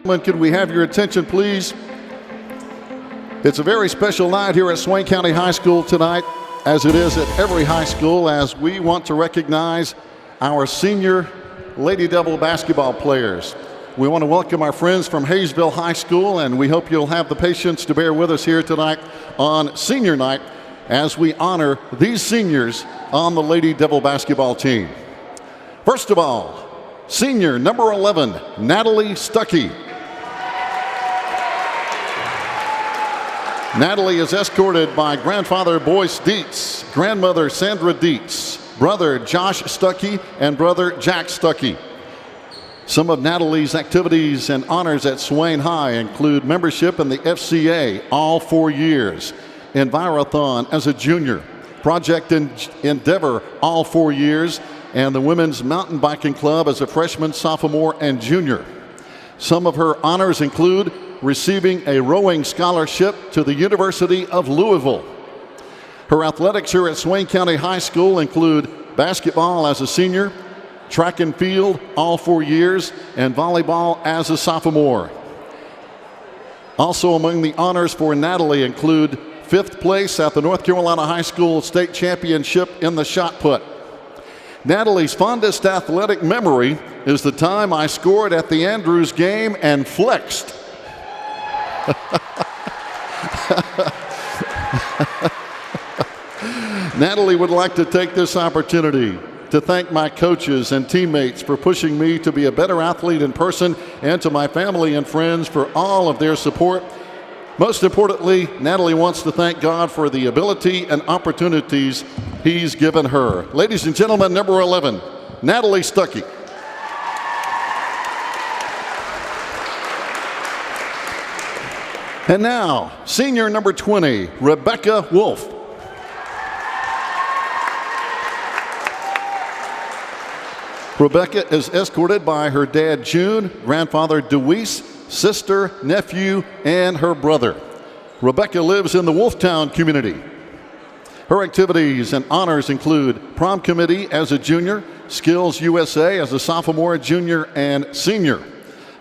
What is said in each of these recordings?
Could we have your attention, please? It's a very special night here at Swain County High School tonight, as it is at every high school, as we want to recognize our senior Lady Devil basketball players. We want to welcome our friends from Hayesville High School, and we hope you'll have the patience to bear with us here tonight on senior night as we honor these seniors on the Lady Devil basketball team. First of all, senior number 11, Natalie Stuckey. Natalie is escorted by grandfather Boyce Dietz, grandmother Sandra Dietz, brother Josh Stuckey, and brother Jack Stuckey. Some of Natalie's activities and honors at Swain High include membership in the FCA all 4 years, Envirothon as a junior, Project Endeavor all 4 years, and the Women's Mountain Biking Club as a freshman, sophomore, and junior. Some of her honors include receiving a rowing scholarship to the University of Louisville. Her athletics here at Swain County High School include basketball as a senior, track and field all 4 years, and volleyball as a sophomore. Also among the honors for Natalie include 5th place at the North Carolina High School State Championship in the shot put. Natalie's fondest athletic memory is the time I scored at the Andrews game and flexed. Natalie would like to take this opportunity to thank my coaches and teammates for pushing me to be a better athlete in person, and to my family and friends for all of their support. Most importantly, Natalie wants to thank God for the ability and opportunities He's given her. Ladies and gentlemen, number 11, Natalie Stuckey. And now, senior number 20, Rebecca Wolf. Rebecca is escorted by her dad, June, grandfather, Deweese, sister, nephew, and her brother. Rebecca lives in the Wolftown community. Her activities and honors include prom committee as a junior, Skills USA as a sophomore, junior, and senior.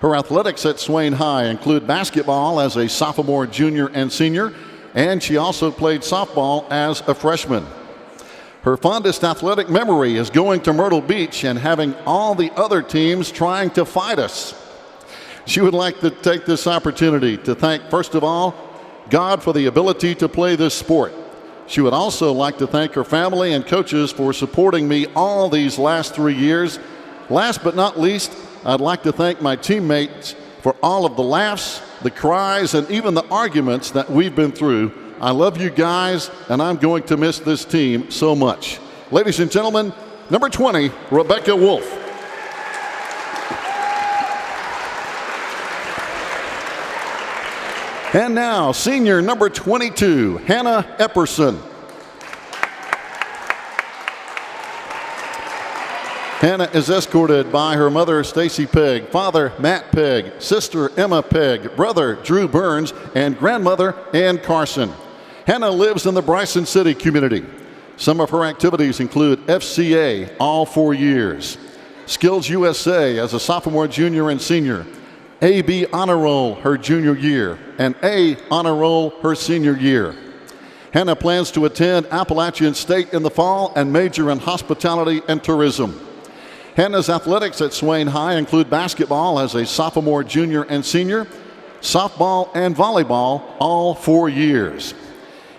Her athletics at Swain High include basketball as a sophomore, junior, and senior, and she also played softball as a freshman. Her fondest athletic memory is going to Myrtle Beach and having all the other teams trying to fight us. She would like to take this opportunity to thank, first of all, God for the ability to play this sport. She would also like to thank her family and coaches for supporting me all these last 3 years. Last but not least, I'd like to thank my teammates for all of the laughs, the cries, and even the arguments that we've been through. I love you guys, and I'm going to miss this team so much. Ladies and gentlemen, number 20, Rebecca Wolf. And now, senior number 22, Hannah Epperson. Hannah is escorted by her mother, Stacy Pegg, father, Matt Pegg, sister, Emma Pegg, brother, Drew Burns, and grandmother, Ann Carson. Hannah lives in the Bryson City community. Some of her activities include FCA all 4 years, Skills USA as a sophomore, junior, and senior, AB Honor Roll her junior year, and A Honor Roll her senior year. Hannah plans to attend Appalachian State in the fall and major in hospitality and tourism. Hannah's athletics at Swain High include basketball as a sophomore, junior, and senior, softball and volleyball all 4 years.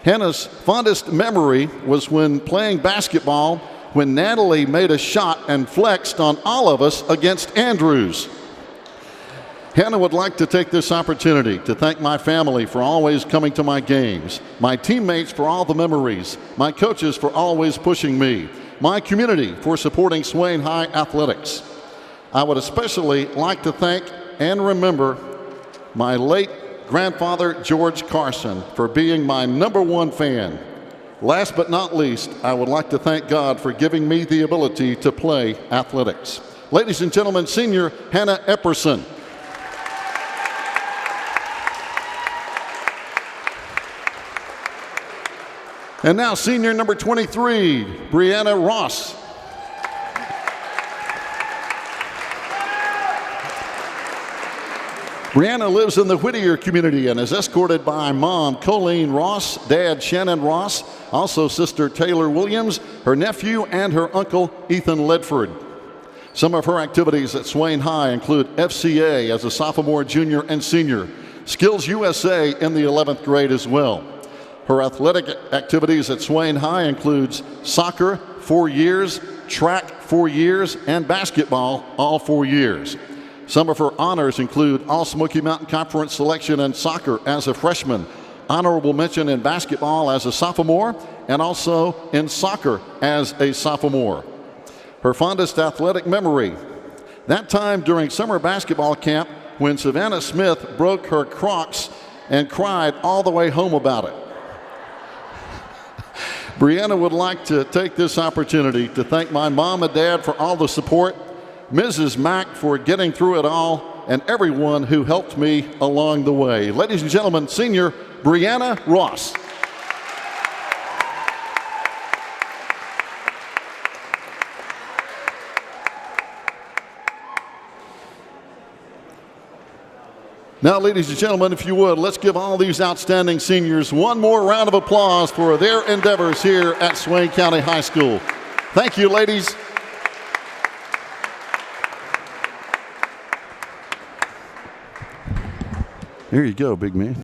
Hannah's fondest memory was when playing basketball when Natalie made a shot and flexed on all of us against Andrews. Hannah would like to take this opportunity to thank my family for always coming to my games, my teammates for all the memories, my coaches for always pushing me, my community for supporting Swain High athletics. I would especially like to thank and remember my late grandfather, George Carson, for being my #1 fan. Last but not least, I would like to thank God for giving me the ability to play athletics. Ladies and gentlemen, senior Hannah Epperson. And now senior number 23, Brianna Ross. Brianna lives in the Whittier community and is escorted by mom Colleen Ross, dad Shannon Ross, also sister Taylor Williams, her nephew, and her uncle Ethan Ledford. Some of her activities at Swain High include FCA as a sophomore, junior, and senior, Skills USA in the 11th grade as well. Her athletic activities at Swain High includes soccer, 4 years, track, 4 years, and basketball, all 4 years. Some of her honors include All Smoky Mountain Conference selection in soccer as a freshman, honorable mention in basketball as a sophomore, and also in soccer as a sophomore. Her fondest athletic memory, that time during summer basketball camp when Savannah Smith broke her Crocs and cried all the way home about it. Brianna would like to take this opportunity to thank my mom and dad for all the support, Mrs. Mack for getting through it all, and everyone who helped me along the way. Ladies and gentlemen, senior Brianna Ross. Now, ladies and gentlemen, if you would, let's give all these outstanding seniors one more round of applause for their endeavors here at Swain County High School. Thank you, ladies. Here you go, big man.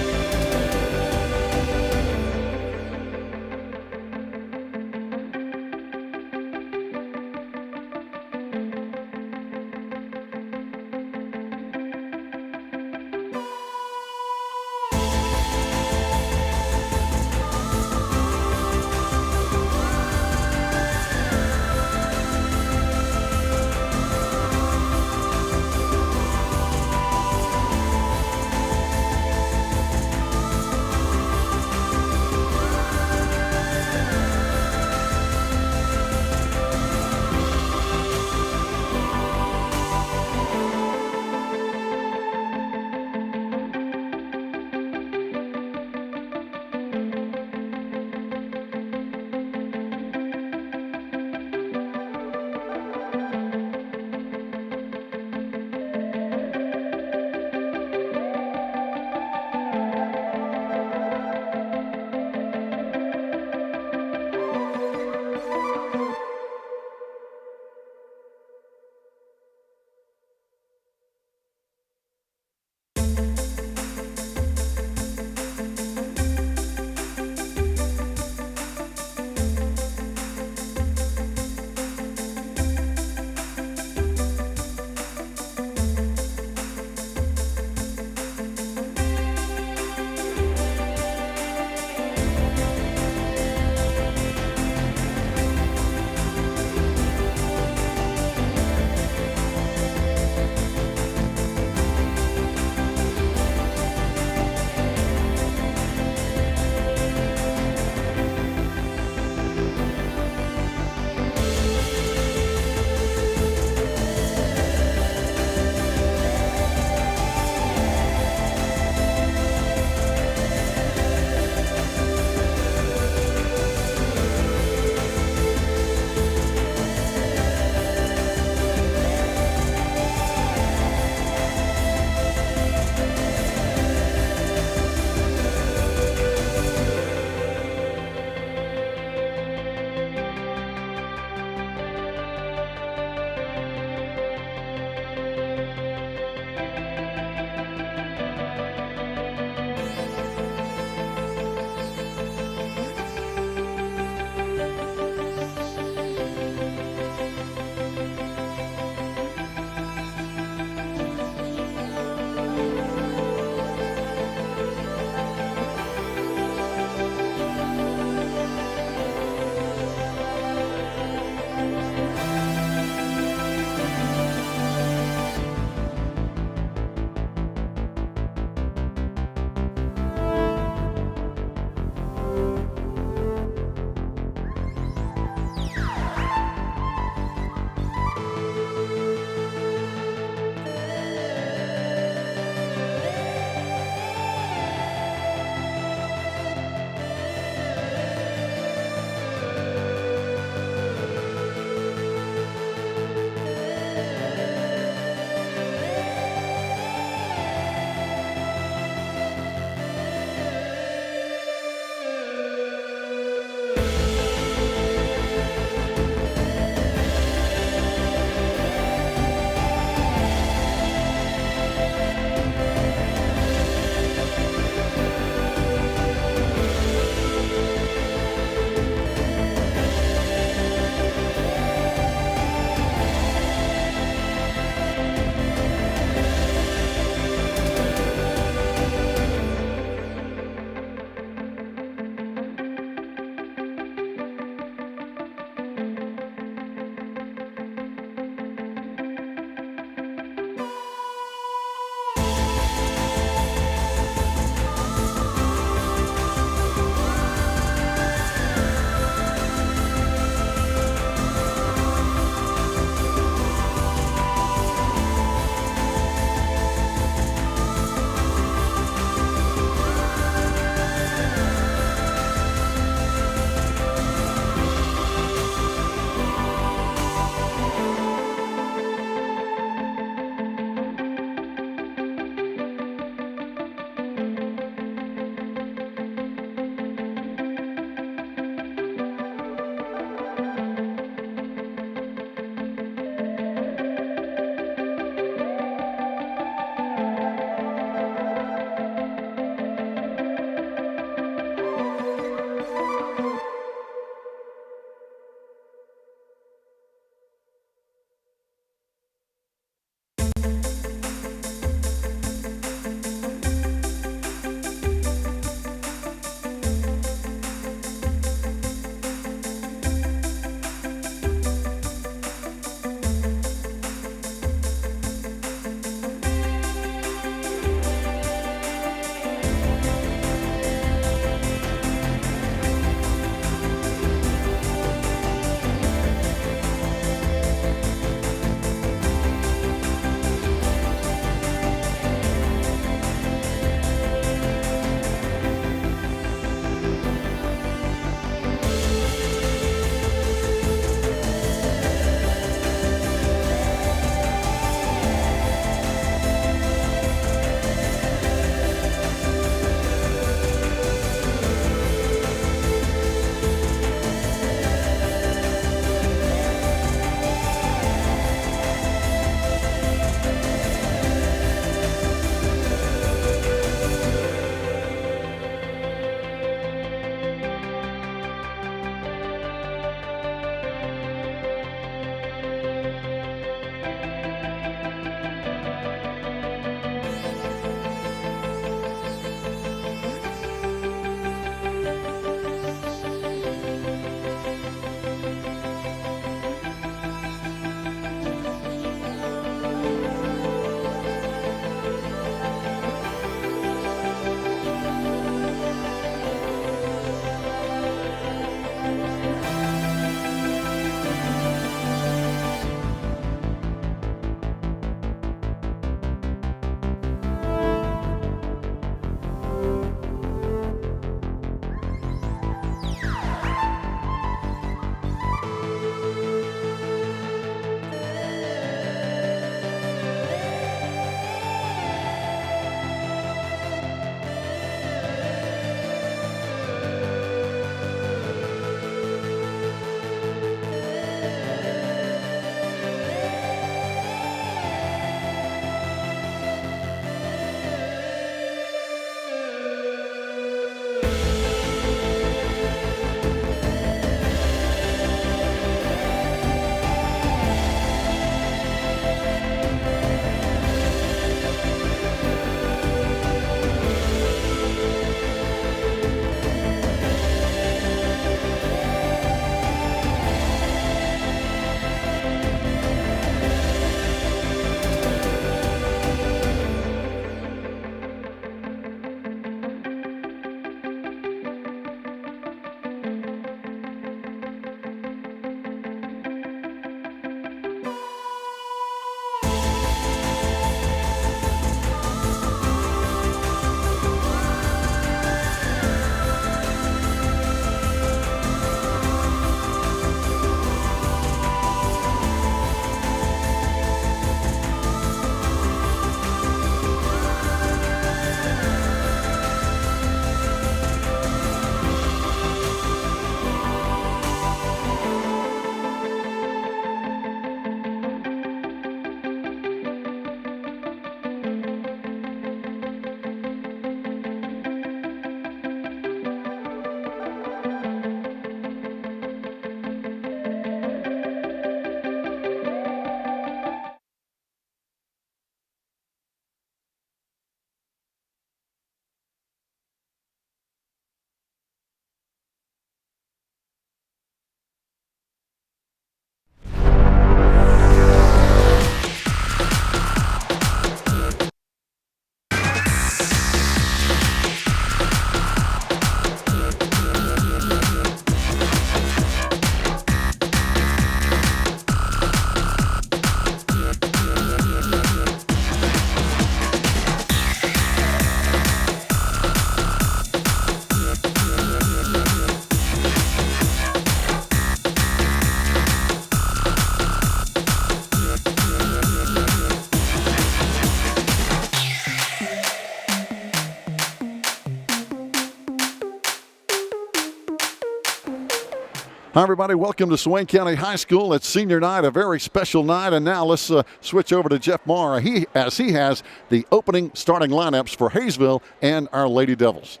Hi, everybody. Welcome to Swain County High School. It's senior night, a very special night. And now let's switch over to Jeff Marr as he has the opening starting lineups for Hayesville and our Lady Devils.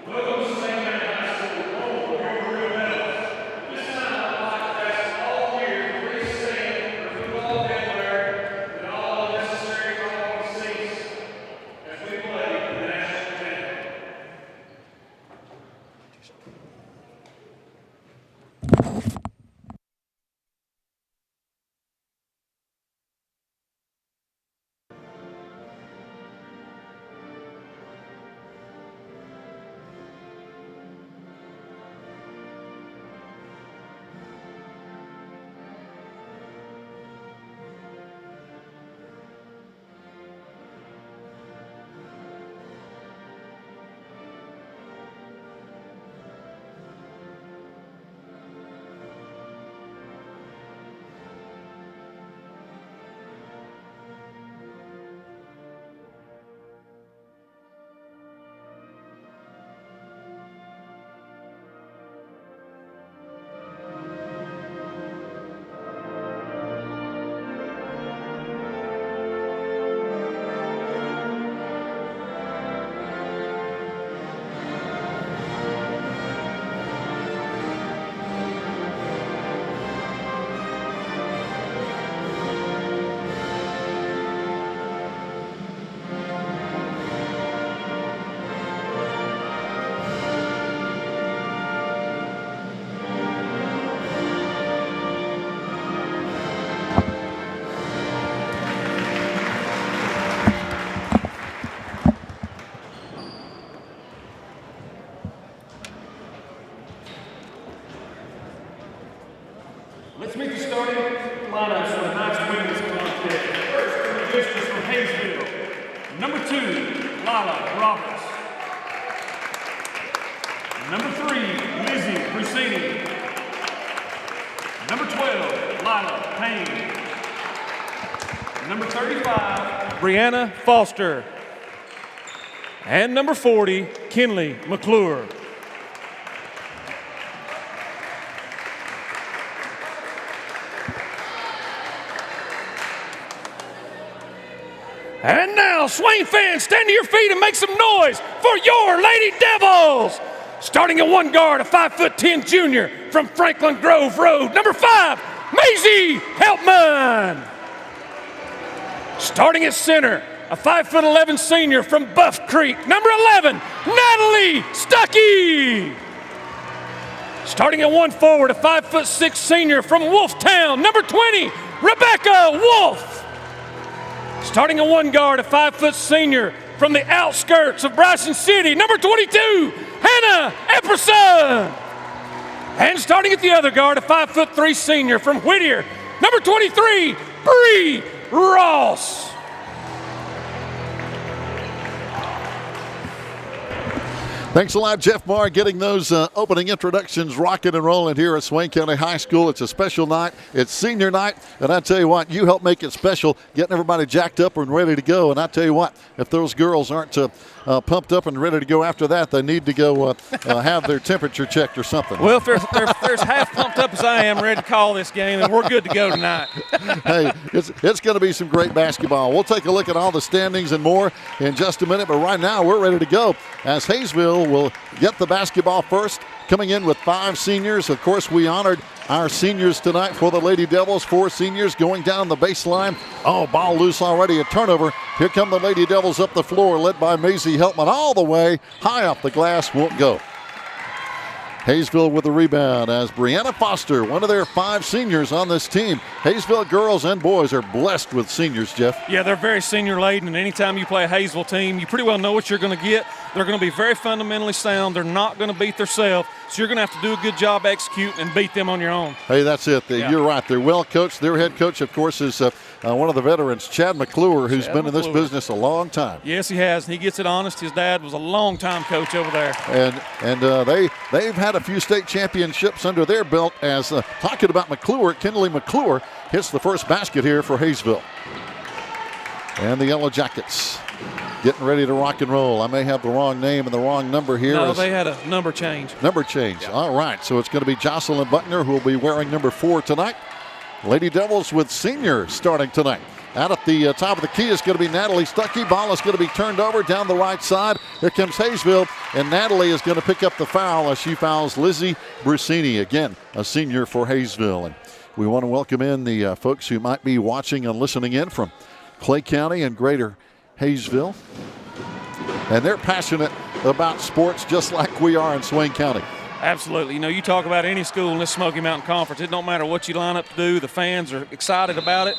Welcome to Swain County High School, home of your Maroon Devils. This time I'd like to ask all here to please stand for football headwear and all necessary talking seats as we play the national anthem. Let's meet the starting lineups for tonight's women's contest. First, the registers from Hayesville. Number 2, Lila Roberts. Number 3, Lizzie Brusini. Number 12, Lila Payne. Number 35, Brianna Foster. And number 40, Kinley McClure. And now, Swain fans, stand to your feet and make some noise for your Lady Devils. Starting at one guard, a 5'10" junior from Franklin Grove Road. Number 5, Maisie Helpman. Starting at center, a 5'11" senior from Buff Creek. Number 11, Natalie Stuckey. Starting at one forward, a 5'6" senior from Wolftown. Number 20, Rebecca Wolf. Starting at one guard, a 5' senior from the outskirts of Bryson City, number 22, Hannah Epperson. And starting at the other guard, a 5'3" senior from Whittier, number 23, Bree Ross. Thanks a lot, Jeff Marr, getting those opening introductions rocking and rolling here at Swain County High School. It's a special night. It's senior night, and I tell you what, you help make it special, getting everybody jacked up and ready to go. And I tell you what, if those girls aren't pumped up and ready to go after that, they need to go have their temperature checked or something. Well, if there's half pumped up as I am, ready to call this game, and we're good to go tonight. Hey, it's going to be some great basketball. We'll take a look at all the standings and more in just a minute, but right now we're ready to go as Hayesville will get the basketball first, coming in with 5 seniors. Of course, we honored our seniors tonight for the Lady Devils. 4 seniors going down the baseline. Oh, ball loose already, a turnover. Here come the Lady Devils up the floor, led by Maisie Helpman all the way. High off the glass, won't go. Hayesville with the rebound as Brianna Foster, one of their 5 seniors on this team. Hayesville girls and boys are blessed with seniors, Jeff. Yeah, they're very senior laden, and anytime you play a Hayesville team, you pretty well know what you're going to get. They're going to be very fundamentally sound. They're not going to beat themselves, so you're going to have to do a good job executing and beat them on your own. Hey, that's it. You're right. They're well coached. Their head coach, of course, is one of the veterans, Chad McClure, who's been in this business a long time. Yes, he has. He gets it honest. His dad was a long-time coach over there. And they've had a few state championships under their belt. As talking about McClure, Kinley McClure hits the first basket here for Hayesville. And the Yellow Jackets getting ready to rock and roll. I may have the wrong name and the wrong number here. No, they had a number change. Number change. Yeah. All right, so it's going to be Jocelyn Buckner who will be wearing number 4 tonight. Lady Devils with seniors starting tonight. Out at the top of the key is going to be Natalie Stuckey. Ball is going to be turned over down the right side. Here comes Hayesville, and Natalie is going to pick up the foul as she fouls Lizzie Brusini, again, a senior for Hayesville. And we want to welcome in the folks who might be watching and listening in from Clay County and greater Hayesville. And they're passionate about sports just like we are in Swain County. Absolutely. You know, you talk about any school in this Smoky Mountain Conference, it don't matter what you line up to do, the fans are excited about it.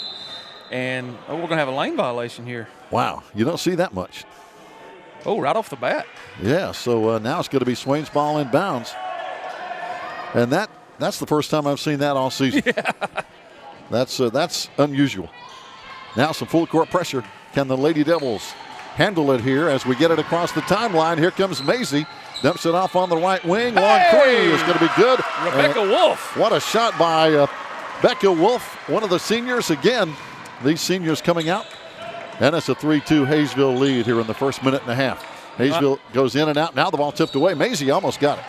And we're going to have a lane violation here. Wow, you don't see that much. Oh, right off the bat. Yeah, so now it's going to be Swain's ball in bounds. And that's the first time I've seen that all season. Yeah. That's unusual. Now some full court pressure. Can the Lady Devils handle it here as we get it across the timeline? Here comes Maisie. Dumps it off on the right wing. Long three is going to be good. Rebecca Wolf. What a shot by Becca Wolf, one of the seniors. Again, these seniors coming out. And it's a 3-2 Hayesville lead here in the first minute and a half. Hayesville goes in and out. Now the ball tipped away. Maisie almost got it.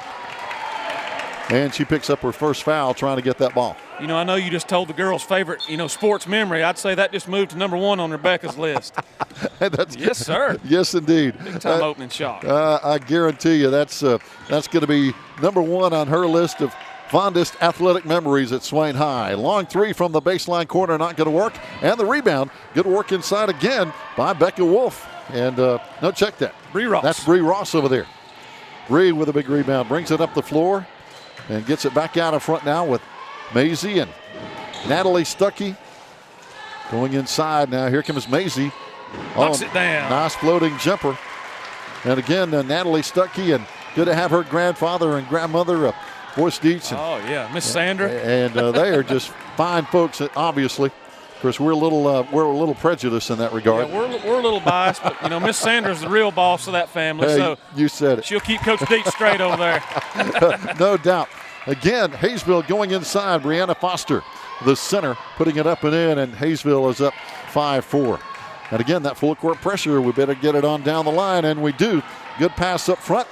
And she picks up her first foul trying to get that ball. You know, I know you just told the girls' favorite, sports memory. I'd say that just moved to number 1 on Rebecca's list. Yes, sir. Yes, indeed. Big time opening shot. I guarantee you that's going to be number 1 on her list of fondest athletic memories at Swain High. Long three from the baseline corner, not going to work. And the rebound, good work inside again by Becca Wolf. And no, check that. Bree Ross. That's Bree Ross over there. Bree with a big rebound, brings it up the floor and gets it back out in front now with Maisie and Natalie Stuckey going inside now. Here comes Maisie. Knocks it down. Nice floating jumper. And again, Natalie Stuckey, and good to have her grandfather and grandmother, Boyce Dietz. Oh, yeah, Miss Sandra. And they are just fine folks, obviously. Of course, we're a little prejudiced in that regard. Yeah, we're a little biased, but, Miss Sandra's the real boss of that family. Hey, so you said it. She'll keep Coach Dietz straight over there. No doubt. Again, Hayesville going inside. Brianna Foster, the center, putting it up and in, and Hayesville is up 5-4. And again, that full court pressure, we better get it on down the line, and we do. Good pass up front.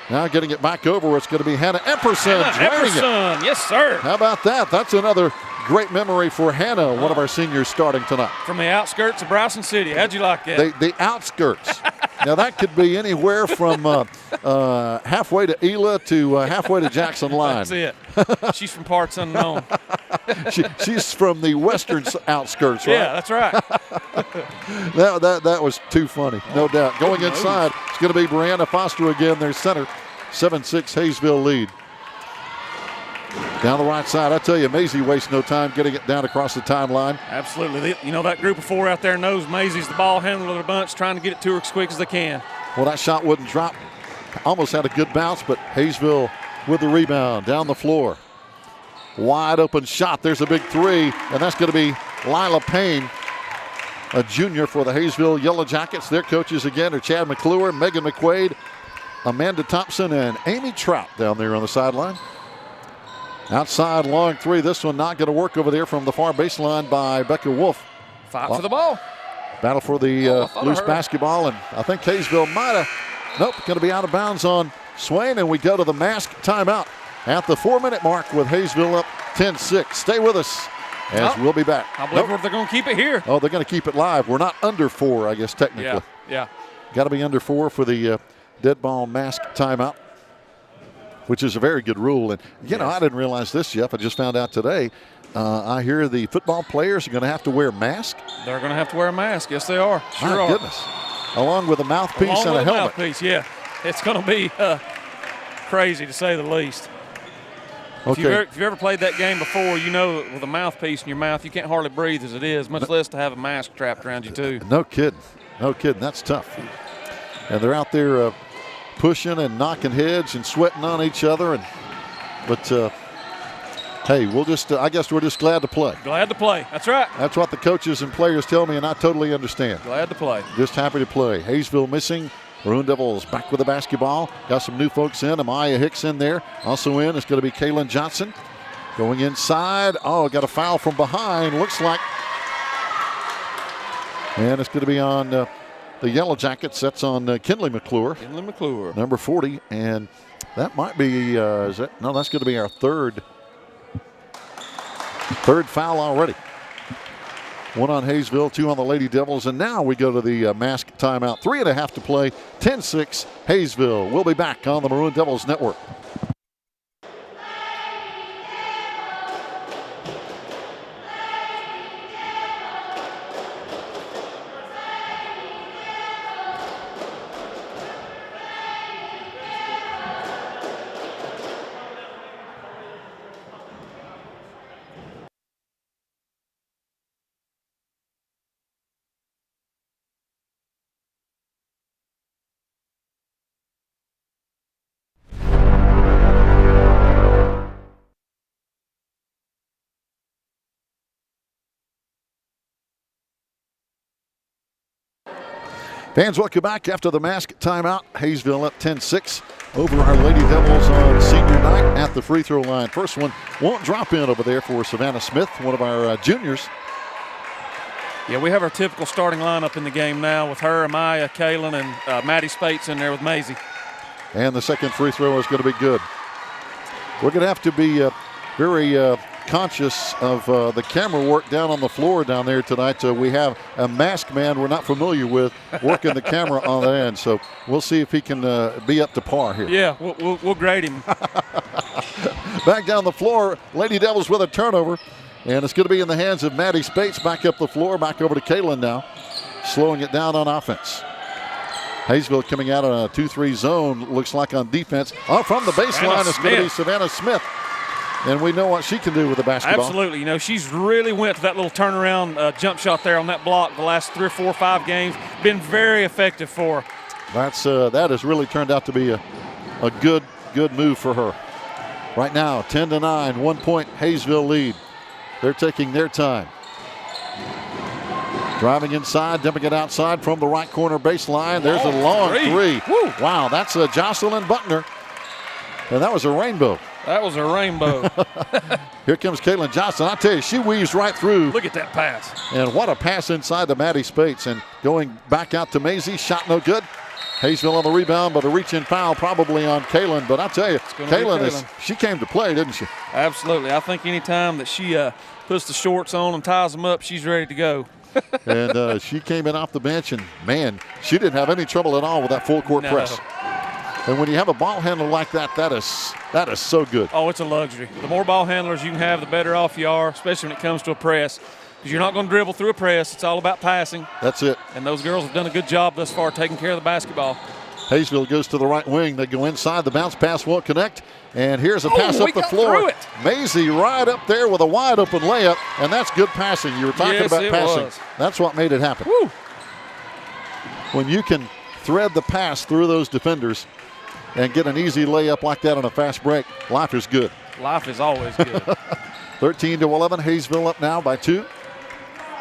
Now getting it back over, it's going to be Hannah Epperson. Epperson, yes, sir. How about that? That's another great memory for Hannah, one of our seniors starting tonight. From the outskirts of Bryson City. How'd you like that? The outskirts. Now, that could be anywhere from halfway to Ela to halfway to Jackson Line. That's it. She's from parts unknown. She's from the western outskirts, right? Yeah, that's right. That was too funny, no doubt. Going inside, it's going to be Brianna Foster again, their center. 7-6 Hayesville lead. Down the right side, I tell you, Maisie wastes no time getting it down across the timeline. Absolutely. That group of 4 out there knows Maisie's the ball handler of the bunch, trying to get it to her as quick as they can. Well, that shot wouldn't drop. Almost had a good bounce, but Hayesville with the rebound down the floor. Wide open shot. There's a big three, and that's going to be Lila Payne, a junior for the Hayesville Yellow Jackets. Their coaches again are Chad McClure, Megan McQuaid, Amanda Thompson, and Amy Trout down there on the sideline. Outside long three. This one not going to work over there from the far baseline by Becca Wolf. Fight for the ball. Battle for the loose basketball, and I think Hayesville might have. Nope, going to be out of bounds on Swain, and we go to the mask timeout at the 4-minute mark with Hayesville up 10-6. Stay with us as we'll be back. I believe they're going to keep it here. Oh, they're going to keep it live. We're not under 4, I guess, technically. Yeah. Got to be under 4 for the dead ball mask timeout, which is a very good rule. And, I didn't realize this, Jeff. I just found out today. I hear the football players are going to have to wear masks. They're going to have to wear a mask. Yes, they are. Sure My are. Goodness. Along with a mouthpiece and a helmet. Mouthpiece, yeah. It's going to be crazy, to say the least. Okay. If you've ever played that game before, with a mouthpiece in your mouth, you can't hardly breathe as it is, much less to have a mask trapped around you, too. No kidding. That's tough. And they're out there pushing and knocking heads and sweating on each other. But hey, I guess we're just glad to play. Glad to play. That's right. That's what the coaches and players tell me, and I totally understand. Glad to play. Just happy to play. Hayesville missing. Maroon Devils back with the basketball. Got some new folks in. Amaya Hicks in there. Also in is going to be Kaylin Johnson. Going inside. Oh, got a foul from behind. Looks like. And it's going to be on the Yellow Jacket sets on Kinley McClure. Kinley McClure. Number 40. And that might be, that's going to be our third foul already. 1 on Hayesville, 2 on the Lady Devils. And now we go to the mask timeout. 3.5 to play, 10-6 Hayesville. We'll be back on the Maroon Devils Network. Fans, welcome back after the mask timeout. Hayesville up 10-6 over our Lady Devils on senior night at the free throw line. First one won't drop in over there for Savannah Smith, one of our juniors. Yeah, we have our typical starting lineup in the game now with her, Amaya, Kaylin, and Maddie Spates in there with Maisie. And the second free throw is going to be good. We're going to have to be very conscious of the camera work down on the floor down there tonight. We have a masked man we're not familiar with working the camera on the end. So we'll see if he can be up to par here. Yeah, we'll grade him. Back down the floor, Lady Devils with a turnover. And it's going to be in the hands of Maddie Spates. Back up the floor, back over to Kaylin now. Slowing it down on offense. Hayesville coming out on a 2-3 zone, looks like on defense. From the baseline, it's going to be Savannah Smith. And we know what she can do with the basketball. Absolutely. You know, she's really went to that little turnaround jump shot there on that block the last 3 or 4 or 5 games. Been very effective for her. That has really turned out to be a good move for her. Right now, 10-9, 1 point Hayesville lead. They're taking their time. Driving inside, dumping it outside from the right corner baseline. There's a long three. Wow, that's Jocelyn Buckner. And that was a rainbow. That was a rainbow. Here comes Caitlin Johnson. I tell you, she weaves right through. Look at that pass. And what a pass inside to Maddie Spates. And going back out to Maisie. Shot no good. Hayesville on the rebound, but a reach-in foul probably on Kaylin. But I tell you, Kaylin, she came to play, didn't she? Absolutely. I think any time that she puts the shorts on and ties them up, she's ready to go. And she came in off the bench, and, man, she didn't have any trouble at all with that full-court press. And when you have a ball handler like that, that is so good. Oh, it's a luxury. The more ball handlers you can have, the better off you are, especially when it comes to a press. Because you're not going to dribble through a press. It's all about passing. That's it. And those girls have done a good job thus far taking care of the basketball. Hayesville goes to the right wing. They go inside. The bounce pass won't connect. And here's a pass up the floor. Maisie right up there with a wide open layup. And that's good passing. You were talking about passing. That's what made it happen. Woo. When you can thread the pass through those defenders and get an easy layup like that on a fast break, life is good. Life is always good. 13-11, Hayesville up now by 2.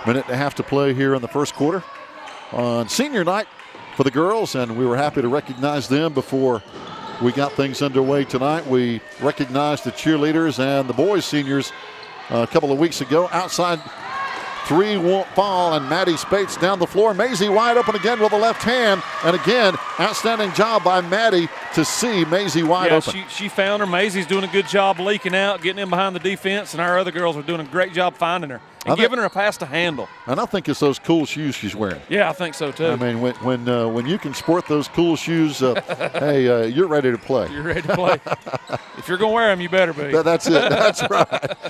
Minute and a half to play here in the first quarter on senior night for the girls, and we were happy to recognize them before we got things underway tonight. We recognized the cheerleaders and the boys seniors a couple of weeks ago. Outside three won't fall, and Maddie Spates down the floor. Maisie wide open again with the left hand, and again, outstanding job by Maddie to see Maisie wide open. She found her. Maisie's doing a good job leaking out, getting in behind the defense, and our other girls are doing a great job finding her and giving her a pass to handle. And I think it's those cool shoes she's wearing. Yeah, I think so too. I mean, when you can sport those cool shoes, hey, you're ready to play. You're ready to play. If you're going to wear them, you better be. That's it. That's right.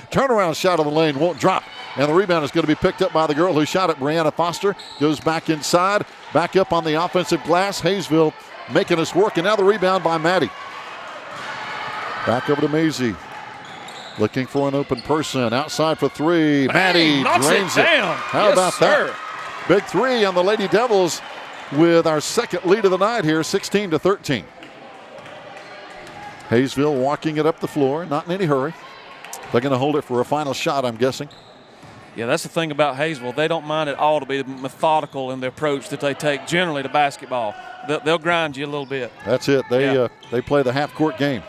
Turnaround shot of the lane won't drop. And the rebound is going to be picked up by the girl who shot it, Brianna Foster. Goes back inside, back up on the offensive glass. Hayesville making us work, and now the rebound by Maddie. Back over to Maisie. Looking for an open person. Outside for three. Maddie drains it. How about that? Big three on the Lady Devils with our second lead of the night here, 16-13. Hayesville walking it up the floor, not in any hurry. They're going to hold it for a final shot, I'm guessing. Yeah, that's the thing about Hayesville. They don't mind at all to be methodical in the approach that they take generally to basketball. They'll grind you a little bit. That's it. They play the half-court game.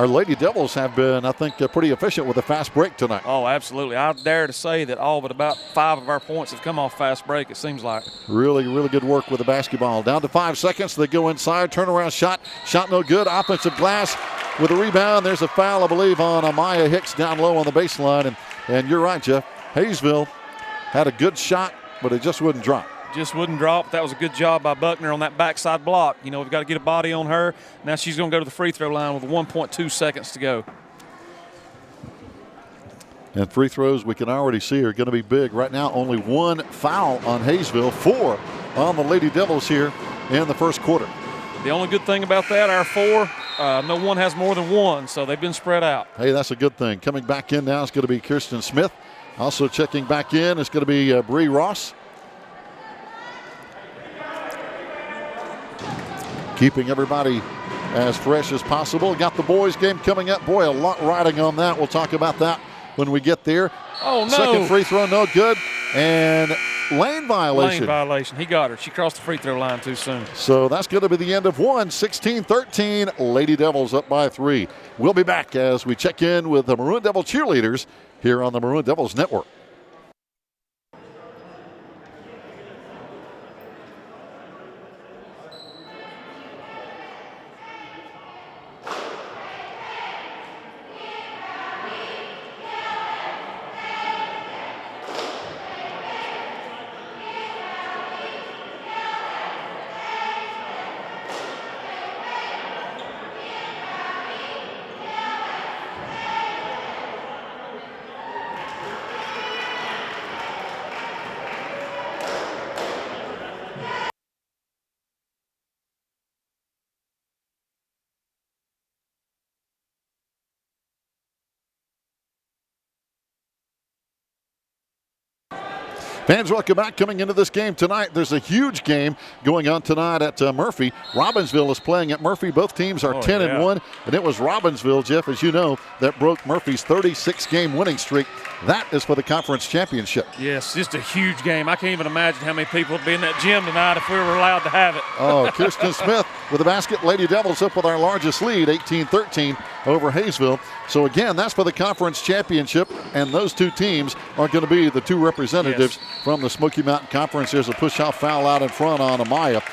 our Lady Devils have been, I think, pretty efficient with a fast break tonight. Oh, absolutely. I dare to say that all but about 5 of our points have come off fast break, it seems like. Really, really good work with the basketball. Down to 5 seconds. They go inside. Turnaround shot. Shot no good. Offensive glass with a rebound. There's a foul, I believe, on Amaya Hicks down low on the baseline. And you're right, Jeff. Hayesville had a good shot, but it just wouldn't drop. Just wouldn't drop. That was a good job by Buckner on that backside block. You know, we've got to get a body on her. Now she's going to go to the free throw line with 1.2 seconds to go. And free throws, we can already see, are going to be big. Right now, only 1 foul on Hayesville, 4 on the Lady Devils here in the first quarter. The only good thing about that, our 4, no one has more than 1, so they've been spread out. Hey, that's a good thing. Coming back in now is going to be Kirsten Smith. Also checking back in is going to be Bree Ross. Keeping everybody as fresh as possible. Got the boys game coming up. Boy, a lot riding on that. We'll talk about that when we get there. Oh, no. Second free throw, no good. And lane violation. Lane violation. He got her. She crossed the free throw line too soon. So that's going to be the end of one. 16-13. Lady Devils up by 3. We'll be back as we check in with the Maroon Devil cheerleaders here on the Maroon Devils Network. Fans, welcome back. Coming into this game tonight, there's a huge game going on tonight at Murphy. Robbinsville is playing at Murphy. Both teams are 10-1, and it was Robbinsville, Jeff, as you know, that broke Murphy's 36-game winning streak. That is for the conference championship. Yes, just a huge game. I can't even imagine how many people would be in that gym tonight if we were allowed to have it. Oh, Kirsten Smith with the basket. Lady Devils up with our largest lead, 18-13 over Hayesville. So again, that's for the conference championship, and those two teams are going to be the two representatives from the Smoky Mountain Conference. There's a push-off foul out in front on Amaya.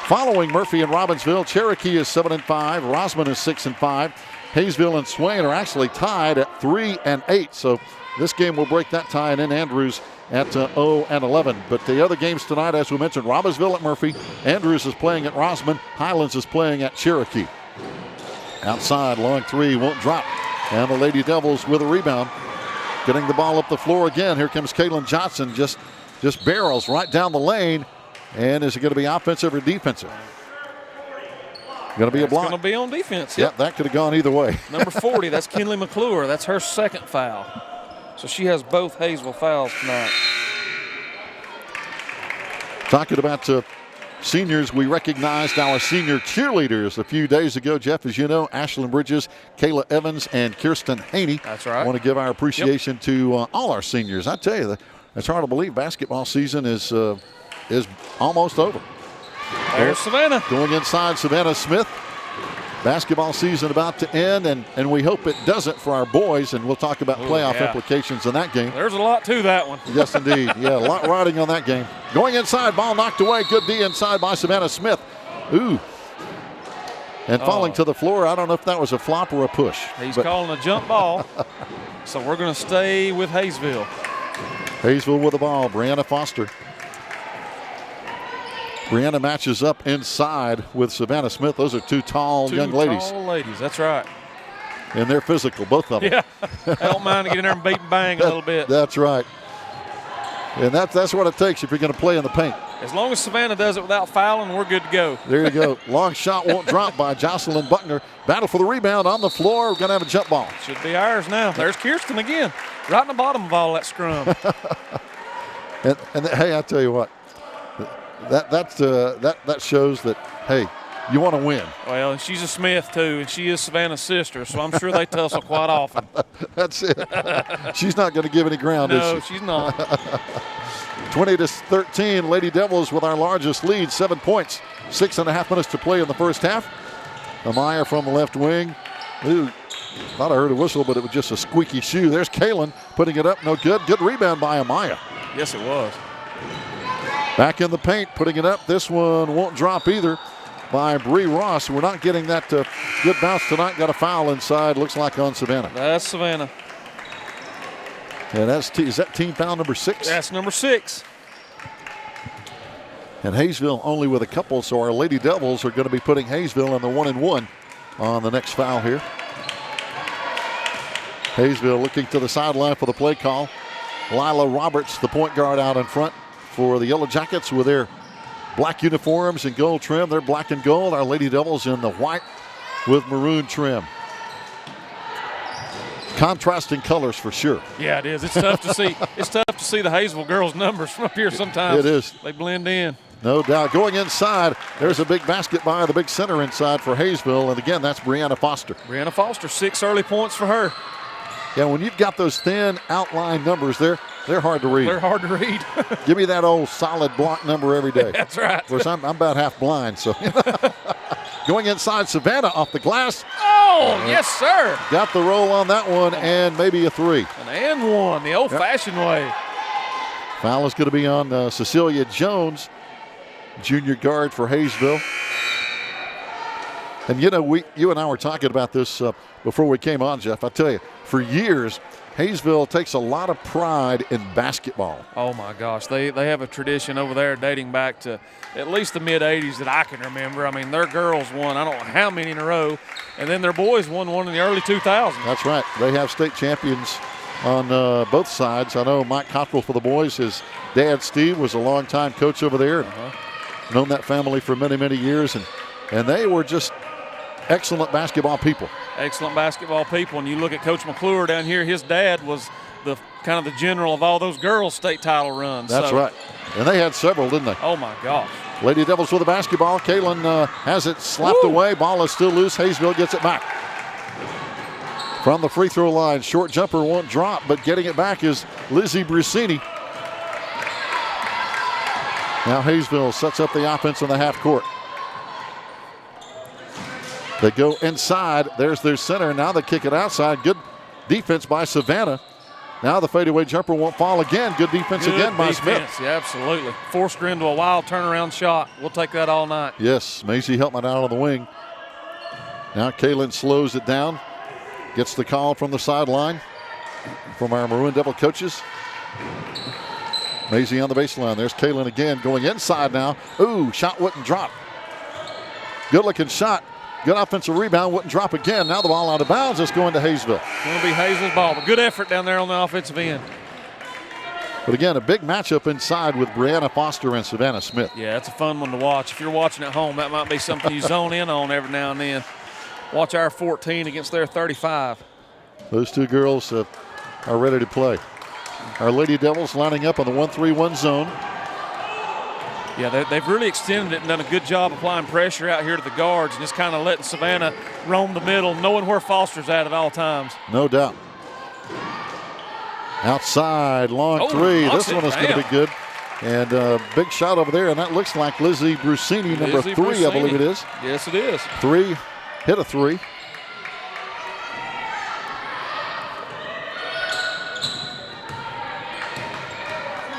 Following Murphy and Robbinsville, Cherokee is 7-5, Rosman is 6-5. Hayesville and Swain are actually tied at 3-8. So this game will break that tie, and then Andrews at 0-11. But the other games tonight, as we mentioned, Robbinsville at Murphy, Andrews is playing at Rosman, Highlands is playing at Cherokee. Outside, long three, won't drop. And the Lady Devils with a rebound. Getting the ball up the floor again. Here comes Kaylin Johnson, just barrels right down the lane. And is it going to be offensive or defensive? Going to be a block. It's going to be on defense. Yep, that could have gone either way. Number 40, that's Kinley McClure. That's her second foul. So she has both Hayesville fouls tonight. Talking about seniors, we recognized our senior cheerleaders a few days ago. Jeff, as you know, Ashlyn Bridges, Kayla Evans, and Kirsten Haney. That's right. I want to give our appreciation to all our seniors. I tell you, it's hard to believe basketball season is almost over. There's Savannah. Going inside, Savannah Smith. Basketball season about to end, and we hope it doesn't for our boys, and we'll talk about playoff implications in that game. There's a lot to that one. Yes, indeed. Yeah, a lot riding on that game. Going inside, ball knocked away. Good D inside by Savannah Smith. Ooh. And falling to the floor. I don't know if that was a flop or a push. He's calling a jump ball. So we're going to stay with Hayesville. Hayesville with the ball. Brianna Foster. Brianna matches up inside with Savannah Smith. Those are two tall young ladies. Two tall ladies, that's right. And they're physical, both of them. Yeah, I don't mind to get in there and beat and bang a little bit. That's right. And that's what it takes if you're going to play in the paint. As long as Savannah does it without fouling, we're good to go. There you go. Long shot won't drop by Jocelyn Buckner. Battle for the rebound on the floor. We're going to have a jump ball. Should be ours now. There's Kirsten again, right in the bottom of all that scrum. and hey, I tell you what, that shows that, hey, you want to win. Well, and she's a Smith too, and she is Savannah's sister, so I'm sure they tussle quite often. That's it. She's not going to give any ground, is she? No, she's not. 20-13, Lady Devils with our largest lead, 7 points. 6.5 minutes to play in the first half. Amaya from the left wing. Ooh, Thought I heard a whistle, but it was just a squeaky shoe. There's Kalen putting it up. No good. Good rebound by Amaya. Yes, it was. Back in the paint, putting it up. This one won't drop either by Bree Ross. We're not getting that good bounce tonight. Got a foul inside. Looks like on Savannah. That's Savannah. And is that team foul number 6? That's number 6. And Hayesville only with a couple, so our Lady Devils are going to be putting Hayesville in the 1-1 on the next foul here. Hayesville looking to the sideline for the play call. Lila Roberts, the point guard, out in front for the Yellow Jackets with their black uniforms and gold trim. They're black and gold. Our Lady Devils in the white with maroon trim. Contrasting colors for sure. Yeah, it is. It's tough to see. It's tough to see the Hayesville girls' numbers from up here sometimes. It is. They blend in. No doubt. Going inside, there's a big basket by the big center inside for Hayesville. And again, that's Brianna Foster. Brianna Foster, 6 early points for her. Yeah, when you've got those thin outline numbers, they're hard to read. They're hard to read. Give me that old solid block number every day. That's right. Of course, I'm about half blind, so. Going inside, Savannah off the glass. Oh, yes, sir. Got the roll on that one, and maybe a 3. And one, the old-fashioned way. Foul is going to be on Cecilia Jones, junior guard for Hayesville. And you and I were talking about this before we came on, Jeff. I tell you, for years, Hayesville takes a lot of pride in basketball. Oh, my gosh. They have a tradition over there dating back to at least the mid-'80s that I can remember. I mean, their girls won I don't know how many in a row, and then their boys won one in the early 2000s. That's right. They have state champions on both sides. I know Mike Cottrell for the boys. His dad, Steve, was a longtime coach over there. Known that family for many, many years, and they were just excellent basketball people. Excellent basketball people. And you look at Coach McClure down here, his dad was the kind of the general of all those girls' state title runs. That's right. And they had several, didn't they? Oh, my gosh. Lady Devils with the basketball. Kalen has it slapped away. Ball is still loose. Hayesville gets it back. From the free throw line, short jumper won't drop, but getting it back is Lizzie Brusini. Now Hayesville sets up the offense on the half court. They go inside. There's their center. Now they kick it outside. Good defense by Savannah. Now the fadeaway jumper won't fall again. Good defense again by Smith. Yeah, absolutely. Forced her into a wild turnaround shot. We'll take that all night. Yes, Maisie Heltman out on the wing. Now Kaylin slows it down. Gets the call from the sideline from our Maroon Devil coaches. Maisie on the baseline. There's Kaylin again going inside now. Ooh, shot wouldn't drop. Good looking shot. Good offensive rebound, wouldn't drop again. Now the ball out of bounds. It's going to Hayesville. Going to be Hayesville's ball, but good effort down there on the offensive end. But again, a big matchup inside with Brianna Foster and Savannah Smith. Yeah, it's a fun one to watch. If you're watching at home, that might be something you zone in on every now and then. Watch our 14 against their 35. Those two girls are ready to play. Our Lady Devils lining up on the 1-3-1 zone. Yeah, they've really extended it and done a good job applying pressure out here to the guards and just kind of letting Savannah roam the middle, knowing where Foster's at all times. No doubt. Outside, long three. This one is going to be good. And big shot over there, and that looks like Lizzie Brusini, number 3, I believe it is. Yes, it is. 3, hit a 3.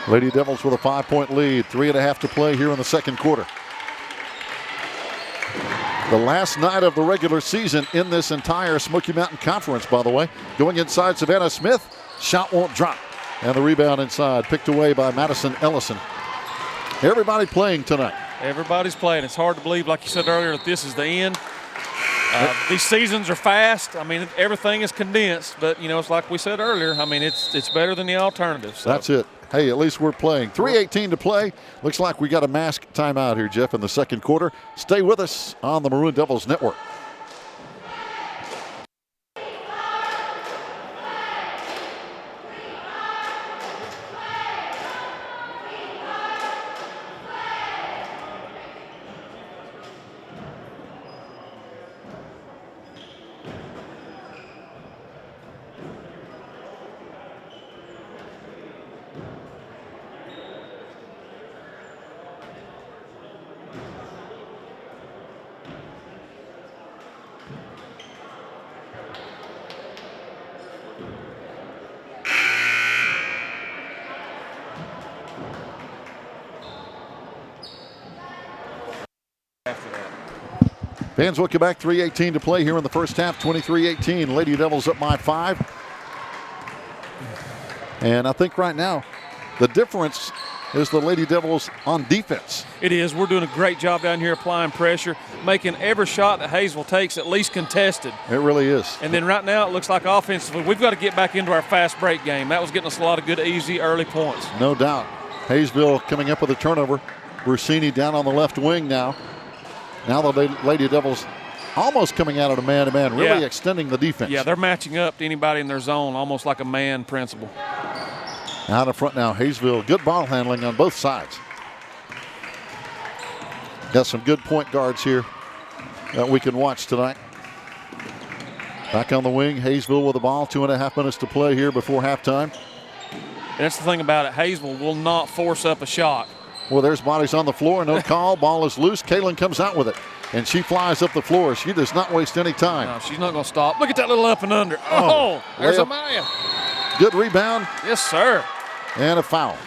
Lady Devils with a 5-point lead, 3.5 to play here in the second quarter. The last night of the regular season in this entire Smoky Mountain Conference, by the way. Going inside, Savannah Smith, shot won't drop. And the rebound inside, picked away by Madison Ellison. Everybody playing tonight. Everybody's playing. It's hard to believe, like you said earlier, that this is the end. These seasons are fast. I mean, everything is condensed, but, it's like we said earlier. I mean, it's better than the alternatives. So. That's it. Hey, at least we're playing. 3:18 to play. Looks like we got a mask timeout here, Jeff, in the second quarter. Stay with us on the Maroon Devils Network. Fans, welcome back. 3:18 to play here in the first half. 23-18. Lady Devils up by 5. And I think right now the difference is the Lady Devils on defense. It is. We're doing a great job down here applying pressure, making every shot that Hayesville takes at least contested. It really is. And then right now it looks like offensively we've got to get back into our fast break game. That was getting us a lot of good, easy, early points. No doubt. Hayesville coming up with a turnover. Brusini down on the left wing now. Now the Lady Devils almost coming out of a man-to-man, really extending the defense. Yeah, they're matching up to anybody in their zone, almost like a man principle. Out in front now, Hayesville. Good ball handling on both sides. Got some good point guards here that we can watch tonight. Back on the wing, Hayesville with the ball. 2.5 minutes to play here before halftime. And that's the thing about it. Hayesville will not force up a shot. Well, there's bodies on the floor. No call. Ball is loose. Kaylin comes out with it, and she flies up the floor. She does not waste any time. No, she's not going to stop. Look at that little up and under. Oh, there's Amaya. Good rebound. Yes, sir. And a foul.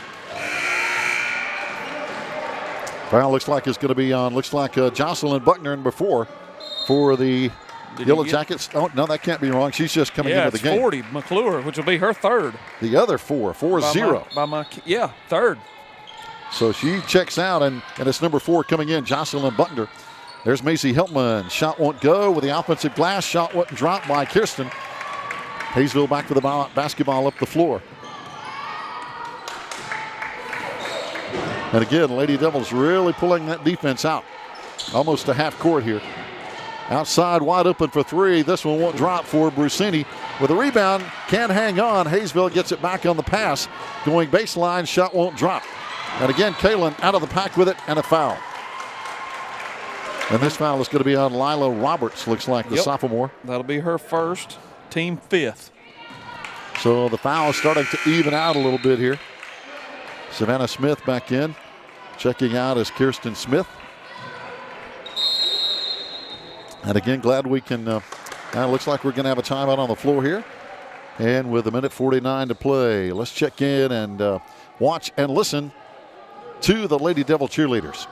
Foul looks like it's going to be on. Looks like Jocelyn Buckner and before for the Yellow Jackets. Oh, no, that can't be wrong. She's just coming into the game. Yeah, it's 40, McClure, which will be her third. The other 4-0. Third. So she checks out, and it's number 4 coming in, Jocelyn Buckner. There's Macy Hiltman. Shot won't go with the offensive glass. Shot wouldn't drop by Kirsten. Hayesville back to the basketball up the floor. And again, Lady Devils really pulling that defense out. Almost a half court here. Outside, wide open for 3. This one won't drop for Brusini. With a rebound, can hang on. Hayesville gets it back on the pass. Going baseline, shot won't drop. And again, Kaylin out of the pack with it, and a foul. And this foul is going to be on Lila Roberts, looks like, the sophomore. That'll be her first, team 5th. So the foul is starting to even out a little bit here. Savannah Smith back in. Checking out is Kirsten Smith. And again, glad we can, looks like we're going to have a timeout on the floor here. And with 1:49 to play, let's check in and watch and listen to the Lady Devil cheerleaders.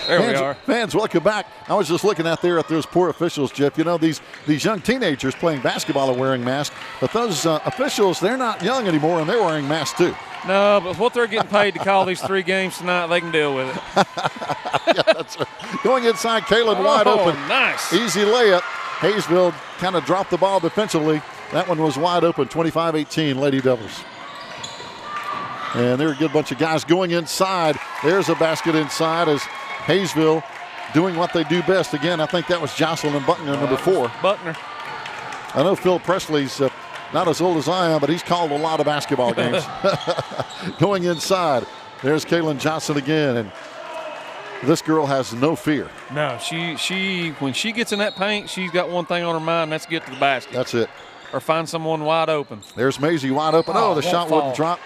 There we are. Fans, welcome back. I was just looking out there at those poor officials, Jeff. You know, these young teenagers playing basketball are wearing masks, but those officials, they're not young anymore, and they're wearing masks too. No, but what they're getting paid to call these 3 games tonight, they can deal with it. Yeah, that's right. Going inside, Kaylin wide open. Nice. Easy layup. Hayesville kind of dropped the ball defensively. That one was wide open, 25-18, Lady Devils. And they're a good bunch of guys going inside. There's a basket inside as Hayesville doing what they do best. Again, I think that was Jocelyn Buckner, number 4. Buckner. I know Phil Presley's not as old as I am, but he's called a lot of basketball games. Going inside, there's Kaylin Johnson again, and this girl has no fear. No, she when she gets in that paint, she's got one thing on her mind, and that's get to the basket. That's it. Or find someone wide open. There's Maisie wide open. Oh, the shot wouldn't drop.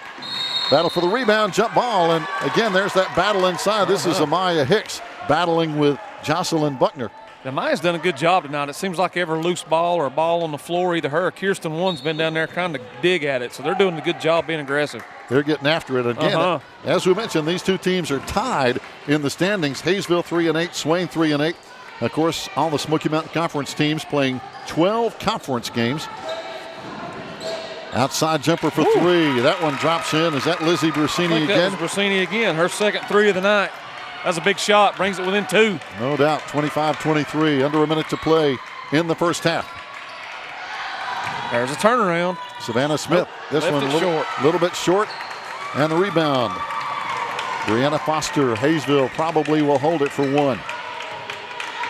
Battle for the rebound, jump ball, and again, there's that battle inside. This is Amaya Hicks battling with Jocelyn Buckner. Now, Maya's done a good job tonight. It seems like every loose ball or a ball on the floor, either her or Kirsten One's been down there trying to dig at it. So they're doing a good job being aggressive. They're getting after it. Again, as we mentioned, these two teams are tied in the standings. Hayesville 3-8, Swain 3-8. Of course, all the Smoky Mountain Conference teams playing 12 conference games. Outside jumper for 3. That one drops in. Is that Lizzie Brusini again? That was Brusini again. Her second 3 of the night. That's a big shot. Brings it within 2. No doubt. 25-23. Under a minute to play in the first half. There's a turnaround. Savannah Smith. This one a little bit short. And the rebound. Brianna Foster. Hayesville probably will hold it for 1.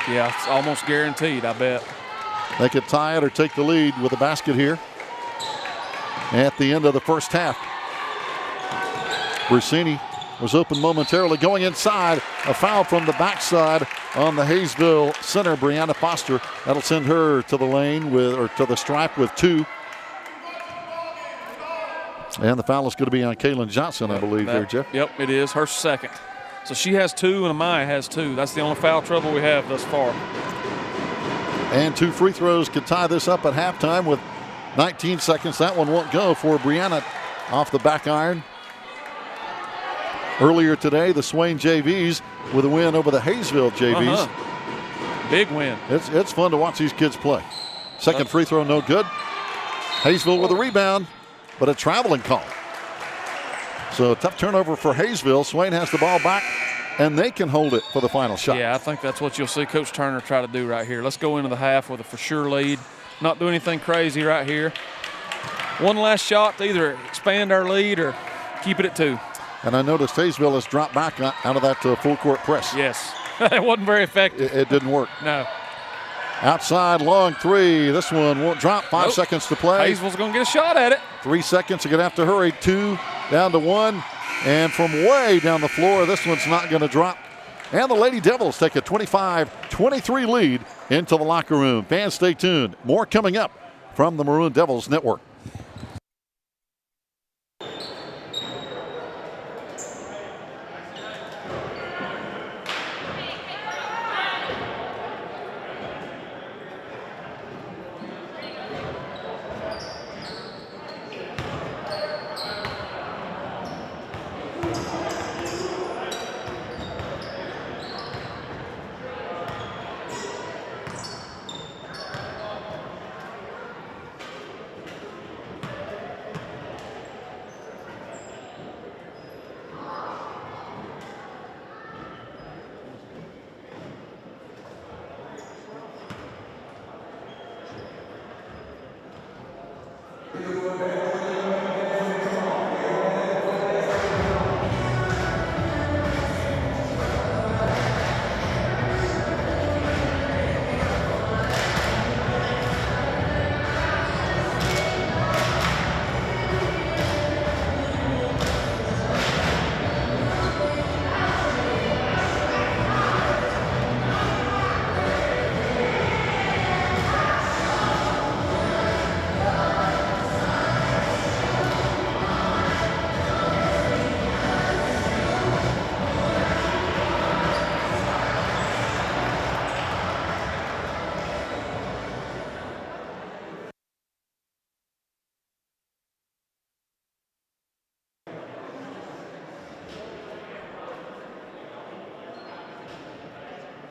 Yeah, it's almost guaranteed, I bet. They could tie it or take the lead with a basket here. at the end of the first half. Brusini was open momentarily, going inside. A foul from the backside on the Hayesville center, Brianna Foster. That'll send her to the lane to the stripe with 2. And the foul is going to be on Kaylin Johnson, I believe, there, Jeff. Yep, it is. Her second. So she has 2 and Amaya has 2. That's the only foul trouble we have thus far. And 2 free throws could tie this up at halftime with 19 seconds. That one won't go for Brianna off the back iron. Earlier today, the Swain JVs with a win over the Hayesville JVs. Big win. It's fun to watch these kids play. Second free throw, no good. Hayesville with a rebound, but a traveling call. So tough turnover for Hayesville. Swain has the ball back, and they can hold it for the final shot. Yeah, I think that's what you'll see Coach Turner try to do right here. Let's go into the half with a for sure lead. Not do anything crazy right here. One last shot to either expand our lead or keep it at 2. And I noticed Hayesville has dropped back out of that full court press. Yes, it wasn't very effective. It didn't work. No. Outside, long 3. This one won't drop. 5 seconds to play. Hayesville's going to get a shot at it. 3 seconds. You're going to have to hurry. 2 down to 1. And from way down the floor, this one's not going to drop. And the Lady Devils take a 25-23 lead into the locker room. Fans, stay tuned. More coming up from the Maroon Devils Network.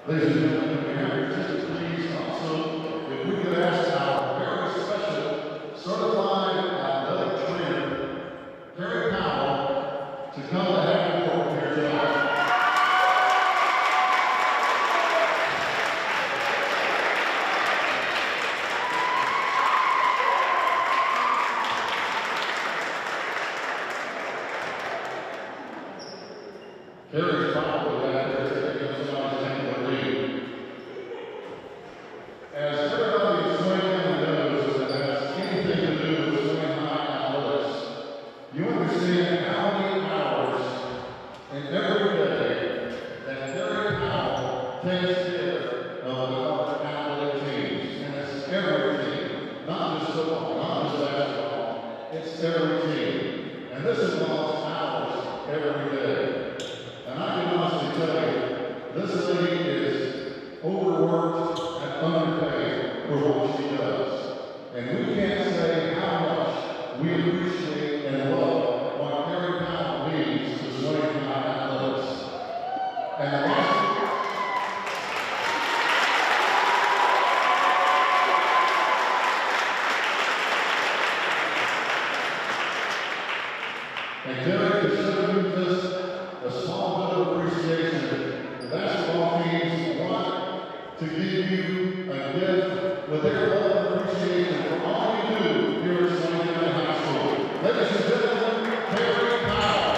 Ladies and gentlemen, we have your attention, please. Also, if we could ask our very special certified athletic trainer, Terry Powell, to come to half court here tonight. Terry's followed with that. As everybody in Swain knows that has anything to do with Swain High athletics, you understand how many hours in every day that Terry Powell takes care of our athletic teams. And it's every team, not just football, not just basketball, it's every team. And this involves hours every day. And I can honestly tell you, this lady is overworked and underpaid for what she does. And we can't say how much we appreciate and love what Terry Powell means to Swain High athletics. And the and Terry is showing this a small bit of appreciation. The basketball teams want to give you a gift with their love and appreciation for all you do here at Swain High School. Ladies and gentlemen, Terry Powell.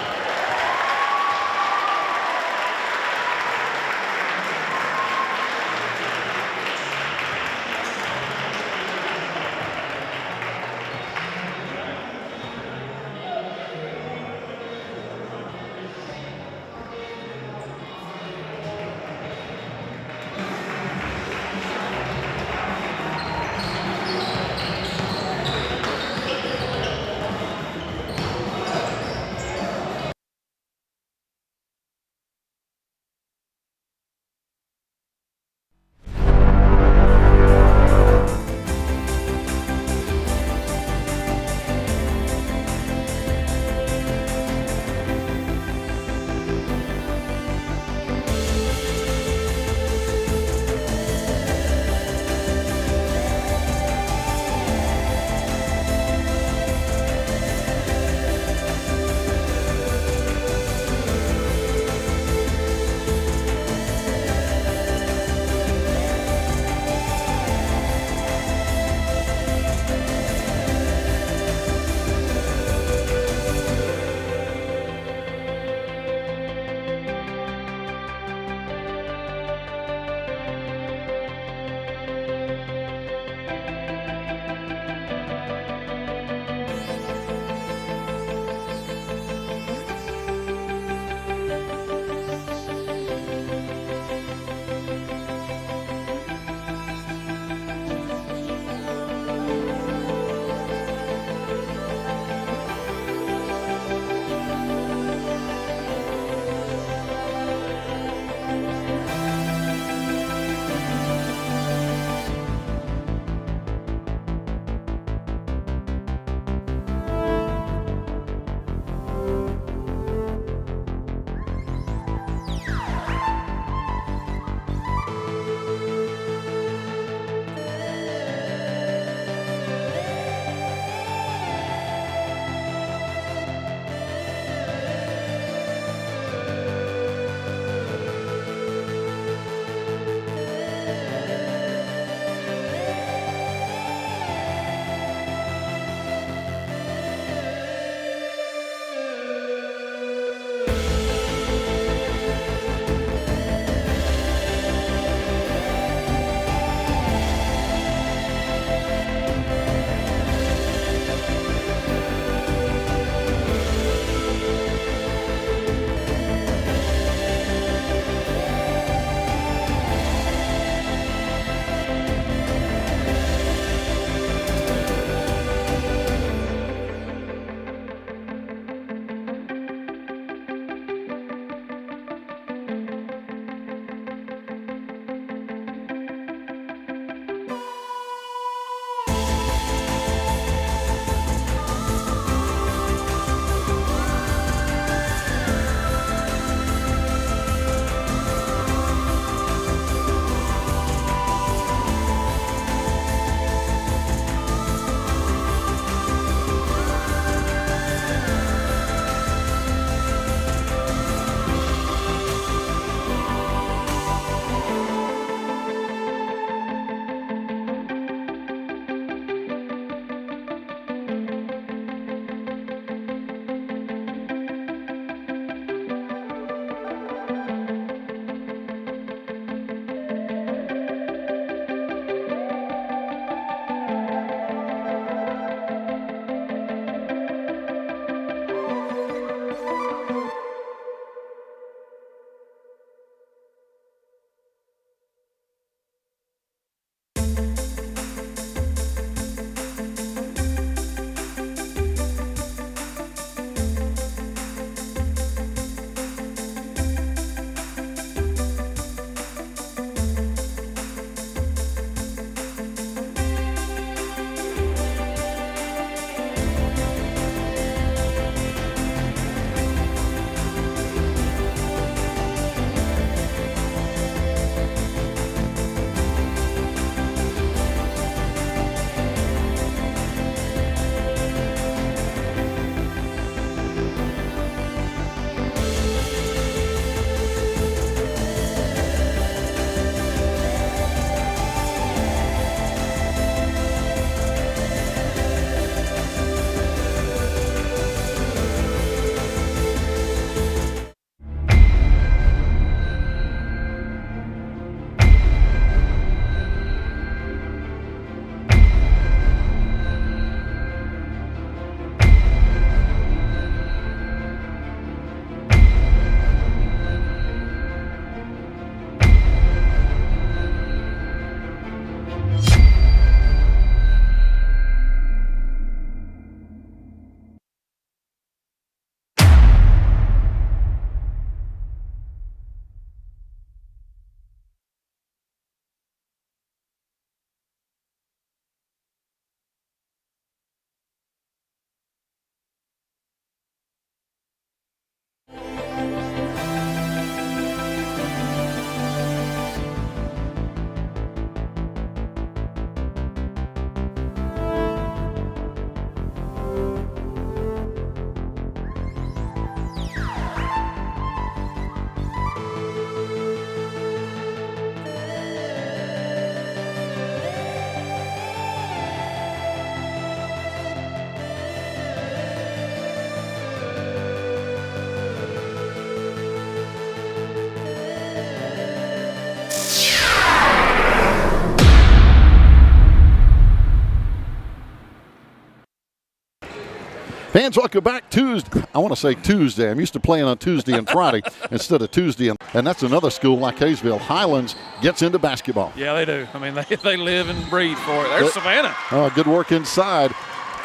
Fans, welcome back Tuesday. I want to say Tuesday. I'm used to playing on Tuesday and Friday instead of Tuesday. And that's another school like Hayesville. Highlands gets into basketball. Yeah, they do. I mean, they live and breathe for it. There's Savannah. Good work inside.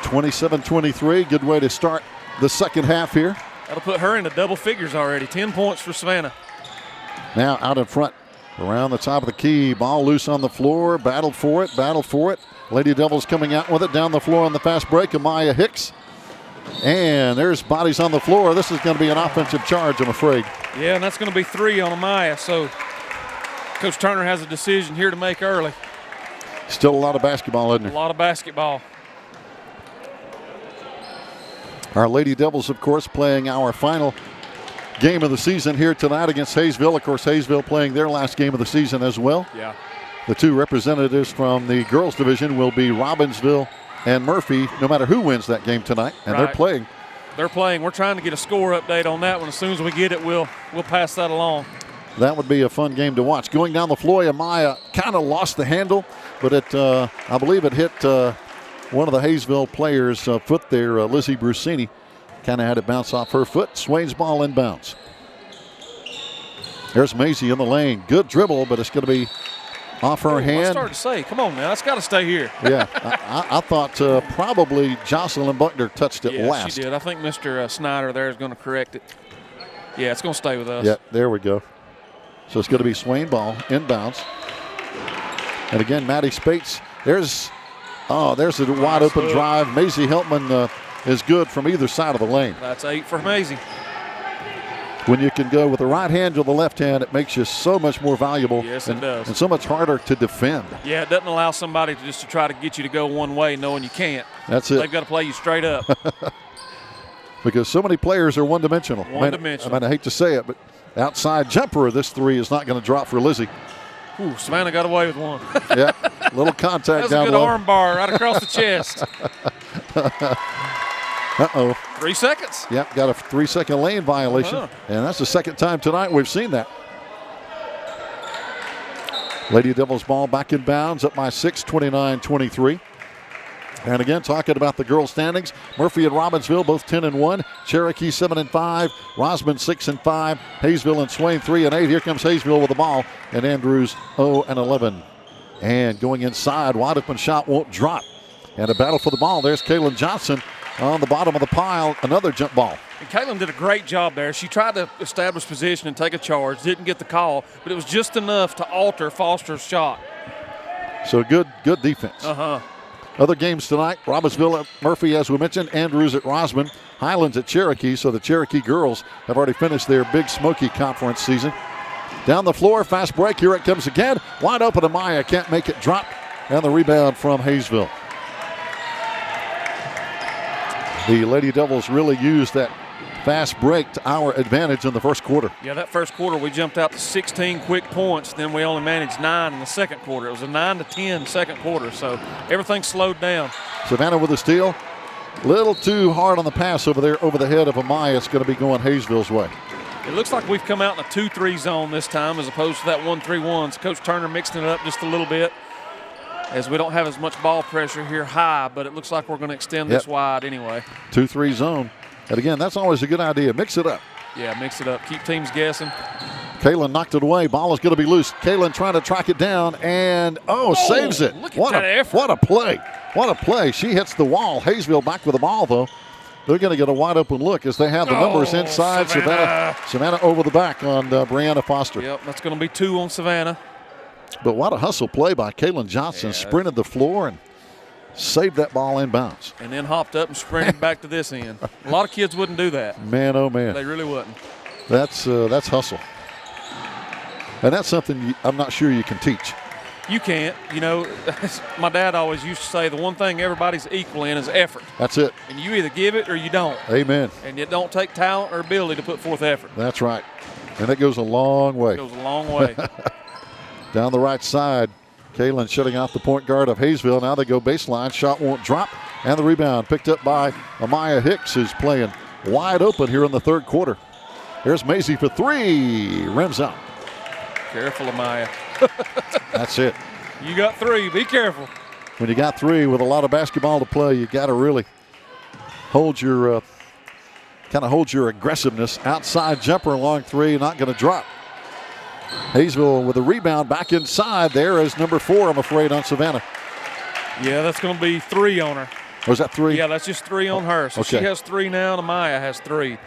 27-23. Good way to start the second half here. That'll put her into double figures already. 10 points for Savannah. Now out in front, around the top of the key. Ball loose on the floor. Battled for it. Lady Devils coming out with it down the floor on the fast break. Amaya Hicks. And there's bodies on the floor. This is going to be an offensive charge, I'm afraid. Yeah, and that's going to be 3 on Amaya. So Coach Turner has a decision here to make early. Still a lot of basketball, isn't there? A lot of basketball. Our Lady Devils, of course, playing our final game of the season here tonight against Hayesville. Of course, Hayesville playing their last game of the season as well. Yeah. The two representatives from the girls division will be Robbinsville and Murphy, no matter who wins that game tonight. And Right. they're playing. They're playing. We're trying to get a score update on that one. As soon as we get it, we'll pass that along. That would be a fun game to watch. Going down the floor, Amaya kind of lost the handle, but I believe it hit one of the Hayesville players' foot there, Lizzie Brusini. Kind of had it bounce off her foot. Swain's ball inbounds. There's Maisie in the lane. Good dribble, but it's going to be off her I hand. started to say, come on now, that's got to stay here. Yeah, I thought probably Jocelyn Buckner touched it Yeah, last. she did. I think Mr. Snyder there is going to correct it. Yeah, it's going to stay with us. Yeah, there we go. So it's going to be Swain ball inbounds. And again, Maddie Spates. There's a wide open drive. Maisie Heltman is good from either side of the lane. That's 8 for Maisie. When you can go with the right hand or the left hand, it makes you so much more valuable. Yes, it does. And so much harder to defend. Yeah, it doesn't allow somebody to try to get you to go one way knowing you can't. That's it. They've got to play you straight up. Because so many players are one-dimensional. One-dimensional. I mean, I hate to say it, but outside jumper, this three is not going to drop for Lizzie. Ooh, Savannah got away with one. Yeah, little contact That was a down good low. arm bar right across the chest. Uh-oh. 3 seconds. Yep, got a 3-second lane violation. And that's the second time tonight we've seen that. Lady Devils ball back in bounds, up by 6, 29-23. And again, talking about the girls' standings, Murphy and Robbinsville both 10-1, Cherokee 7-5, Rosman 6-5, Hayesville and Swain 3-8. Here comes Hayesville with the ball, and Andrews 0-11. And going inside, wide open shot won't drop. And a battle for the ball. There's Kaylin Johnson on the bottom of the pile, another jump ball. And Kaylin did a great job there. She tried to establish position and take a charge, didn't get the call, but it was just enough to alter Foster's shot. So good defense. Other games tonight, Robbinsville at Murphy, as we mentioned, Andrews at Rosman, Highlands at Cherokee. So the Cherokee girls have already finished their Big Smoky Conference season. Down the floor, fast break. Here it comes again. Wide open to Maya. Can't make it drop. And the rebound from Hayesville. The Lady Devils really used that fast break to our advantage in the first quarter. Yeah, that first quarter we jumped out to 16 quick points. Then we only managed 9 in the second quarter. It was a 9-10 second quarter, so everything slowed down. Savannah with a steal. Little too hard on the pass over there over the head of Amaya. It's going to be going Hayesville's way. It looks like we've come out in a 2-3 zone this time as opposed to that 1-3-1. So Coach Turner mixing it up just a little bit as we don't have as much ball pressure here high, but it looks like we're going to extend this wide anyway. 2-3 zone. And again, that's always a good idea. Mix it up. Yeah, mix it up. Keep teams guessing. Kaylin knocked it away. Ball is going to be loose. Kaylin trying to track it down and, saves it. Look at that effort. What a play. What a play. She hits the wall. Hayesville back with the ball, though. They're going to get a wide open look as they have the numbers inside. Savannah over the back on Brianna Foster. Yep, that's going to be 2 on Savannah. But what a hustle play by Kaylin Johnson. Sprinted the floor and saved that ball in bounds. And then hopped up and sprinted back to this end. A lot of kids wouldn't do that. Man, oh, man. They really wouldn't. That's hustle. And that's something I'm not sure you can teach. You can't. You know, my dad always used to say the one thing everybody's equal in is effort. That's it. And you either give it or you don't. Amen. And it don't take talent or ability to put forth effort. That's right. And that goes a long way. It goes a long way. Down the right side, Kaylin shutting out the point guard of Hayesville. Now they go baseline. Shot won't drop. And the rebound picked up by Amaya Hicks, who's playing wide open here in the third quarter. There's Maisie for 3. Rims out. Careful, Amaya. That's it. You got 3. Be careful. When you got 3 with a lot of basketball to play, you got to really hold your aggressiveness. Outside jumper along 3, not going to drop. Hayesville with a rebound back inside. There is number 4, I'm afraid, on Savannah. Yeah, that's going to be 3 on her. Was that 3? Yeah, that's just 3 on her. So okay. She has 3 now, and Amaya has 3.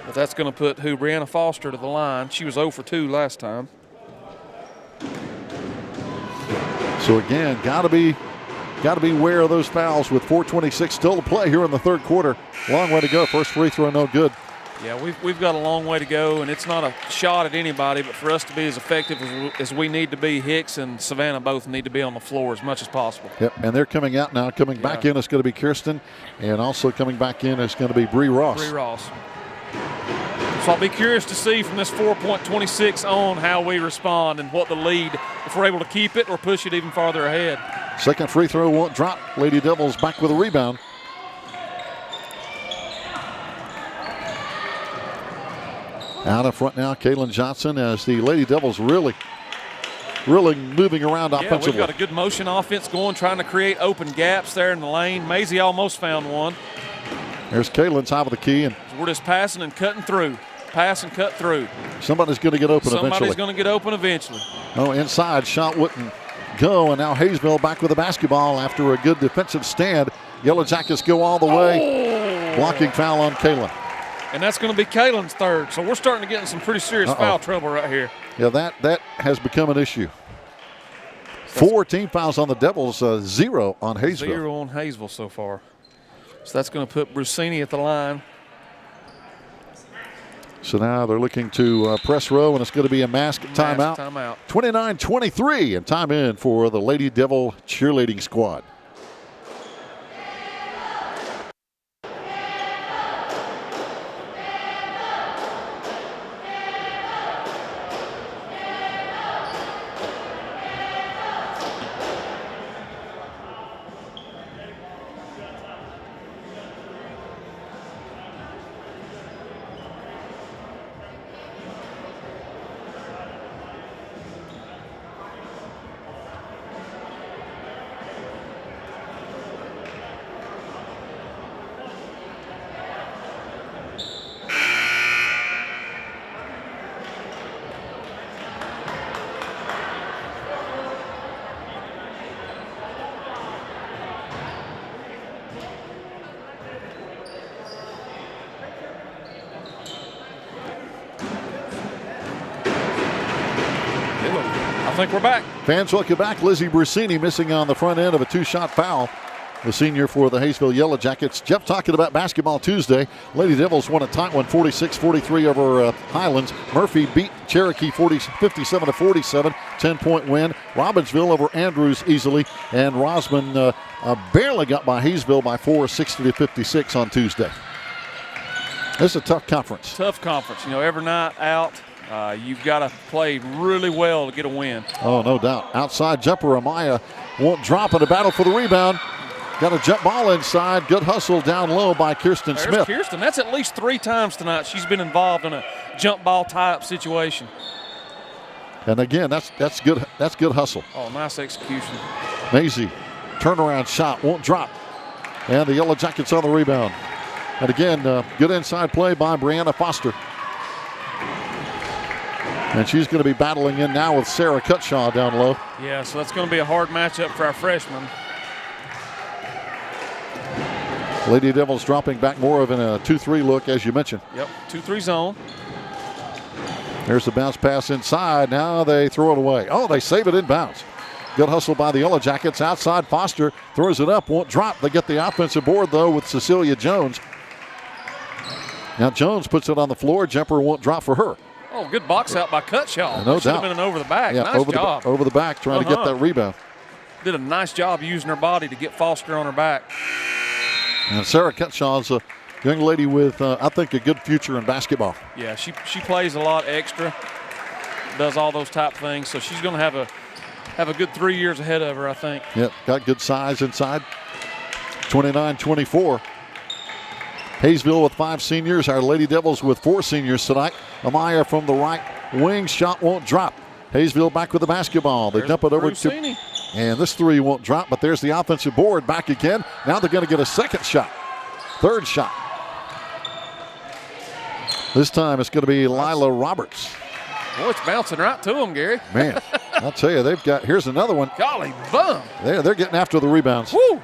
But that's going to put Brianna Foster to the line. She was 0 for 2 last time. So again, got to be aware of those fouls with 4:26 still to play here in the third quarter. Long way to go. First free throw, no good. Yeah, we've got a long way to go, and it's not a shot at anybody, but for us to be as effective as we need to be, Hicks and Savannah both need to be on the floor as much as possible. Yep, and they're coming out now. Coming back in is going to be Kirsten, and also coming back in is going to be Bree Ross. Bree Ross. So I'll be curious to see from this 4.26 on how we respond and what the lead, if we're able to keep it or push it even farther ahead. Second free throw won't drop. Lady Devils back with a rebound. Out in front now, Kaylin Johnson, as the Lady Devils really moving around offensively. We've got a good motion offense going, trying to create open gaps there in the lane. Maisie almost found one. There's Kaylin top of the key. And we're just passing and cutting through. Pass and cut through. Somebody's going to get open eventually. Somebody's going to get open eventually. Oh, inside, shot wouldn't go, and now Hayesville back with the basketball after a good defensive stand. Yellow Jackets go all the way. Blocking foul on Kaylin. And that's going to be Kaylin's third. So we're starting to get in some pretty serious foul trouble right here. Yeah, that has become an issue. 4 team fouls on the Devils, 0 on Hayesville. 0 on Hayesville so far. So that's going to put Brusini at the line. So now they're looking to press row, and it's going to be a mask timeout. 29-23, and time in for the Lady Devil cheerleading squad. I think we're back. Fans welcome back. Lizzie Brusini missing on the front end of a 2-shot foul. The senior for the Hayesville Yellow Jackets. Jeff talking about Basketball Tuesday. Lady Devils won a tight one, 46-43 over Highlands. Murphy beat Cherokee 57-47, 10-point win. Robbinsville over Andrews easily. And Rosman barely got by Hayesville by 4, 60-56 on Tuesday. This is a tough conference. Tough conference. You know, every night out, you've got to play really well to get a win. Oh, no doubt. Outside jumper, Amaya won't drop in a battle for the rebound. Got a jump ball inside. Good hustle down low by Kirsten Smith. Kirsten, that's at least 3 times tonight she's been involved in a jump ball tie-up situation. And again, that's good. That's good hustle. Oh, nice execution. Maisie, turnaround shot, won't drop. And the Yellow Jackets on the rebound. And again, good inside play by Brianna Foster. And she's going to be battling in now with Sarah Cutshaw down low. Yeah, so that's going to be a hard matchup for our freshmen. Lady Devils dropping back more of in a 2-3 look, as you mentioned. Yep, 2-3 zone. There's the bounce pass inside. Now they throw it away. Oh, they save it inbounds. Good hustle by the Yellow Jackets. Outside, Foster throws it up, won't drop. They get the offensive board, though, with Cecilia Jones. Now Jones puts it on the floor. Jumper won't drop for her. Oh, good box out by Cutshaw. No doubt. Should have been an over the back. Yeah, nice job. Over the back, trying to get that rebound. Did a nice job using her body to get Foster on her back. And Sarah Cutshaw is a young lady with, I think, a good future in basketball. Yeah, she plays a lot extra, does all those type things, so she's going to have a good 3 years ahead of her, I think. Yep, got good size inside. 29-24. Hayesville with 5 seniors. Our Lady Devils with 4 seniors tonight. Amaya from the right wing. Shot won't drop. Hayesville back with the basketball. They dump it over to. And this 3 won't drop, but there's the offensive board back again. Now they're going to get a second shot. Third shot. This time it's going to be Lila Roberts. Boy, it's bouncing right to him, Gary. Man, I'll tell you, they've got, here's another one. Golly bum. They're getting after the rebounds. Woo!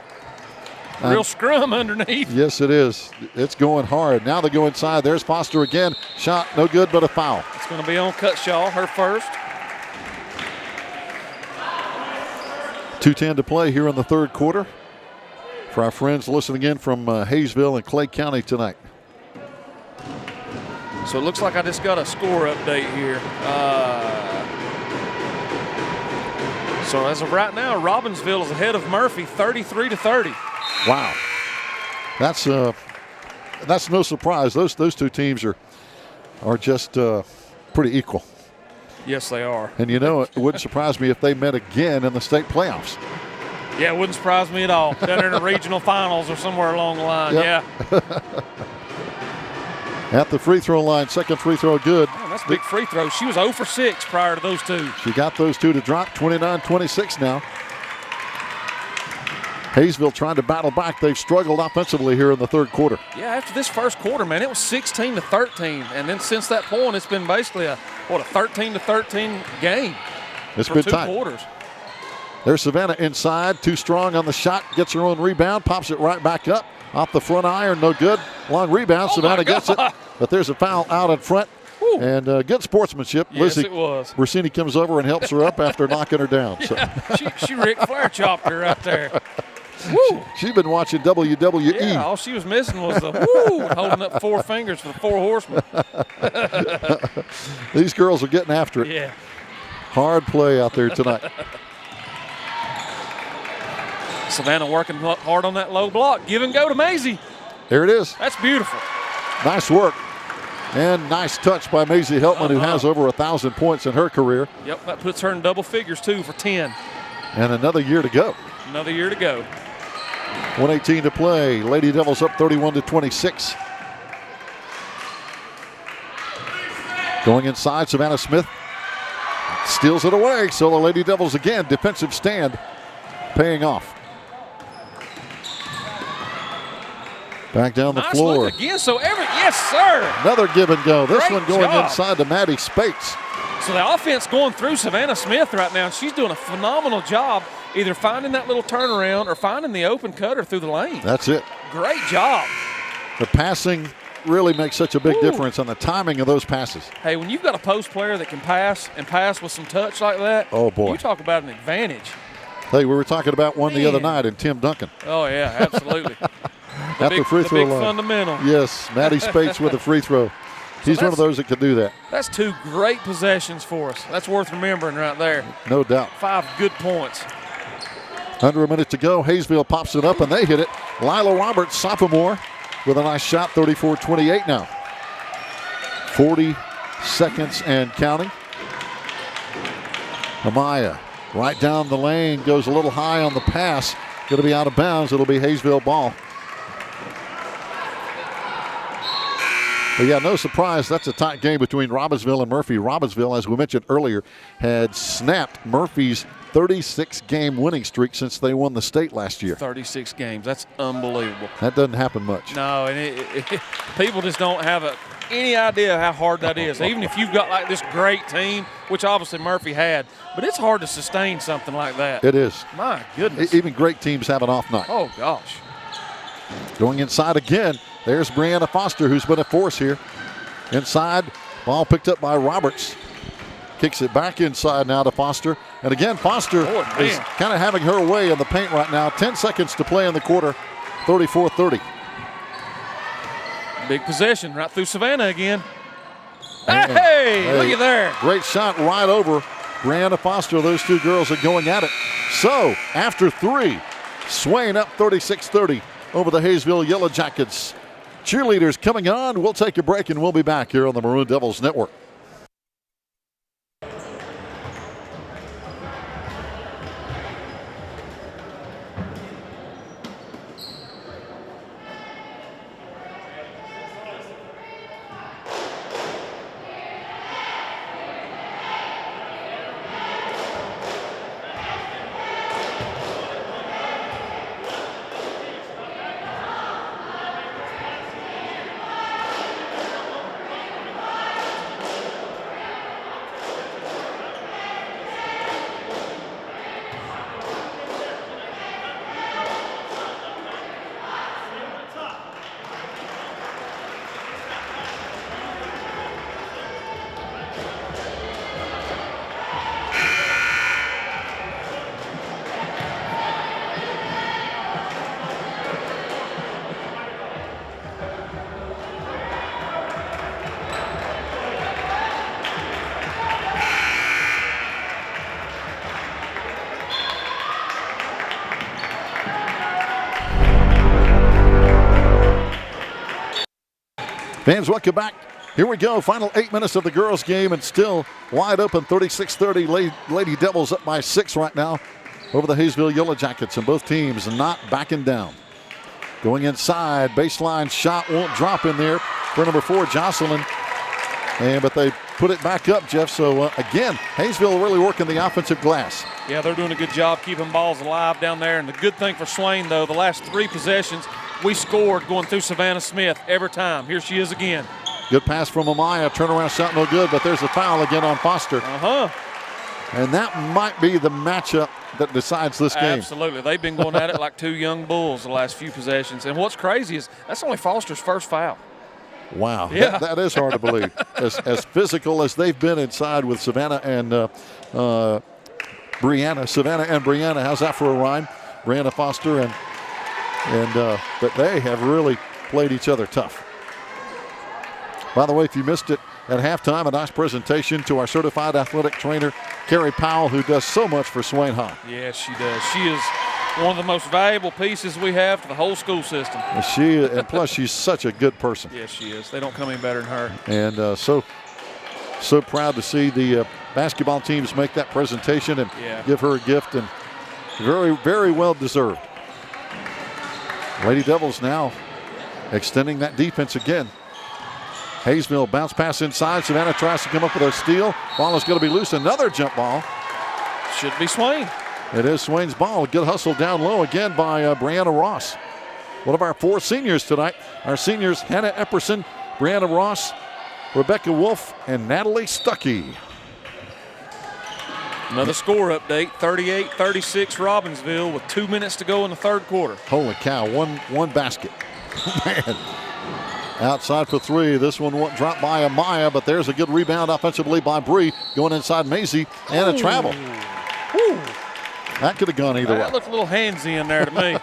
Real scrum underneath. Yes, it is. It's going hard. Now they go inside. There's Foster again. Shot no good, but a foul. It's going to be on Cutshaw, her first. 2:10 to play here in the third quarter. For our friends listening in from Hayesville and Clay County tonight. So it looks like I just got a score update here. So as of right now, Robbinsville is ahead of Murphy, 33-30. Wow, that's no surprise. Those two teams are just pretty equal. Yes, they are. And you know, it wouldn't surprise me if they met again in the state playoffs. Yeah, it wouldn't surprise me at all. Down in the regional finals or somewhere along the line. Yep. Yeah. At the free throw line, second free throw good. Man, that's a big free throw. She was 0 for 6 prior to those two. She got those two to drop. 29-26 now. Hayesville trying to battle back. They've struggled offensively here in the third quarter. Yeah, after this first quarter, man, it was 16-13. And then since that point, it's been basically a 13-13 game. It's for been two tight. quarters. There's Savannah inside. Too strong on the shot. Gets her own rebound. Pops it right back up. Off the front iron. No good. Long rebound. Savannah gets it. But there's a foul out in front. Woo. And good sportsmanship. Yes, Lizzie it was. Brasini comes over and helps her up after knocking her down. Yeah, she Ric Flair chopped her right there. Woo. She's been watching WWE. Yeah, all she was missing was the woo, holding up 4 fingers for the 4 horsemen. These girls are getting after it. Yeah. Hard play out there tonight. Savannah working hard on that low block. Give and go to Maisie. There it is. That's beautiful. Nice work. And nice touch by Maisie Heltman, who has over 1,000 points in her career. Yep, that puts her in double figures, too, for 10. And another year to go. Another year to go. 1:18 to play. Lady Devils up 31-26. Going inside, Savannah Smith steals it away. So the Lady Devils again, defensive stand paying off. Back down the Nice floor. look again. So yes, sir. Another give and go. This Great one going job. inside to Maddie Spates. So the offense going through Savannah Smith right now. She's doing a phenomenal job either finding that little turnaround or finding the open cutter through the lane. That's it. Great job. The passing really makes such a big difference on the timing of those passes. Hey, when you've got a post player that can pass and pass with some touch like that, oh boy, you talk about an advantage. Hey, we were talking about one the other night in Tim Duncan. Oh, yeah, absolutely. At the free throw big line. fundamental. Yes, Maddie Spates with a free throw. He's one of those that can do that. That's 2 great possessions for us. That's worth remembering right there. No doubt. 5 good points. Under a minute to go. Hayesville pops it up and they hit it. Lila Roberts, sophomore, with a nice shot, 34-28 now. 40 seconds and counting. Amaya right down the lane, goes a little high on the pass. Going to be out of bounds. It'll be Hayesville ball. But yeah, no surprise, that's a tight game between Robbinsville and Murphy. Robbinsville, as we mentioned earlier, had snapped Murphy's 36-game winning streak since they won the state last year. 36 games. That's unbelievable. That doesn't happen much. No, and people just don't have any idea how hard that is. Even if you've got like this great team, which obviously Murphy had, but it's hard to sustain something like that. It is. My goodness. Even great teams have an off night. Oh, gosh. Going inside again. There's Brianna Foster, who's been a force here. Inside, ball picked up by Roberts. Kicks it back inside now to Foster. And again, Foster is kind of having her way in the paint right now. 10 seconds to play in the quarter, 34-30. Big possession right through Savannah again. Hey, look at there. Great shot right over Brianna Foster. Those two girls are going at it. So, after 3, Swain up 36-30 over the Hayesville Yellow Jackets. Cheerleaders coming on. We'll take a break and we'll be back here on the Maroon Devils Network. Fans, welcome back. Here we go. Final 8 minutes of the girls' game, and still wide open. 36-30. Lady Devils up by 6 right now over the Hayesville Yellow Jackets, and both teams not backing down. Going inside, baseline shot won't drop in there for number 4, Jocelyn. But they put it back up, Jeff. So, again, Hayesville really working the offensive glass. Yeah, they're doing a good job keeping balls alive down there. And the good thing for Swain, though, the last 3 possessions, we scored going through Savannah Smith every time. Here she is again. Good pass from Amaya. Turnaround shot no good, but there's a foul again on Foster. And that might be the matchup that decides this game. Absolutely. They've been going at it like 2 young bulls the last few possessions. And what's crazy is that's only Foster's first foul. Wow. Yeah. That is hard to believe. As physical as they've been inside with Savannah and Brianna. Savannah and Brianna. How's that for a rhyme? Brianna Foster but they have really played each other tough. By the way, if you missed it at halftime, a nice presentation to our certified athletic trainer, Carrie Powell, who does so much for Swain High. Yes, she does. She is one of the most valuable pieces we have to the whole school system. And plus, she's such a good person. Yes, she is. They don't come any better than her. And so proud to see the basketball teams make that presentation and give her a gift, and very, very well deserved. Lady Devils now extending that defense again. Hayesville bounce pass inside. Savannah tries to come up with a steal. Ball is going to be loose. Another jump ball. Should be Swain. It is Swain's ball. A good hustle down low again by Brianna Ross. One of our 4 seniors tonight. Our seniors, Hannah Epperson, Brianna Ross, Rebecca Wolf, and Natalie Stuckey. Another score update, 38-36 Robbinsville with 2 minutes to go in the 3rd quarter. Holy cow, one basket. Man. Outside for 3. This one won't drop by Amaya, but there's a good rebound offensively by Bree. Going inside Maisie, and a travel. Woo. That could have gone either way. That looked a little handsy in there to me.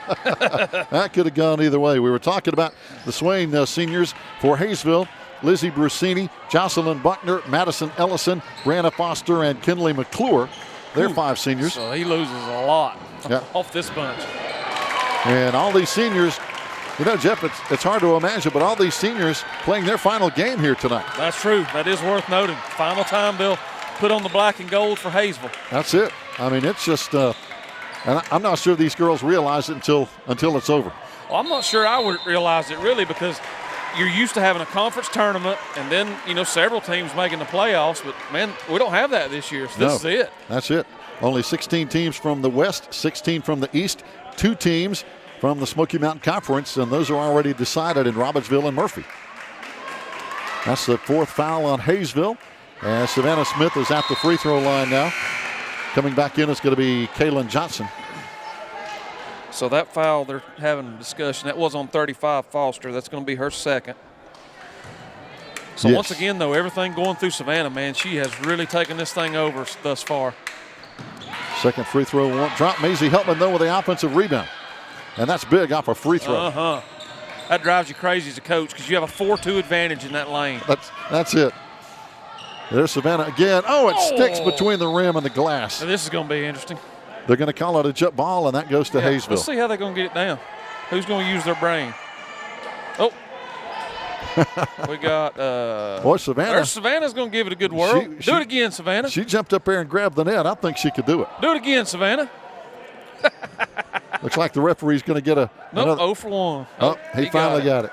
That could have gone either way. We were talking about the Swain seniors for Hayesville. Lizzie Brusini, Jocelyn Buckner, Madison Ellison, Brianna Foster, and Kinley McClure. They're 5 seniors. So he loses a lot off this bunch. And all these seniors, you know, Jeff, it's hard to imagine, but all these seniors playing their final game here tonight. That's true. That is worth noting. Final time they'll put on the black and gold for Hayesville. That's it. I mean, it's just, and I'm not sure these girls realize it until it's over. Well, I'm not sure I would realize it really, because you're used to having a conference tournament and then, several teams making the playoffs. But, man, we don't have that this year. So this is it. That's it. Only 16 teams from the West, 16 from the East, 2 teams from the Smoky Mountain Conference, and those are already decided in Robbinsville and Murphy. That's the 4th foul on Hayesville. And Savannah Smith is at the free throw line now. Coming back in is going to be Kaylin Johnson. So that foul, they're having a discussion. That was on 35 Foster. That's going to be her 2nd. So once again, though, everything going through Savannah, man, she has really taken this thing over thus far. 2nd free throw won't drop. Maisie Heltman, though, with the offensive rebound. And that's big off a free throw. That drives you crazy as a coach, because you have a 4-2 advantage in that lane. That's it. There's Savannah again. Oh, it sticks between the rim and the glass. Now, this is going to be interesting. They're going to call it a jump ball, and that goes to Hayesville. Let's see how they're going to get it down. Who's going to use their brain? Oh. We got Savannah. Savannah's going to give it a good whirl. Do it again, Savannah. She jumped up there and grabbed the net. I think she could do it. Do it again, Savannah. Looks like the referee's going to get another. 0 for 1. Oh, he finally got it.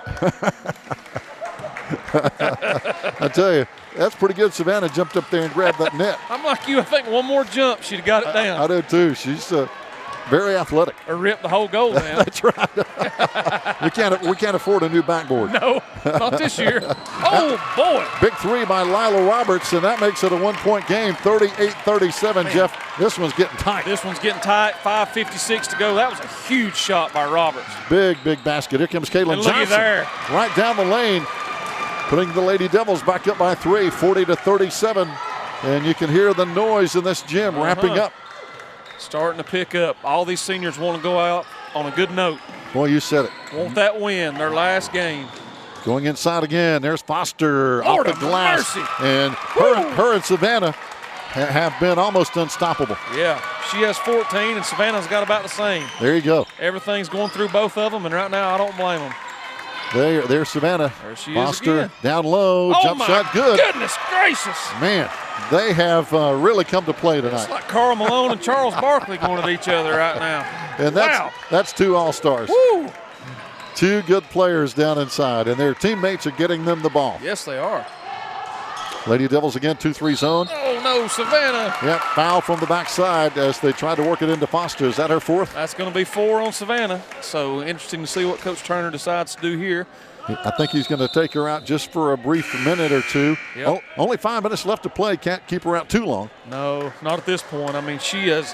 I tell you, that's pretty good. Savannah jumped up there and grabbed that net. I'm like you. I think one more jump, she'd have got it down. I do too. She's very athletic. Or ripped the whole goal down. That's right. we can't afford a new backboard. No, not this year. Oh, boy. Big 3 by Lila Roberts, and that makes it a 1-point game, 38-37. Man. Jeff, this one's getting tight. This one's getting tight. 5:56 to go. That was a huge shot by Roberts. Big basket. Here comes Kaylin Johnson. There. Right down the lane, putting the Lady Devils back up by 3, 40-37. And you can hear the noise in this gym wrapping up. Starting to pick up. All these seniors want to go out on a good note. Boy, you said it. Want that win, their last game. Going inside again. There's Foster off the glass. Mercy. And her and Savannah have been almost unstoppable. Yeah, she has 14 and Savannah's got about the same. There you go. Everything's going through both of them, and right now I don't blame them. There's Savannah. There she Foster is again. down low. Oh, jump my shot good. goodness gracious. Man, they have really come to play tonight. It's like Karl Malone and Charles Barkley going at each other right now. And that's two all-stars. Woo. Two good players down inside, and their teammates are getting them the ball. Yes, they are. Lady Devils again, 2-3 zone. Oh, no, Savannah. Yep, foul from the backside as they try to work it into Foster. Is that her fourth? That's going to be 4 on Savannah. So interesting to see what Coach Turner decides to do here. I think he's going to take her out just for a brief minute or two. Yep. Oh, only 5 minutes left to play. Can't keep her out too long. No, not at this point. I mean, she has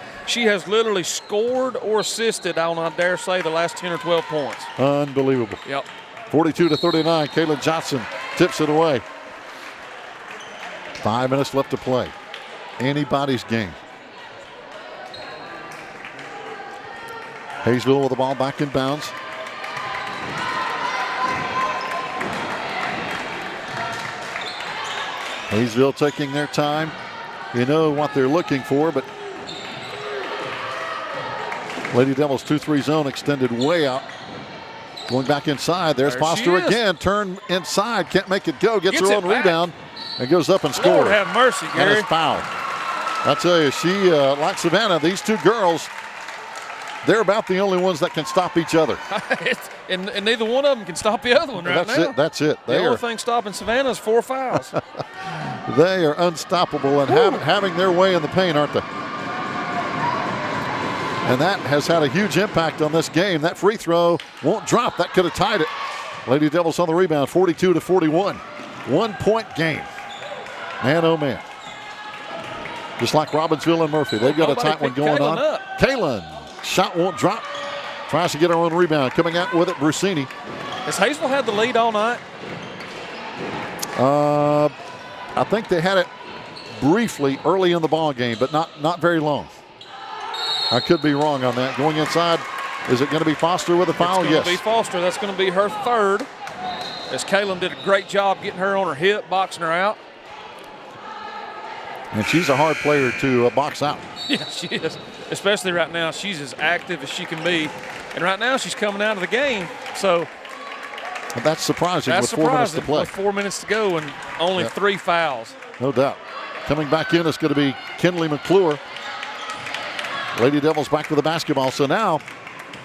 literally scored or assisted on, I dare say, the last 10 or 12 points. Unbelievable. Yep. 42-39. Kaylin Johnson tips it away. 5 minutes left to play. Anybody's game. Hayesville with the ball back in bounds. Hayesville taking their time. You know what they're looking for, but Lady Devils 2-3 zone extended way out. Going back inside. There's There Foster she is. again. Turn inside. Can't make it go. Gets her Gets own it back. rebound and goes up and scores. Lord have mercy, And Gary. is fouled. I tell you, she, like Savannah, these two girls, they're about the only ones that can stop each other. and neither one of them can stop the other one right now. That's it. The only thing stopping Savannah is 4 fouls. They are unstoppable and having their way in the paint, aren't they? And that has had a huge impact on this game. That free throw won't drop. That could have tied it. Lady Devils on the rebound, 42-41. 1 point game. Man, oh man. Just like Robbinsville and Murphy. They've got Nobody a tight one picked going Kaylin on. up. Kaylin, shot won't drop. Tries to get her own rebound. Coming out with it, Brusini. Has Hayesville had the lead all night? I think they had it briefly early in the ball game, but not very long. I could be wrong on that. Going inside, is it going to be Foster with a foul? It's going to be Foster. That's going to be her third. As Kaylin did a great job getting her on her hip, boxing her out. And she's a hard player to box out. Yeah, she is. Especially right now, she's as active as she can be. And right now, she's coming out of the game. So But that's surprising that's with 4 minutes to play. With 4 minutes to go and only 3 fouls. No doubt. Coming back in is going to be Kinley McClure. Lady Devils back to the basketball. So now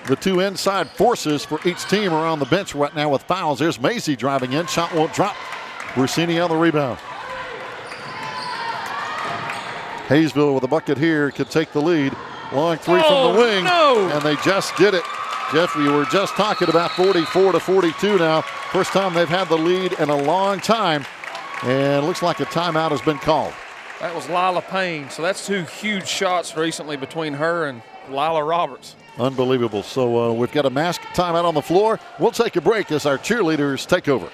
the two inside forces for each team are on the bench right now with fouls. There's Maisie driving in. Shot won't drop. Brusini on the rebound. Hayesville with a bucket here could take the lead. Long three from the wing. No. And they just get it. Jeff, we were just talking about 44-42 now. First time they've had the lead in a long time. And it looks like a timeout has been called. That was Lila Payne. So that's 2 huge shots recently between her and Lila Roberts. Unbelievable. So we've got a mask timeout on the floor. We'll take a break as our cheerleaders take over.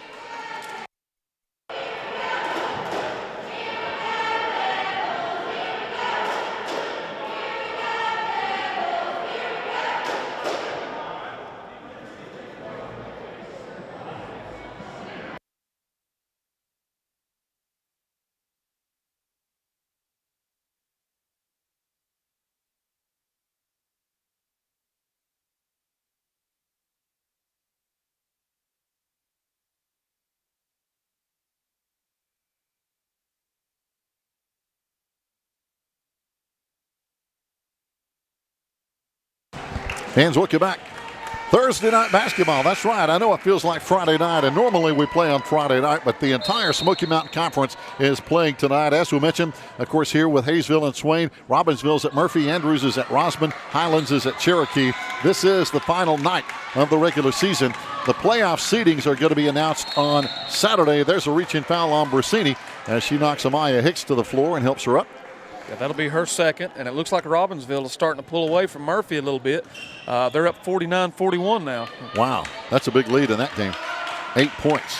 Fans, welcome back. Thursday night basketball. That's right. I know it feels like Friday night, and normally we play on Friday night, but the entire Smoky Mountain Conference is playing tonight. As we mentioned, of course, here with Hayesville and Swain, Robbinsville's at Murphy, Andrews is at Rosman, Highlands is at Cherokee. This is the final night of the regular season. The playoff seedings are going to be announced on Saturday. There's a reaching foul on Brusini as she knocks Amaya Hicks to the floor and helps her up. Yeah, that'll be her second, and it looks like Robbinsville is starting to pull away from Murphy a little bit. They're up 49-41 now. Wow, that's a big lead in that game. 8 points.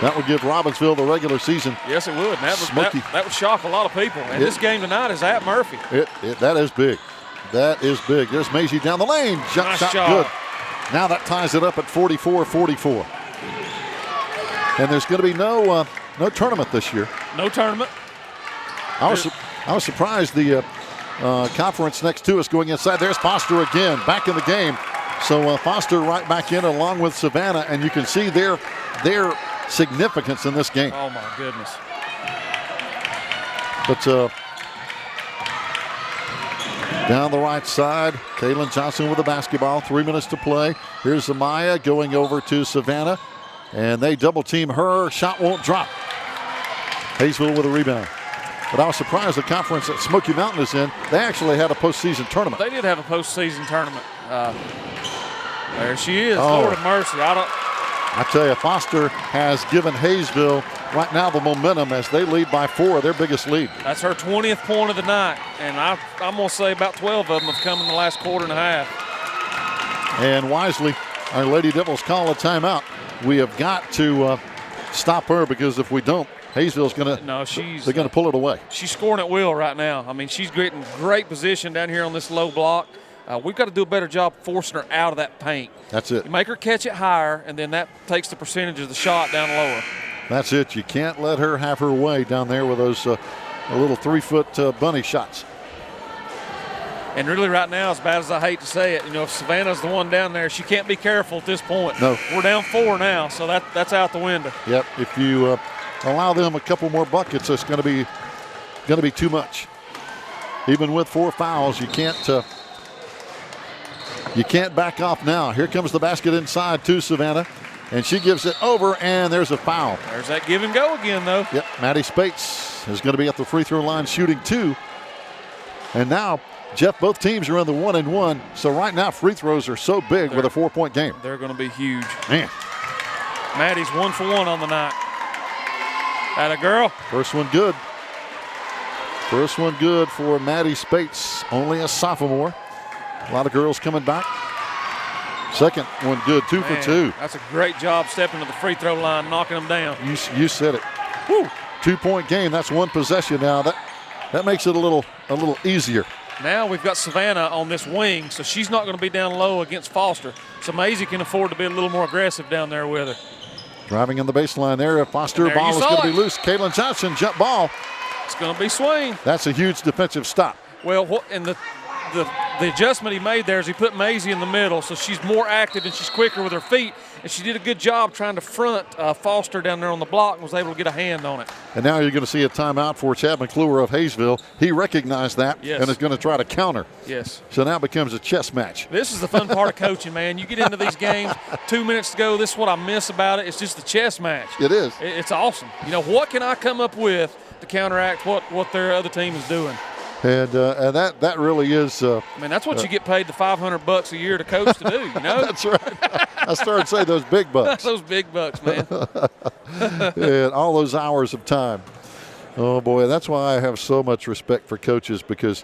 That would give Robbinsville the regular season. Yes, it would. And that would shock a lot of people. And this game tonight is at Murphy. That is big. That is big. There's Maisie down the lane. Nice shot good. Now that ties it up at 44-44. And there's going to be no tournament this year. No tournament. I was surprised the conference next to us going inside. There's Foster again, back in the game. So Foster right back in along with Savannah, and you can see their significance in this game. Oh, my goodness. But down the right side, Kaylin Johnson with the basketball. 3 minutes to play. Here's Amaya going over to Savannah, and they double team her. Shot won't drop. Hayesville with a rebound. But I was surprised the conference that Smoky Mountain is in, they actually had a postseason tournament. They did have a postseason tournament. There she is. Oh. Lord of mercy. I tell you, Foster has given Hayesville right now the momentum as they lead by 4, their biggest lead. That's her 20th point of the night, and I'm going to say about 12 of them have come in the last quarter and a half. And wisely, our Lady Devils call a timeout. We have got to stop her, because if we don't, Hayesville's going to they're going to pull it away. She's scoring at will right now. I mean, she's getting great position down here on this low block. We've got to do a better job forcing her out of that paint. That's it. You make her catch it higher, and then that takes the percentage of the shot down lower. That's it. You can't let her have her way down there with those little 3-foot bunny shots. And really right now, as bad as I hate to say it, if Savannah's the one down there, she can't be careful at this point. No. We're down 4 now, so that's out the window. Yep. If you allow them a couple more buckets, it's going to be too much. Even with 4 fouls, you can't back off now. Here comes the basket inside to Savannah, and she gives it over, and there's a foul. There's that give and go again, though. Yep, Maddie Spates is going to be at the free throw line shooting 2. And now, Jeff, both teams are in the 1-and-1. So right now, free throws are so big with a 4-point game. They're going to be huge. Man. Maddie's 1 for 1 on the night. Atta girl. First one good. First one good for Maddie Spates, only a sophomore. A lot of girls coming back. Second one good, 2 for 2. That's a great job stepping to the free throw line, knocking them down. You said it. Woo. 2-point game. That's one possession now. That makes it a little easier. Now we've got Savannah on this wing, so she's not going to be down low against Foster. So Maisie can afford to be a little more aggressive down there with her. Driving in the baseline there. Foster ball is going to be loose. Kaylin Johnson, jump ball. It's going to be Swain. That's a huge defensive stop. Well, and the adjustment he made there is he put Maisie in the middle, so she's more active and she's quicker with her feet. And she did a good job trying to front Foster down there on the block and was able to get a hand on it. And now you're going to see a timeout for Chad McClure of Hayesville. He recognized that and is going to try to counter. Yes. So now it becomes a chess match. This is the fun part of coaching, man. You get into these games, 2 minutes to go. This is what I miss about it. It's just the chess match. It is. It's awesome. What can I come up with to counteract what their other team is doing? And that really is. That's what you get paid the $500 a year to coach to do. That's right. I started to say those big bucks. Those big bucks, man. And all those hours of time. Oh boy, that's why I have so much respect for coaches, because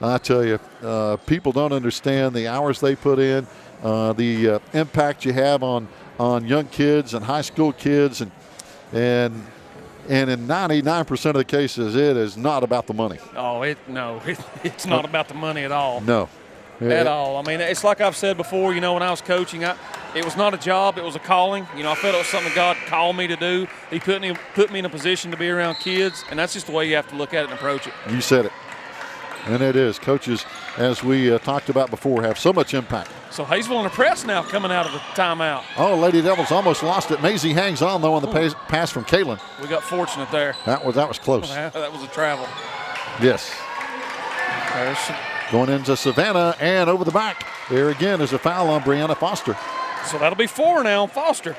I tell you, people don't understand the hours they put in, the impact you have on young kids and high school kids, and in 99% of the cases, it is not about the money. Oh, it's not about the money at all. No. At all. It's like I've said before, when I was coaching, it was not a job, it was a calling. I felt it was something God called me to do. He put me in a position to be around kids, and that's just the way you have to look at it and approach it. You said it. And it is. Coaches, as we talked about before, have so much impact. So Hayesville in the press now coming out of the timeout. Oh, Lady Devils almost lost it. Maisie hangs on, though, on the pass from Kaylin. We got fortunate there. That was close. That was a travel. Yes. Going into Savannah and over the back. There again is a foul on Brianna Foster. So that'll be 4 now on Foster.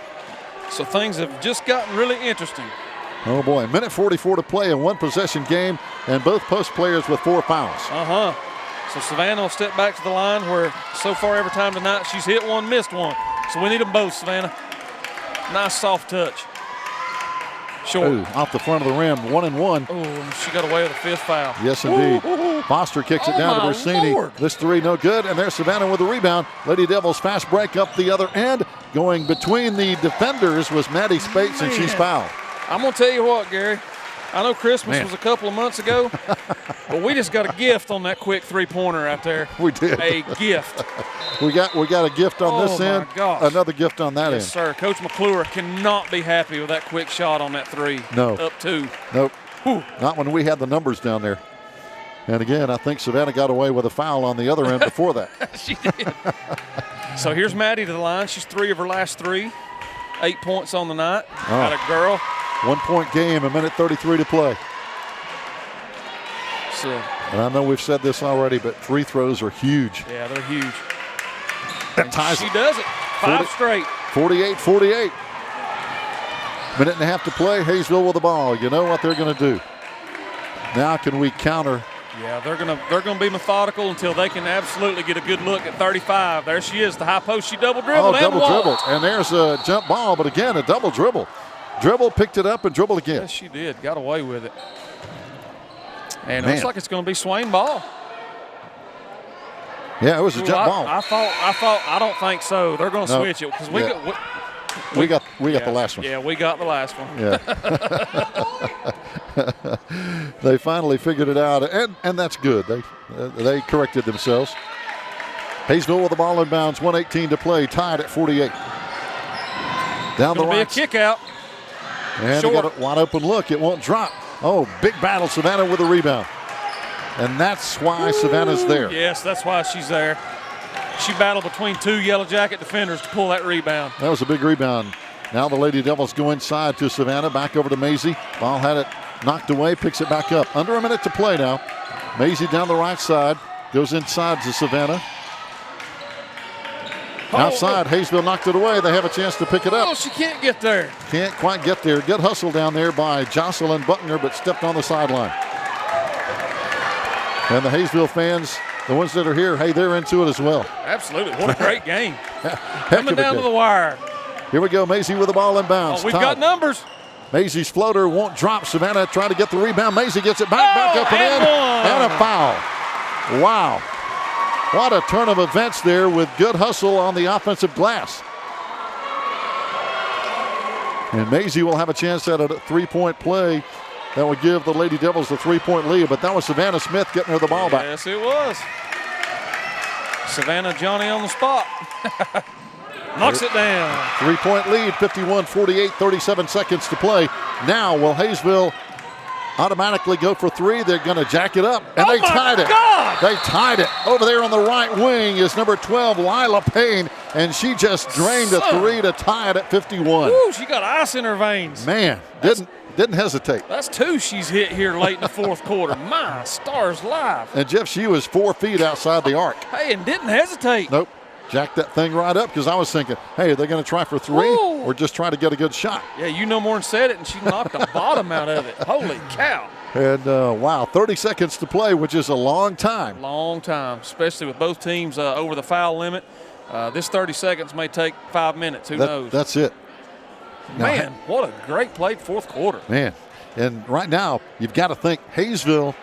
So things have just gotten really interesting. Oh boy, a minute 44 to play, a 1-possession game, and both post players with 4 fouls. So Savannah will step back to the line where so far every time tonight she's hit one, missed one. So we need them both, Savannah. Nice soft touch. Short. Ooh, off the front of the rim, 1-and-1. Oh, she got away with a 5th foul. Yes, indeed. Ooh. Foster kicks it down to Bersini. Lord. This 3 no good, and there's Savannah with the rebound. Lady Devils fast break up the other end. Going between the defenders was Maddie Spates, and she's fouled. I'm going to tell you what, Gary. I know Christmas was a couple of months ago, but we just got a gift on that quick 3-pointer out there. We did. A gift. We got a gift on this end, gosh. Another gift on that end. Yes, sir. Coach McClure cannot be happy with that quick shot on that 3. No. Up 2. Nope. Whew. Not when we had the numbers down there. And again, I think Savannah got away with a foul on the other end before that. She did. So here's Maddie to the line. She's 3 of her last 3. 8 points on the night. Got a girl. 1 point game, a minute 33 to play. So, and I know we've said this already, but free throws are huge. Yeah, they're huge. That ties she does it. 5 straight. 48-48. Minute and a half to play. Hayesville with the ball. You know what they're going to do. Now can we counter? Yeah, they're gonna be methodical until they can absolutely get a good look at 35. There she is, the high post. She double dribbled. Oh, double dribble. And there's a jump ball, but again, a double dribble. Dribble, picked it up, and dribbled again. Yes, she did. Got away with it. And it looks like it's going to be Swain ball. Yeah, it was a jump ball. I don't think so. They're going to switch it because we got the last one. Yeah, we got the last one. Yeah. They finally figured it out, and that's good. They corrected themselves. Hayesville with the ball in bounds, 1:18 to play, tied at 48. Down the right. Be a kick out. And they got a wide open look. It won't drop. Oh, big battle. Savannah with a rebound. And that's why Savannah's there. Yes, that's why she's there. She battled between 2 Yellow Jacket defenders to pull that rebound. That was a big rebound. Now the Lady Devils go inside to Savannah. Back over to Maisie. Ball had it knocked away. Picks it back up. Under a minute to play now. Maisie down the right side. Goes inside to Savannah. Outside, Hayesville knocked it away. They have a chance to pick it up. Oh, she can't get there. Can't quite get there. Good hustle down there by Jocelyn Buckner, but stepped on the sideline. And the Hayesville fans, the ones that are here, hey, they're into it as well. Absolutely. What a great game. Coming down to the wire. Here we go. Maisie with the ball in bounds. Oh, we've got numbers. Maisie's floater won't drop. Savannah trying to get the rebound. Maisie gets it back up and in. And a foul. Wow. What a turn of events there with good hustle on the offensive glass. And Maisie will have a chance at a 3-point play that would give the Lady Devils the 3-point lead. But that was Savannah Smith getting her the ball back. Yes, it was. Savannah Johnny on the spot. Knocks it down. 3-point lead, 51-48, 37 seconds to play. Now will Hayesville automatically go for 3. They're going to jack it up, and they tied it. God. They tied it. Over there on the right wing is number 12, Lila Payne, and she just drained a 3 to tie it at 51. Ooh, she got ice in her veins. Man, didn't hesitate. That's 2 she's hit here late in the fourth quarter. My stars alive. And Jeff, she was 4 feet outside the arc. Hey, and didn't hesitate. Nope. Jacked that thing right up because I was thinking, hey, are they going to try for 3 or just try to get a good shot? Yeah, you no more than said it, and she knocked the bottom out of it. Holy cow. And, wow, 30 seconds to play, which is a long time. Long time, especially with both teams over the foul limit. This 30 seconds may take 5 minutes. Who knows? That's it. Man, what a great play fourth quarter. Man, and right now you've got to think Hayesville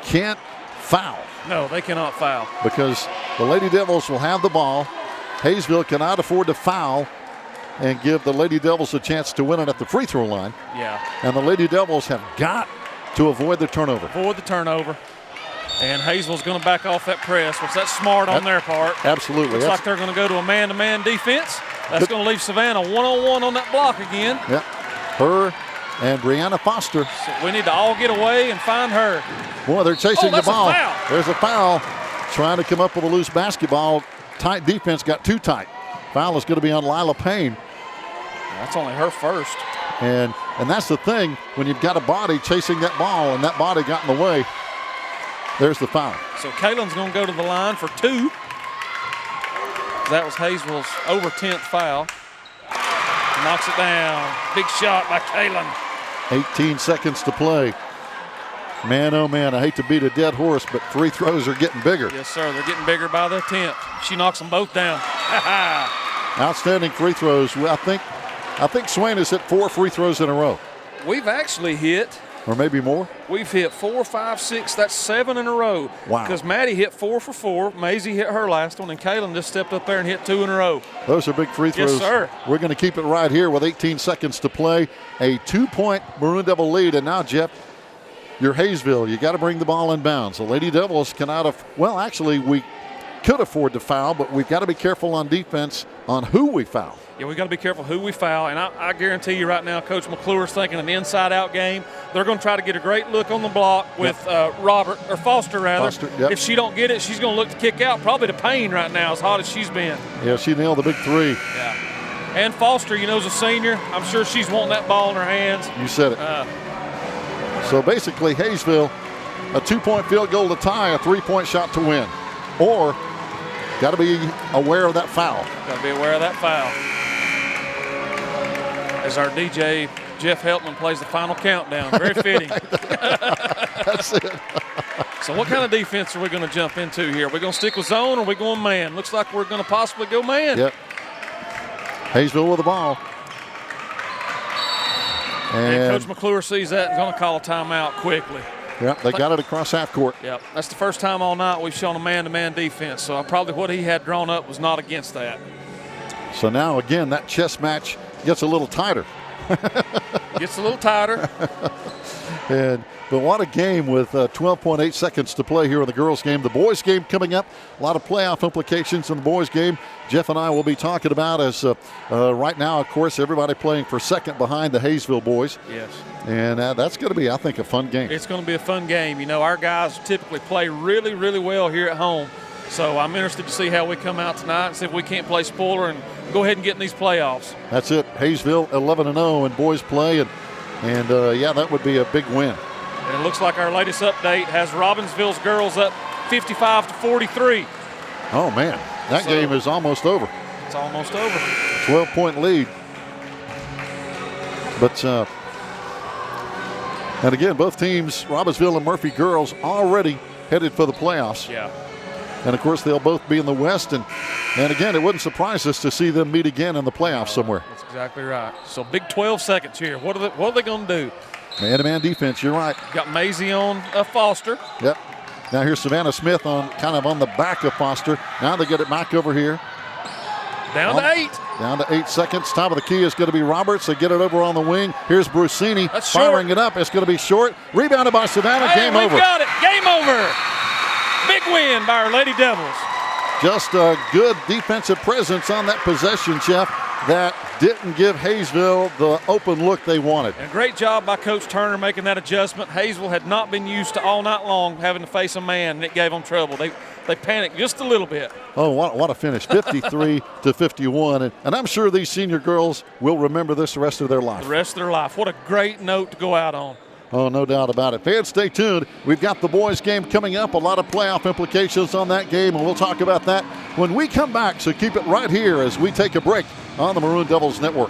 can't foul. No, they cannot foul. Because the Lady Devils will have the ball. Hayesville cannot afford to foul and give the Lady Devils a chance to win it at the free throw line. Yeah. And the Lady Devils have got to avoid the turnover. Avoid the turnover. And Hayesville's going to back off that press, which that's smart on their part. Absolutely. Looks like they're going to go to a man-to-man defense. That's going to leave Savannah one-on-one on that block again. Yep. Her and Brianna Foster. So we need to all get away and find her. Boy, they're chasing the ball. A foul. There's a foul. Trying to come up with a loose basketball. Tight defense got too tight. Foul is going to be on Lila Payne. That's only her first. And that's the thing, when you've got a body chasing that ball and that body got in the way, there's the foul. So Kaylin's going to go to the line for 2. That was Hayesville's over 10th foul. Knocks it down. Big shot by Kaylin. 18 seconds to play. Man, oh man, I hate to beat a dead horse, but free throws are getting bigger. Yes, sir. They're getting bigger by the attempt. She knocks them both down. Outstanding free throws. I think Swain has hit 4 free throws in a row. We've actually hit. Or maybe more. We've hit 4, 5, 6. That's 7 in a row. Wow. Because Maddie hit 4 for 4. Maisie hit her last one, and Kaylin just stepped up there and hit 2 in a row. Those are big free throws. Yes, sir. We're going to keep it right here with 18 seconds to play. A 2-point Maroon Devil lead. And now, Jeff, you're Hayesville. You got to bring the ball in bounds. The Lady Devils cannot have. Well, actually, could afford to foul, but we've got to be careful on defense on who we foul. Yeah, we got to be careful who we foul, and I guarantee you right now, Coach McClure's thinking an inside-out game. They're going to try to get a great look on the block with Foster rather. Foster, yep. If she don't get it, she's going to look to kick out, probably to Payne right now, as hot as she's been. Yeah, she nailed the big three. Yeah. And Foster, is a senior. I'm sure she's wanting that ball in her hands. You said it. So basically, Hayesville, a 2-point field goal to tie, a 3-point shot to win. Or got to be aware of that foul. Got to be aware of that foul. As our DJ, Jeff Heltman, plays the final countdown. Very fitting. That's it. So what kind of defense are we going to jump into here? Are we going to stick with zone or are we going man? Looks like we're going to possibly go man. Yep. Hayesville with the ball. And Coach McClure sees that and is going to call a timeout quickly. Yeah, they got it across half court. Yep, that's the first time all night we've shown a man-to-man defense. So probably what he had drawn up was not against that. So now, again, that chess match gets a little tighter. Gets a little tighter. But what a game with 12.8 seconds to play here in the girls' game. The boys' game coming up. A lot of playoff implications in the boys' game. Jeff and I will be talking about as right now, of course, everybody playing for second behind the Hayesville boys. Yes. And that's going to be, I think, a fun game. It's going to be a fun game. Our guys typically play really, really well here at home. So I'm interested to see how we come out tonight and see if we can't play spoiler and go ahead and get in these playoffs. That's it. Hayesville 11-0 in boys play. And yeah, that would be a big win. And it looks like our latest update has Robbinsville's girls up 55-43. Oh, man. That game is almost over. It's almost over. 12-point lead. But, and again, both teams, Robbinsville and Murphy girls, already headed for the playoffs. Yeah. And, of course, they'll both be in the West. And again, it wouldn't surprise us to see them meet again in the playoffs somewhere. That's exactly right. So big 12 seconds here. What are they going to do? Man-to-man defense, you're right. Got Maisie on Foster. Yep. Now here's Savannah Smith on the back of Foster. Now they get it back over here. Down to 8. Down to 8 seconds. Top of the key is going to be Roberts. They get it over on the wing. Here's Brusini firing it up. It's going to be short. Rebounded by Savannah. Game over. We got it. Game over. Big win by our Lady Devils. Just a good defensive presence on that possession, Jeff, that didn't give Hayesville the open look they wanted. And a great job by Coach Turner making that adjustment. Hayesville had not been used to all night long having to face a man, and it gave them trouble. They panicked just a little bit. Oh, what a finish, 53-51. And I'm sure these senior girls will remember this the rest of their life. The rest of their life. What a great note to go out on. Oh, no doubt about it. Fans, stay tuned. We've got the boys' game coming up. A lot of playoff implications on that game, and we'll talk about that when we come back. So keep it right here as we take a break on the Maroon Devils Network.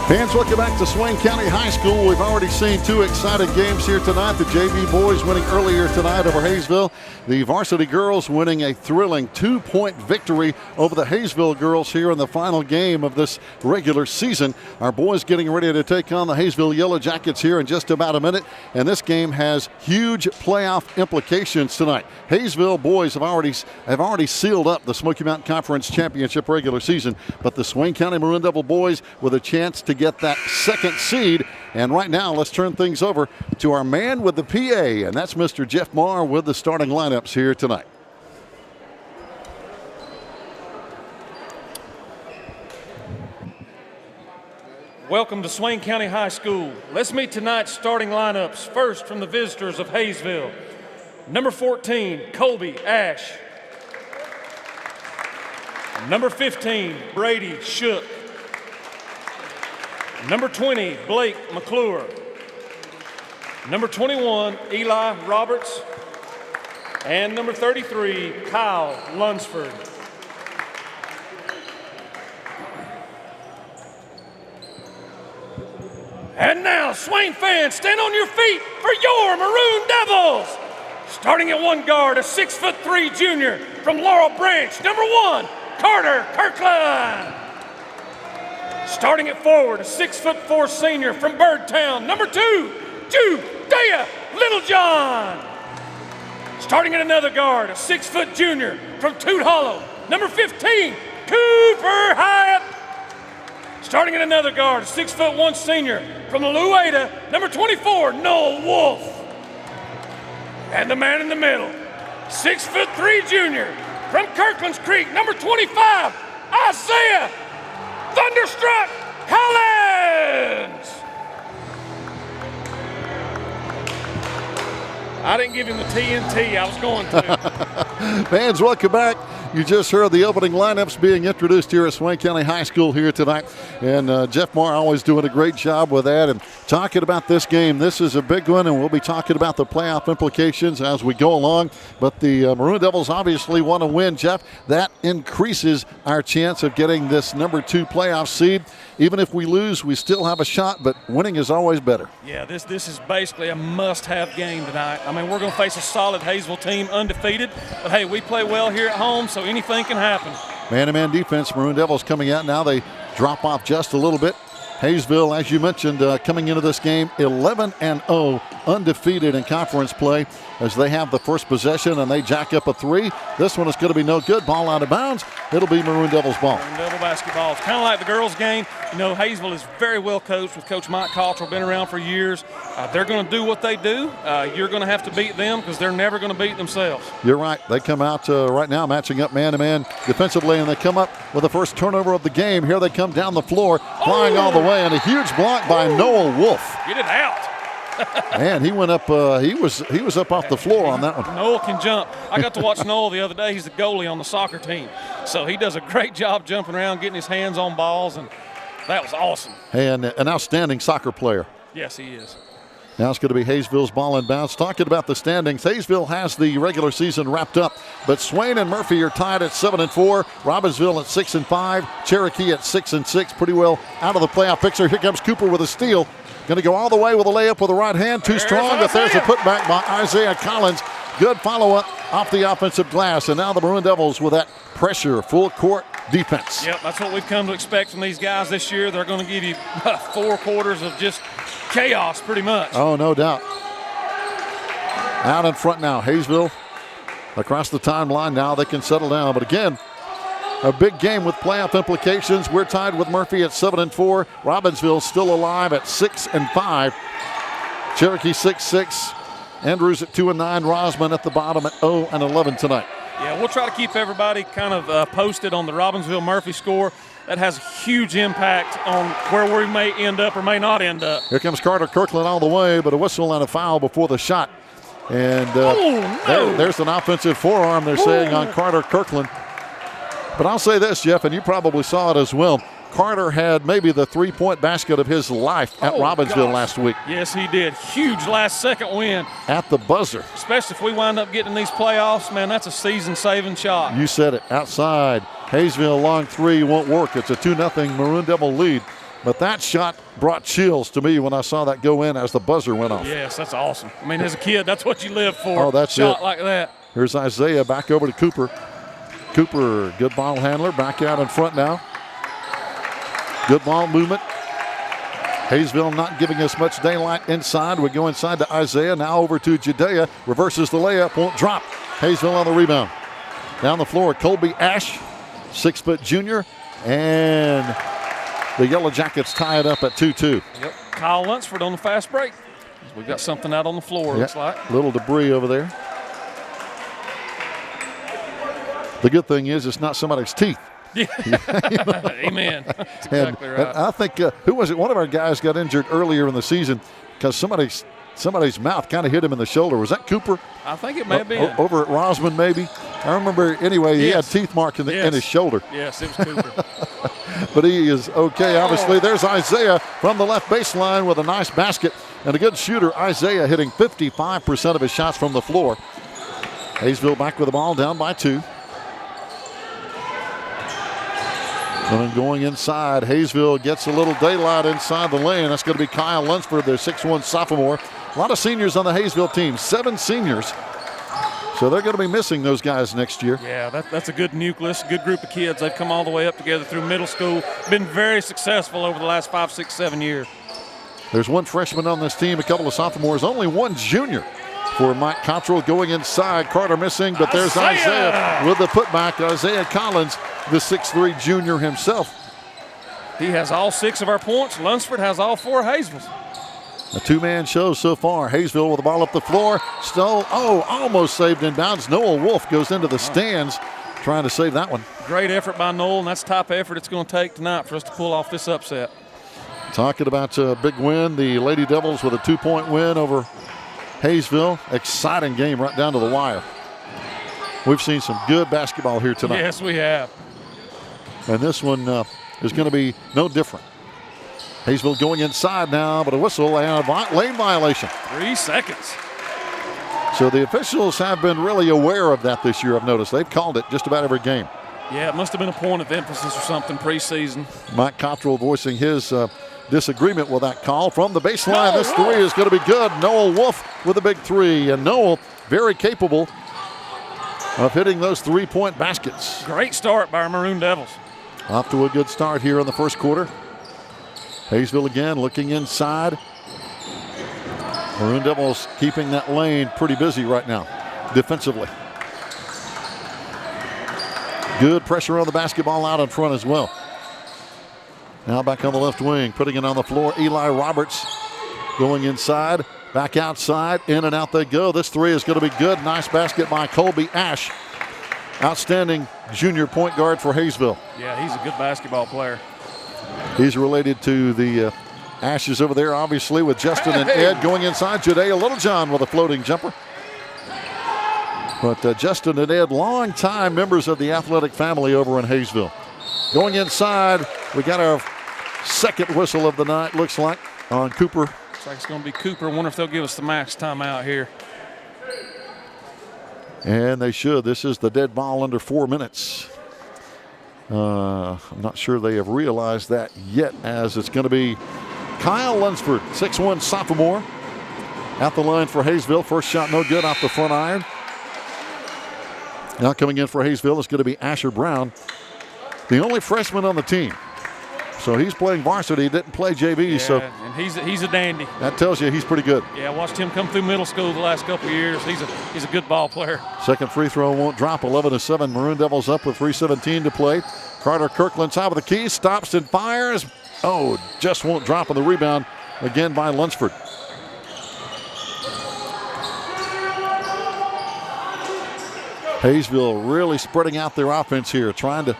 Fans, welcome back to Swain County High School. We've already seen two exciting games here tonight. The JV boys winning earlier tonight over Hayesville. The varsity girls winning a thrilling 2-point victory over the Hayesville girls here in the final game of this regular season. Our boys getting ready to take on the Hayesville Yellow Jackets here in just about a minute. And this game has huge playoff implications tonight. Hayesville boys have already sealed up the Smoky Mountain Conference Championship regular season. But the Swain County Maroon Devil boys with a chance to get that second seed. And right now, let's turn things over to our man with the PA, and that's Mr. Jeff Marr with the starting lineups here tonight. Welcome to Swain County High School. Let's meet tonight's starting lineups. First, from the visitors of Hayesville. Number 14, Colby Ash. Number 15, Brady Shook. Number 20, Blake McClure. Number 21, Eli Roberts. And number 33, Kyle Lunsford. And now, Swain fans, stand on your feet for your Maroon Devils. Starting at one guard, a 6'3" junior from Laurel Branch, number 1, Carter Kirkland. Starting at forward, a 6'4" senior from Birdtown, number 2, Judea Littlejohn. Starting at another guard, a 6' junior from Toot Hollow, number 15, Cooper Hyatt. Starting at another guard, a 6'1" senior from Louada, number 24, Noel Wolf. And the man in the middle, 6'3" junior from Kirkland's Creek, number 25, Isaiah Thunderstruck Collins. I didn't give him the TNT. I was going to. Fans, welcome back. You just heard the opening lineups being introduced here at Swain County High School here tonight. And Jeff Marr always doing a great job with that and talking about this game. This is a big one, and we'll be talking about the playoff implications as we go along. But the Maroon Devils obviously want to win, Jeff. That increases our chance of getting this number 2 playoff seed. Even if we lose, we still have a shot, but winning is always better. Yeah, this is basically a must-have game tonight. I mean, we're going to face a solid Hayesville team, undefeated. But, hey, we play well here at home, so anything can happen. Man-to-man defense, Maroon Devils coming out now. They drop off just a little bit. Hayesville, as you mentioned, coming into this game 11-0, undefeated in conference play as they have the first possession and they jack up a 3. This one is going to be no good. Ball out of bounds. It'll be Maroon Devils ball. Maroon Devil basketball. It's kind of like the girls' game. You know, Hayesville is very well coached with Coach Mike Cottrell, been around for years. They're going to do what they do. You're going to have to beat them because they're never going to beat themselves. You're right. They come out right now matching up man-to-man defensively, and they come up with the first turnover of the game. Here they come down the floor, flying all the way, and a huge block by Noel Wolf. Get it out. Man, he went up. He was up off the floor on that one. Noel can jump. I got to watch Noel the other day. He's the goalie on the soccer team, so he does a great job jumping around, getting his hands on balls, and that was awesome. And an outstanding soccer player. Yes, he is. Now it's going to be Hayesville's ball and bounce. Talking about the standings, Hayesville has the regular season wrapped up, but Swain and Murphy are tied at 7-4. Robbinsville at 6-5. Cherokee at 6-6. Pretty well out of the playoff picture. Here comes Cooper with a steal. Going to go all the way with a layup with the right hand. Too strong, but there's a putback by Isaiah Collins. Good follow-up off the offensive glass. And now the Maroon Devils with that pressure, full court defense. Yep, that's what we've come to expect from these guys this year. They're going to give you 4 quarters of just chaos pretty much. Oh, no doubt. Out in front now, Hayesville across the timeline now. They can settle down. But again, a big game with playoff implications. We're tied with Murphy at 7-4. Robbinsville still alive at 6-5. Cherokee 6-6. Andrews at 2-9. Rosman at the bottom at 0-11 tonight. Yeah, we'll try to keep everybody kind of posted on the Robbinsville-Murphy score. That has a huge impact on where we may end up or may not end up. Here comes Carter Kirkland all the way, but a whistle and a foul before the shot. And there's an offensive forearm, they're saying, on Carter Kirkland. But I'll say this, Jeff, and you probably saw it as well. Carter had maybe the 3-point basket of his life at Robbinsville last week. Yes, he did. Huge last-second win. At the buzzer. Especially if we wind up getting these playoffs, man, that's a season-saving shot. You said it. Outside. Hayesville long 3 won't work. It's a 2-0 Maroon Devil lead. But that shot brought chills to me when I saw that go in as the buzzer went off. Yes, that's awesome. I mean, as a kid, that's what you live for. Oh, that's shot it. like that. Here's Isaiah back over to Cooper. Cooper, good ball handler, back out in front now. Good ball movement. Hayesville not giving us much daylight inside. We go inside to Isaiah, now over to Judea. Reverses the layup, won't drop. Hayesville on the rebound. Down the floor, Colby Ash, 6-foot junior, and the Yellow Jackets tie it up at 2-2. Yep. Kyle Lunsford on the fast break. We've got something out on the floor, looks like. Little debris over there. The good thing is it's not somebody's teeth. Yeah. Amen. That's exactly right. And I think, who was it? One of our guys got injured earlier in the season because somebody's mouth kind of hit him in the shoulder. Was that Cooper? I think it may have been. Over at Rosman, maybe. I remember, anyway, he had teeth marks in his shoulder. Yes, it was Cooper. But he is okay, obviously. There's Isaiah from the left baseline with a nice basket and a good shooter. Isaiah hitting 55% of his shots from the floor. Hayesville back with the ball, down by 2. And then going inside, Hayesville gets a little daylight inside the lane. That's going to be Kyle Lunsford, their 6'1 sophomore. A lot of seniors on the Hayesville team, 7 seniors. So they're going to be missing those guys next year. Yeah, that's a good nucleus, good group of kids. They've come all the way up together through middle school, been very successful over the last 5, 6, 7 years. There's 1 freshman on this team, a couple of sophomores, only 1 junior for Mike Cottrell going inside. Carter missing, but there's Isaiah with the putback. Isaiah Collins, the 6'3 junior himself. He has all 6 of our points. Lunsford has all 4 of Hayesville's. A 2-man show so far. Hayesville with the ball up the floor. Stole, almost saved in bounds. Noah Wolf goes into the stands trying to save that one. Great effort by Noel, and that's the type of effort it's going to take tonight for us to pull off this upset. Talking about a big win, the Lady Devils with a 2-point win over Hayesville. Exciting game right down to the wire. We've seen some good basketball here tonight. Yes, we have. And this one is going to be no different. Hayesville going inside now, but a whistle and a lane violation. 3 seconds. So the officials have been really aware of that this year, I've noticed. They've called it just about every game. Yeah, it must have been a point of emphasis or something preseason. Mike Cottrell voicing his disagreement with that call. From the baseline, this 3 is going to be good. Noel Wolf with a big 3, and Noel very capable of hitting those 3-point baskets. Great start by our Maroon Devils. Off to a good start here in the first quarter. Hayesville again looking inside. Maroon Devils keeping that lane pretty busy right now defensively. Good pressure on the basketball out in front as well. Now back on the left wing, putting it on the floor. Eli Roberts going inside, back outside, in and out they go. This 3 is going to be good. Nice basket by Colby Ash. Outstanding junior point guard for Hayesville. Yeah, he's a good basketball player. He's related to the Ashes over there, obviously, with Justin and Ed going inside. Judea Littlejohn with a floating jumper. But Justin and Ed, long-time members of the athletic family over in Hayesville. Going inside, we got our second whistle of the night, looks like, on Cooper. Looks like it's going to be Cooper. I wonder if they'll give us the max timeout here. And they should. This is the dead ball under 4 minutes. I'm not sure they have realized that yet, as it's going to be Kyle Lunsford, 6'1 sophomore, at the line for Hayesville. First shot no good off the front iron. Now coming in for Hayesville is going to be Asher Brown, the only freshman on the team. So he's playing varsity, he didn't play JV. Yeah, so and he's a dandy. That tells you he's pretty good. Yeah, I watched him come through middle school the last couple of years. He's a good ball player. Second free throw won't drop. 11-7. Maroon Devils up with 3:17 to play. Carter Kirkland top of the key, stops and fires. Oh, just won't drop on the rebound again by Lunsford. Hayesville really spreading out their offense here, trying to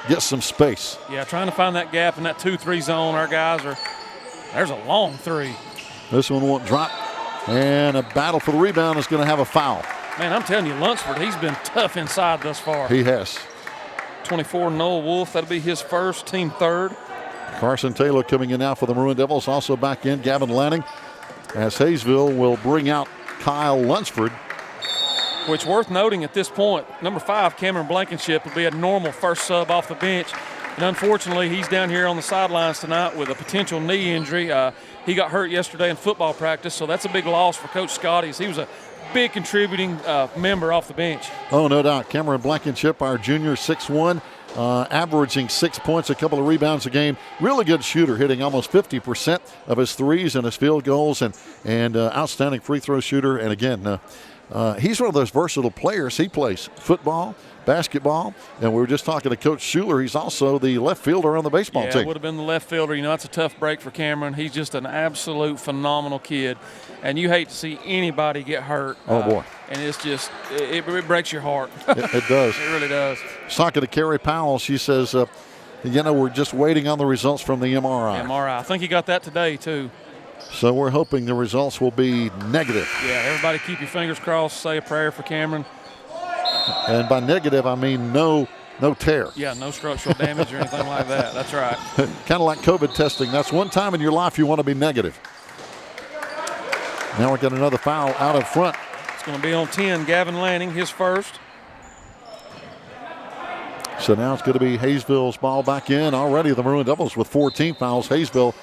get some space. Yeah, trying to find that gap in that 2-3 zone. Our guys are, there's a long 3. This one won't drop. And a battle for the rebound is going to have a foul. Man, I'm telling you, Lunsford, he's been tough inside thus far. He has. 24, Noah Wolf, that'll be his first, team third. Carson Taylor coming in now for the Maroon Devils. Also back in Gavin Lanning, as Hayesville will bring out Kyle Lunsford. Which worth noting at this point, number 5, Cameron Blankenship, will be a normal first sub off the bench. And unfortunately, he's down here on the sidelines tonight with a potential knee injury. He got hurt yesterday in football practice, so that's a big loss for Coach Scotty, as he was a big contributing member off the bench. Oh, no doubt. Cameron Blankenship, our junior, 6'1", averaging 6 points, a couple of rebounds a game. Really good shooter, hitting almost 50% of his threes and his field goals, and outstanding free throw shooter. And again, he's one of those versatile players. He plays football, basketball, and we were just talking to Coach Schuler. He's also the left fielder on the baseball team. Yeah, would have been the left fielder. You know, that's a tough break for Cameron. He's just an absolute phenomenal kid, and you hate to see anybody get hurt. Oh, boy. And it's just, it breaks your heart. It does. It really does. Talking to Carrie Powell, she says, we're just waiting on the results from the MRI. I think he got that today, too. So we're hoping the results will be negative. Yeah, everybody keep your fingers crossed, say a prayer for Cameron. And by negative, I mean no tear. Yeah, no structural damage or anything like that. That's right. Kind of like COVID testing. That's one time in your life you want to be negative. Now we got another foul out in front. It's going to be on 10, Gavin Lanning, his first. So now it's going to be Hayesville's ball back in. Already the Maroon Devils with 14 fouls. Hayesville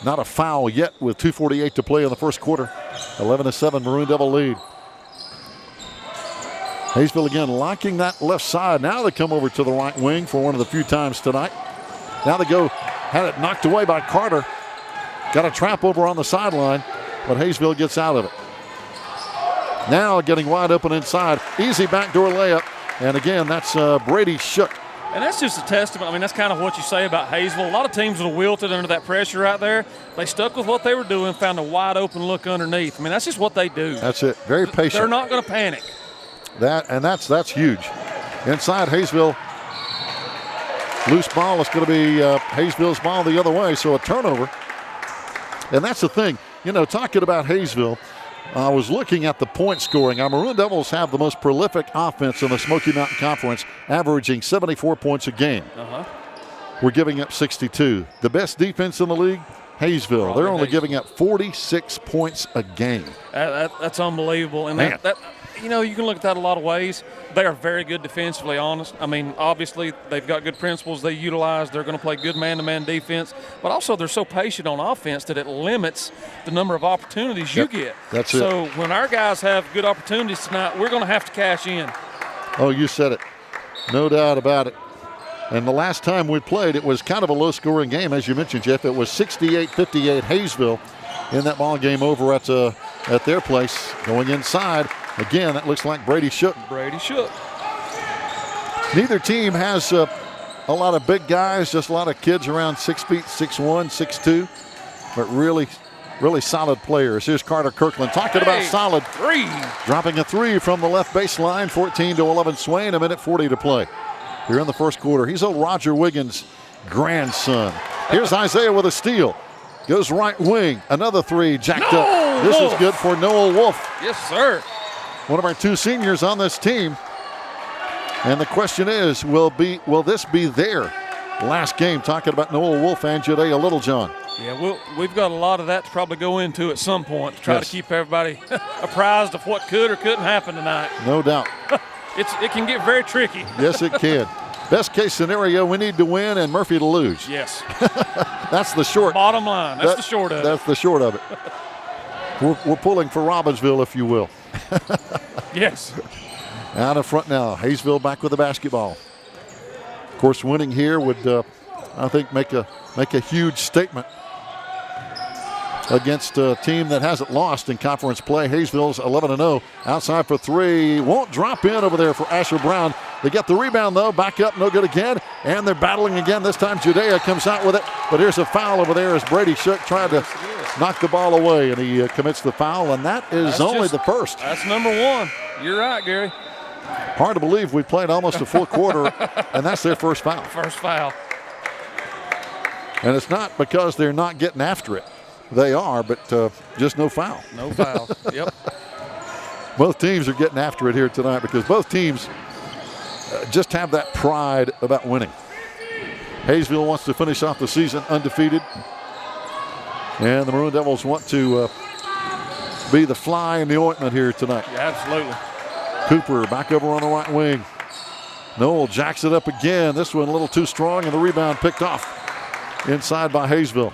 not a foul yet with 2:48 to play in the first quarter. 11-7 Maroon Devil lead. Hayesville again locking that left side. Now they come over to the right wing for one of the few times tonight. Now they had it knocked away by Carter. Got a trap over on the sideline, but Hayesville gets out of it. Now getting wide open inside. Easy backdoor layup. And again, that's Brady Shook. And that's just a testament. I mean, that's kind of what you say about Hayesville. A lot of teams would have wilted under that pressure right there. They stuck with what they were doing, found a wide open look underneath. I mean, that's just what they do. That's it. Very patient. They're not going to panic. That's huge. Inside Hayesville, loose ball. It's going to be Hayesville's ball the other way, so a turnover. And that's the thing. You know, talking about Hayesville, I was looking at the point scoring. Our Maroon Devils have the most prolific offense in the Smoky Mountain Conference, averaging 74 points a game. We're giving up 62. The best defense in the league, Hayesville. They're only giving up 46 points a game. That's unbelievable. And that you know, you can look at that a lot of ways. They are very good defensively, honest. I mean, obviously, they've got good principles they utilize. They're going to play good man-to-man defense. But also, they're so patient on offense that it limits the number of opportunities you get. That's it. So when our guys have good opportunities tonight, we're going to have to cash in. Oh, you said it. No doubt about it. And the last time we played, it was kind of a low-scoring game, as you mentioned, Jeff. It was 68-58 Hayesville in that ball game over at their place. Going inside. Again, that looks like Brady Shook. Neither team has a lot of big guys, just a lot of kids around 6 feet, 6'1", 6'2", but really, really solid players. Here's Carter Kirkland talking about solid. Three. Dropping a three from the left baseline, 14-11 Swain, 1:40 to play. Here in the first quarter. He's old Roger Wiggins' grandson. Here's Isaiah with a steal. Goes right wing. Another three jacked up. This is good for Noah Wolf. Yes, sir. One of our two seniors on this team. And the question is, will this be their last game? Talking about Noah Wolf and Judea Littlejohn. Yeah, we've got a lot of that to probably go into at some point to try to keep everybody apprised of what could or couldn't happen tonight. No doubt. It can get very tricky. Yes, it can. Best case scenario, we need to win and Murphy to lose. Yes. That's the short. Bottom line. That's the short of it. That's the short of it. We're pulling for Robbinsville, if you will. Yes. Out in front now. Hayesville back with the basketball. Of course, winning here would, I think, make a huge statement against a team that hasn't lost in conference play. Hayesville's 11-0. Outside for three. Won't drop in over there for Asher Brown. They get the rebound, though. Back up, no good again. And they're battling again. This time Judea comes out with it. But here's a foul over there as Brady Shook tried to knock the ball away. And he commits the foul. And that's only the first. That's number one. You're right, Gary. Hard to believe we played almost a full quarter. And that's their first foul. First foul. And it's not because they're not getting after it. They are, but just no foul. No foul. Yep. Both teams are getting after it here tonight because both teams just have that pride about winning. Hayesville wants to finish off the season undefeated. And the Maroon Devils want to be the fly in the ointment here tonight. Yeah, absolutely. Cooper back over on the right wing. Noel jacks it up again. This one a little too strong, and the rebound picked off inside by Hayesville.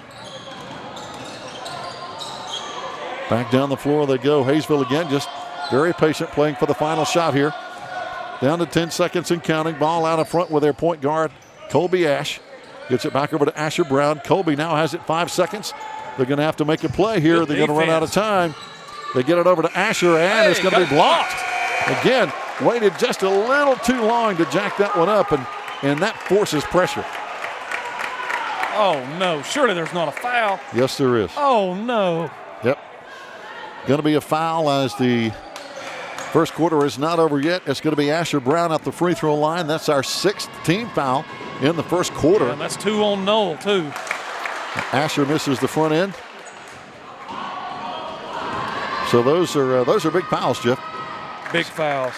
Back down the floor they go. Hayesville again, just very patient, playing for the final shot here. Down to 10 seconds and counting. Ball out in front with their point guard, Colby Ash. Gets it back over to Asher Brown. Colby now has it 5 seconds. They're going to have to make a play here. They're going to run out of time. They get it over to Asher, and it's going to be blocked. Again, waited just a little too long to jack that one up, and that forces pressure. Oh, no. Surely there's not a foul. Yes, there is. Oh, no. Yep. Going to be a foul as the first quarter is not over yet. It's going to be Asher Brown at the free throw line. That's our 6th team foul in the first quarter. Yeah, and that's 2 on Noel, too. Asher misses the front end. So those are big fouls, Jeff. Big fouls.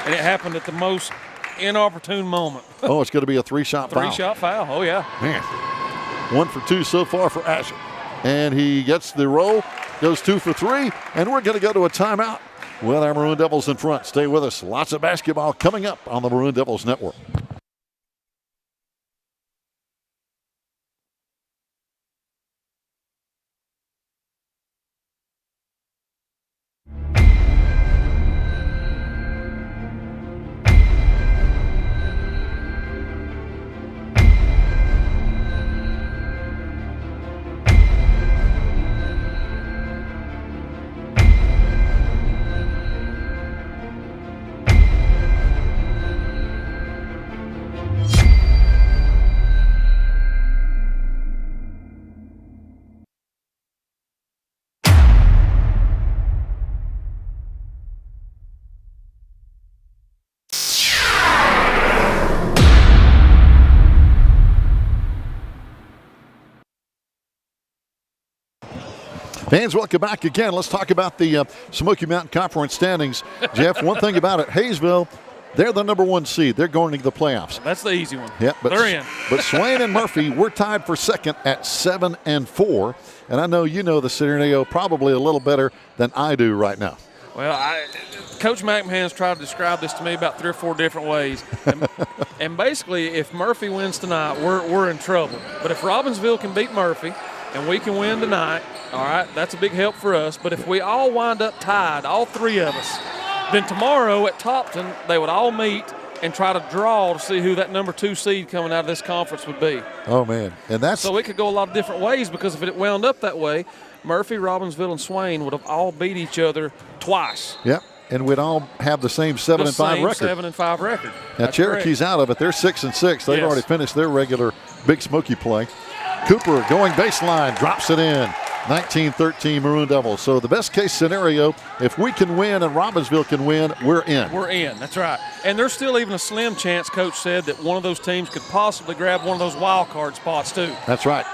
And it happened at the most inopportune moment. Oh, it's going to be a 3-shot foul. 3-shot foul, oh yeah. Man, 1 for 2 so far for Asher. And he gets the roll, goes 2 for 3, and we're going to go to a timeout with our Maroon Devils in front. Stay with us. Lots of basketball coming up on the Maroon Devils Network. Fans, welcome back again. Let's talk about the Smoky Mountain Conference standings. Jeff, one thing about it, Hayesville, they're the #1 seed. They're going to the playoffs. That's the easy one. Yeah, but they're in. But Swain and Murphy, we're tied for second at 7-4. And I know you know the scenario probably a little better than I do right now. Well, Coach McMahon's tried to describe this to me about 3 or 4 different ways. And basically, if Murphy wins tonight, we're in trouble. But if Robbinsville can beat Murphy and we can win tonight, all right, that's a big help for us. But if we all wind up tied, all 3 of us, then tomorrow at Topton, they would all meet and try to draw to see who that #2 seed coming out of this conference would be. Oh, man. And that's so it could go a lot of different ways, because if it wound up that way, Murphy, Robbinsville, and Swain would have all beat each other twice. Yep. And we'd all have the same 7-5 record. 7-5 record. Now That's Cherokee's correct. out of it. They're 6-6. They've Yes. already finished their regular Big Smoky play. Cooper going baseline, drops it in. 19-13 Maroon Devils. So the best case scenario, if we can win and Robbinsville can win, we're in. We're in, that's right. And there's still even a slim chance, Coach said, that one of those teams could possibly grab one of those wild card spots too. That's right.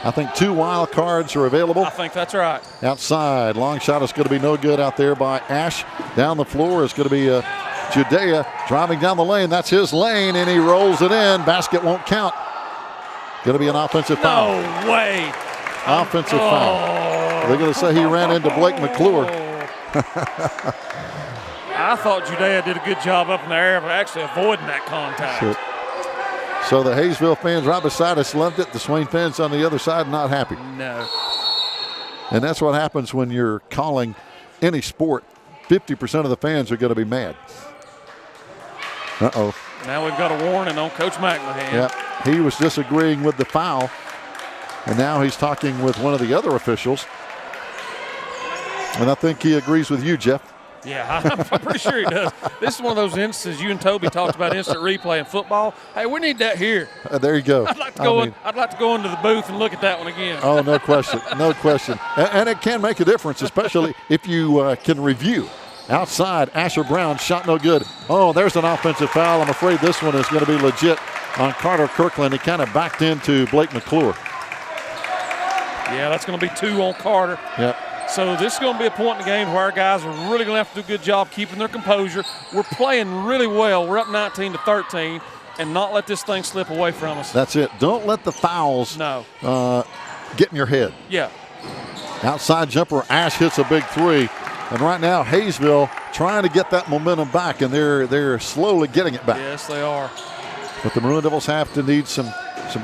I think 2 wild cards are available. I think that's right. Outside, long shot is going to be no good out there by Ash. Down the floor is going to be Judea driving down the lane. That's his lane, and he rolls it in. Basket won't count. Going to be an offensive foul. No way. Offensive foul. They're going to say he ran into Blake McClure. I thought Judea did a good job up in the air of actually avoiding that contact. Sure. So the Hayesville fans right beside us loved it. The Swain fans on the other side not happy. No. And that's what happens when you're calling any sport. 50% of the fans are going to be mad. Uh-oh. Now we've got a warning on Coach McMahon. Yeah, he was disagreeing with the foul. And now he's talking with one of the other officials. And I think he agrees with you, Jeff. Yeah, I'm pretty sure he does. This is one of those instances you and Toby talked about instant replay in football. Hey, we need that here. There you go. I'd like to go into the booth and look at that one again. Oh, no question. No question. And it can make a difference, especially if you can review. Outside, Asher Brown, shot no good. Oh, there's an offensive foul. I'm afraid this one is going to be legit on Carter Kirkland. He kind of backed into Blake McClure. Yeah, that's going to be 2 on Carter. Yep. So this is going to be a point in the game where our guys are really going to have to do a good job keeping their composure. We're playing really well. We're up 19-13, and not let this thing slip away from us. That's it. Don't let the fouls get in your head. Yeah. Outside jumper, Ash hits a big 3. And right now, Hayesville trying to get that momentum back, and they're slowly getting it back. Yes, they are. But the Maroon Devils have to need some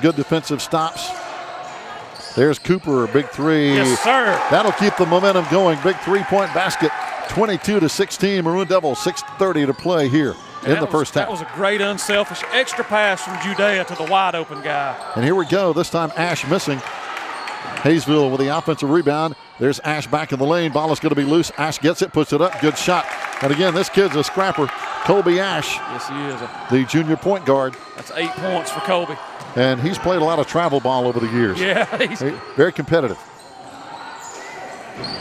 good defensive stops. There's Cooper, a big three. Yes, sir. That'll keep the momentum going. Big three-point basket, 22-16. Maroon Devils, 6:30 to play here in the first half. That was a great unselfish extra pass from Judea to the wide open guy. And here we go. This time Ash missing. Hayesville with the offensive rebound. There's Ash back in the lane. Ball is going to be loose. Ash gets it, puts it up. Good shot. And again, this kid's a scrapper. Colby Ash. Yes, he is. The junior point guard. That's 8 points for Colby. And he's played a lot of travel ball over the years. Yeah. Very competitive.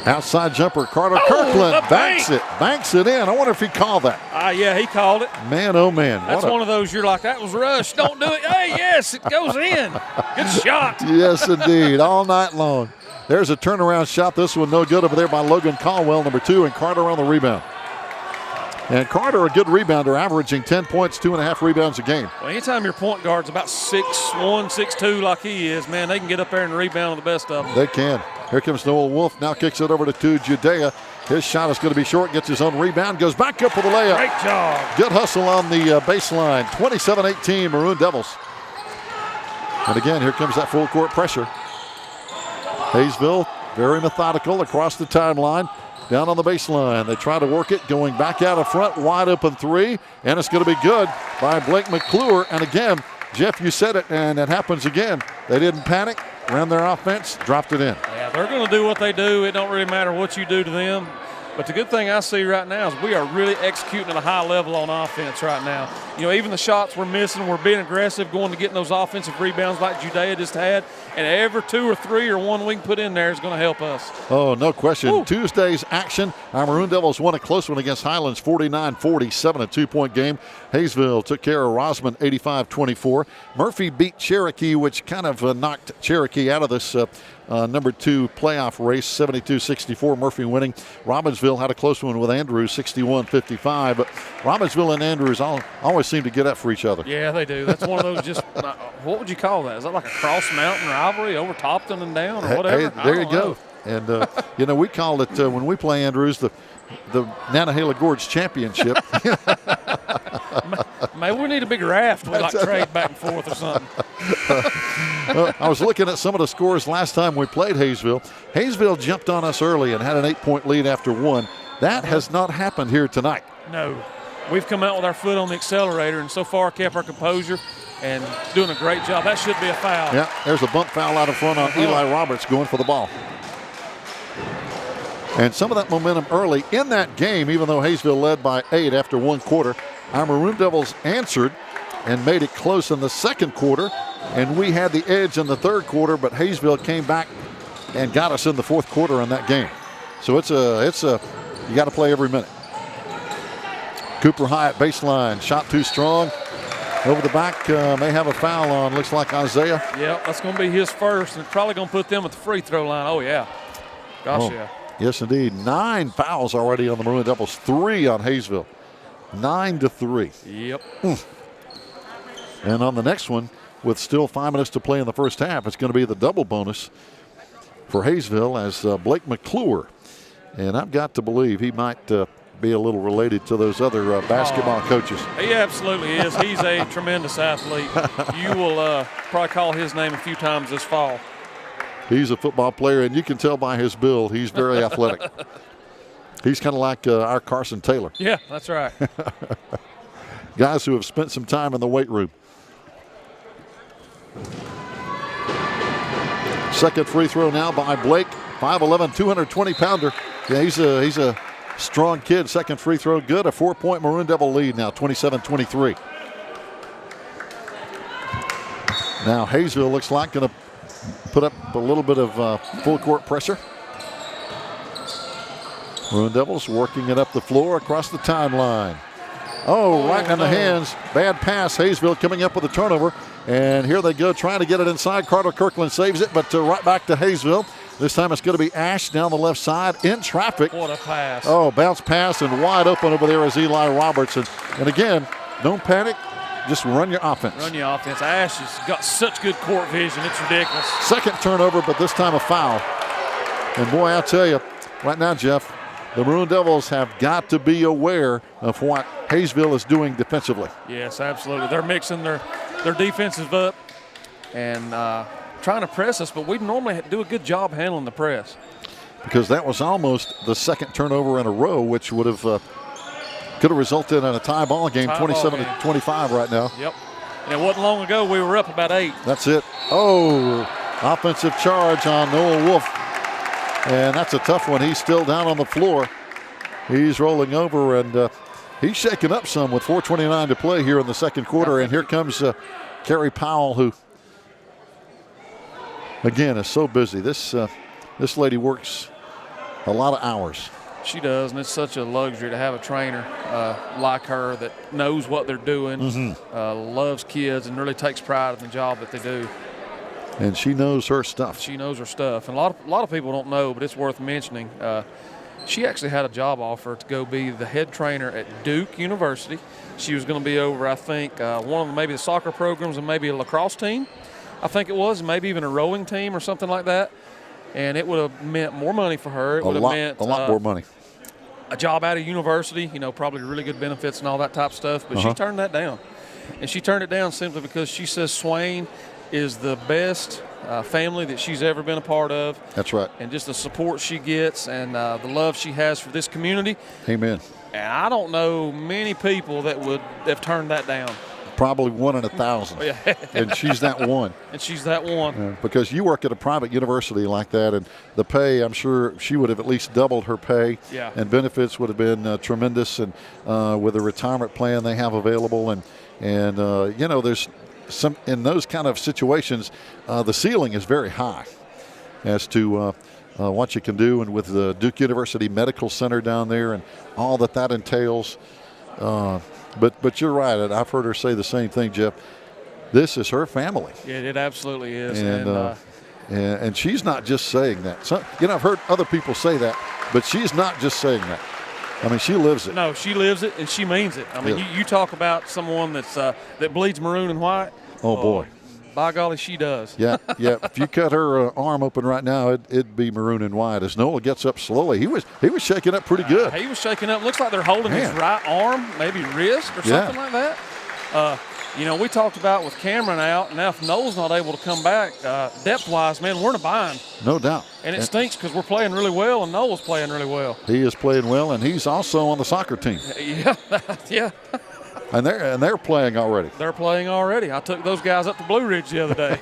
Outside jumper, Carter Oh, Kirkland banks it in. I wonder if he called that. Yeah, he called it. Man, oh man. That's one of those you're like, that was rushed. Don't do it. Hey, yes, it goes in. Good shot. Yes, indeed. All night long. There's a turnaround shot. This one no good over there by Logan Caldwell, number 2, and Carter on the rebound. And Carter, a good rebounder, averaging 10 points, 2.5 rebounds a game. Well, anytime your point guard's about 6'1", 6'2", like he is, man, they can get up there and rebound the best of them. They can. Here comes Noel Wolf. Now kicks it over to Judea. His shot is going to be short. Gets his own rebound. Goes back up for the layup. Great job. Good hustle on the baseline. 27-18 Maroon Devils. And again, here comes that full court pressure. Hayesville, very methodical across the timeline. Down on the baseline. They try to work it. Going back out of front. Wide open three. And it's going to be good by Blake McClure. And again, Jeff, you said it, and it happens again. They didn't panic. Ran their offense. Dropped it in. Yeah, they're going to do what they do. It don't really matter what you do to them. But the good thing I see right now is we are really executing at a high level on offense right now. You know, even the shots we're missing, we're being aggressive, going to getting those offensive rebounds like Judea just had. And every 2 or 3 or 1 we can put in there is going to help us. Oh, no question. Woo. Tuesday's action. Our Maroon Devils won a close one against Highlands, 49-47, a 2-point game. Hayesville took care of Rosman, 85-24. Murphy beat Cherokee, which kind of knocked Cherokee out of this number 2 playoff race, 72-64, Murphy winning. Robbinsville had a close one with Andrews, 61-55. But Robbinsville and Andrews always seem to get up for each other. Yeah, they do. That's one of those just, what would you call that? Is that like a cross-mountain rivalry over Topton and down or whatever? Hey, there you go. And, you know, we call it, when we play Andrews, the Nantahala Gorge Championship. Maybe we need a big raft we like trade back and forth or something. I was looking at some of the scores last time we played Hayesville. Hayesville jumped on us early and had an 8-point lead after 1. That has not happened here tonight. No. We've come out with our foot on the accelerator and so far kept our composure and doing a great job. That should be a foul. Yeah, there's a bump foul out in front on Eli Roberts going for the ball. And some of that momentum early in that game, even though Hayesville led by 8 after 1 quarter, our Maroon Devils answered and made it close in the second quarter, and we had the edge in the third quarter, but Hayesville came back and got us in the fourth quarter in that game. So it's a you got to play every minute. Cooper high at baseline, shot too strong. Over the back, may have a foul on, looks like Isaiah. Yeah, that's going to be his first, and it's probably going to put them at the free throw line. Oh, yeah. Gosh, yeah. Yes, indeed. 9 fouls already on the Maroon Devils, 3 on Hayesville. 9-3. Yep. And on the next one, with still 5 minutes to play in the first half, it's going to be the double bonus for Hayesville as Blake McClure. And I've got to believe he might be a little related to those other basketball coaches. He absolutely is. He's a tremendous athlete. You will probably call his name a few times this fall. He's a football player, and you can tell by his build, he's very athletic. He's kind of like our Carson Taylor. Yeah, that's right. Guys who have spent some time in the weight room. Second free throw now by Blake. 5'11", 220-pounder. Yeah, he's a strong kid. Second free throw good. A 4-point Maroon Devil lead now, 27-23. Now Hayesville looks like going to put up a little bit of full court pressure. Maroon Devils working it up the floor across the timeline. Oh, right in the hands. Bad pass. Hayesville coming up with a turnover. And here they go trying to get it inside. Carter Kirkland saves it, but right back to Hayesville. This time it's going to be Ash down the left side in traffic. What a pass. Oh, bounce pass and wide open over there is Eli Roberts. And again, don't panic. Just run your offense. Run your offense. Ash has got such good court vision. It's ridiculous. Second turnover, but this time a foul. And boy, I'll tell you, right now, Jeff, the Maroon Devils have got to be aware of what Hayesville is doing defensively. Yes, absolutely. They're mixing their defensive up and trying to press us, but we normally do a good job handling the press. Because that was almost the second turnover in a row, which would have could have resulted in a tie ball game, 27-25 right now. Yep. And it wasn't long ago we were up about 8. That's it. Oh, offensive charge on Noah Wolf. And that's a tough one. He's still down on the floor. He's rolling over, and he's shaken up some with 4:29 to play here in the second quarter. And here comes Carrie Powell, who, again, is so busy. This lady works a lot of hours. She does, and it's such a luxury to have a trainer like her that knows what they're doing, loves kids, and really takes pride in the job that they do. And she knows her stuff. She knows her stuff. And a lot of people don't know, but it's worth mentioning. She actually had a job offer to go be the head trainer at Duke University. She was going to be over, I think, one of maybe the soccer programs and maybe a lacrosse team, I think it was, maybe even a rowing team or something like that. And it would have meant more money for her. It would have meant a lot more money. A job out of university, probably really good benefits and all that type of stuff. But she turned that down. And she turned it down simply because she says Swain is the best family that she's ever been a part of. That's right. And just the support she gets and the love she has for this community. Amen. And I don't know many people that would have turned that down. Probably 1 in 1,000. And she's that one. And she's that one. Because you work at a private university like that, and the pay, I'm sure she would have at least doubled her pay. Yeah. And benefits would have been tremendous, and with the retirement plan they have available. And there's some, in those kind of situations, the ceiling is very high as to what you can do. And with the Duke University Medical Center down there and all that entails, But you're right, and I've heard her say the same thing, Jeff. This is her family. Yeah, it absolutely is. And she's not just saying that. So, I've heard other people say that, but she's not just saying that. I mean, she lives it. No, she lives it, and she means it. I mean, you talk about someone that bleeds maroon and white. Oh, boy. By golly, she does. Yeah. If you cut her arm open right now, it'd be maroon and white. As Noah gets up slowly, he was shaking up pretty good. He was shaking up. Looks like they're holding his right arm, maybe wrist or something like that. We talked about with Cameron out, now if Noel's not able to come back, depth-wise, man, we're in a bind. No doubt. And it stinks because we're playing really well and Noel's playing really well. He is playing well, and he's also on the soccer team. Yeah. And they're playing already. They're playing already. I took those guys up to Blue Ridge the other day.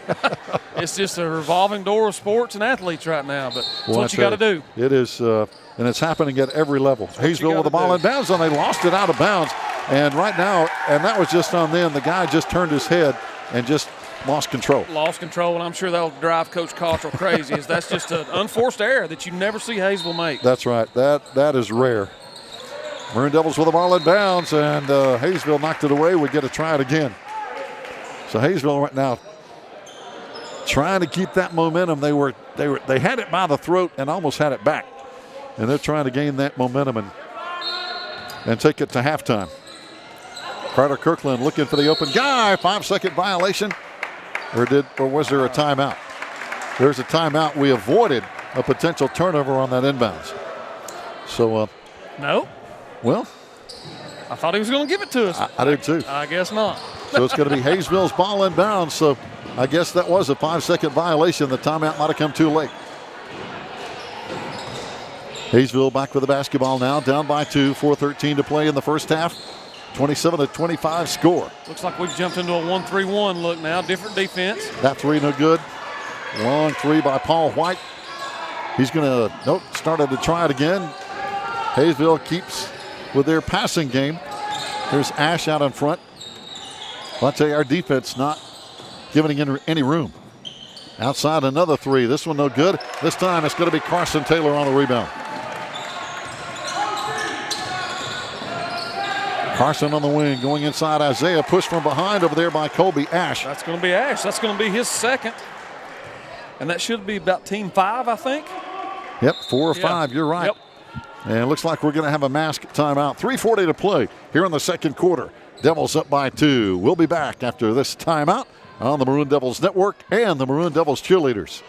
It's just a revolving door of sports and athletes right now, but that's what you got to do. It is, and it's happening at every level. Hayesville with the ball in bounds, and they lost it out of bounds. And right now, and that was just on them, the guy just turned his head and just lost control. And I'm sure that'll drive Coach Cottrell crazy. That's just an unforced error that you never see Hayesville make. That's right. That is rare. Maroon Devils with the ball in bounds, and Hayesville knocked it away. We get to try it again. So Hayesville right now trying to keep that momentum. They had it by the throat and almost had it back, and they're trying to gain that momentum and take it to halftime. Carter Kirkland looking for the open guy. 5-second violation, or was there a timeout? There's a timeout. We avoided a potential turnover on that inbounds. So no. Well, I thought he was going to give it to us. I did too. I guess not. So it's going to be Hayesville's ball in bounds. So I guess that was a 5-second violation. The timeout might have come too late. Hayesville back with the basketball now, down by 2, 4:13 to play in the first half. 27-25 score. Looks like we've jumped into a 1-3-1 look now. Different defense. That three no good. Long three by Paul White. He's going to, started to try it again. Hayesville keeps with their passing game. There's Ash out in front. Well, I'll tell you, our defense not giving any room. Outside another three. This one no good. This time it's going to be Carson Taylor on the rebound. Carson on the wing, going inside Isaiah. Push from behind over there by Colby Ash. That's going to be Ash. That's going to be his second. And that should be about team 5, I think. Yep, 4 or 5. You're right. Yep. And it looks like we're going to have a mask timeout. 3:40 to play here in the second quarter. Devils up by 2. We'll be back after this timeout on the Maroon Devils Network and the Maroon Devils cheerleaders.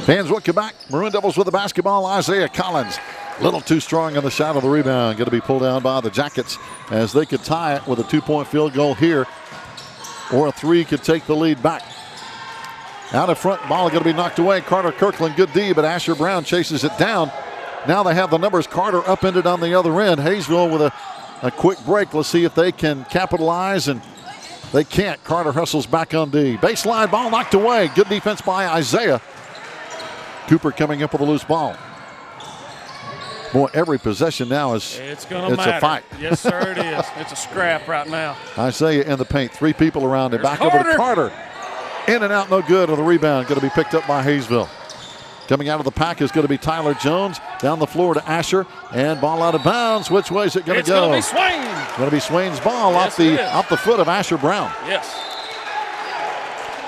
Fans welcome back. Maroon Devils with the basketball. Isaiah Collins, a little too strong on the shot of the rebound. Going to be pulled down by the Jackets as they could tie it with a 2-point field goal here. Or a 3 could take the lead back. Out in front, ball going to be knocked away. Carter Kirkland, good D, but Asher Brown chases it down. Now they have the numbers. Carter upended on the other end. Hayesville with a quick break. Let's see if they can capitalize, and they can't. Carter hustles back on D. Baseline, ball knocked away. Good defense by Isaiah. Cooper coming up with a loose ball. Boy, every possession now is it's a fight. Yes, sir, it is. It's a scrap right now. Isaiah in the paint. 3 people around him. Back over to Carter. In and out, no good on the rebound. Going to be picked up by Hayesville. Coming out of the pack is going to be Tyler Jones. Down the floor to Asher. And ball out of bounds. Which way is it going to go? It's going to be Swain. Going to be Swain's ball off the foot of Asher Brown. Yes.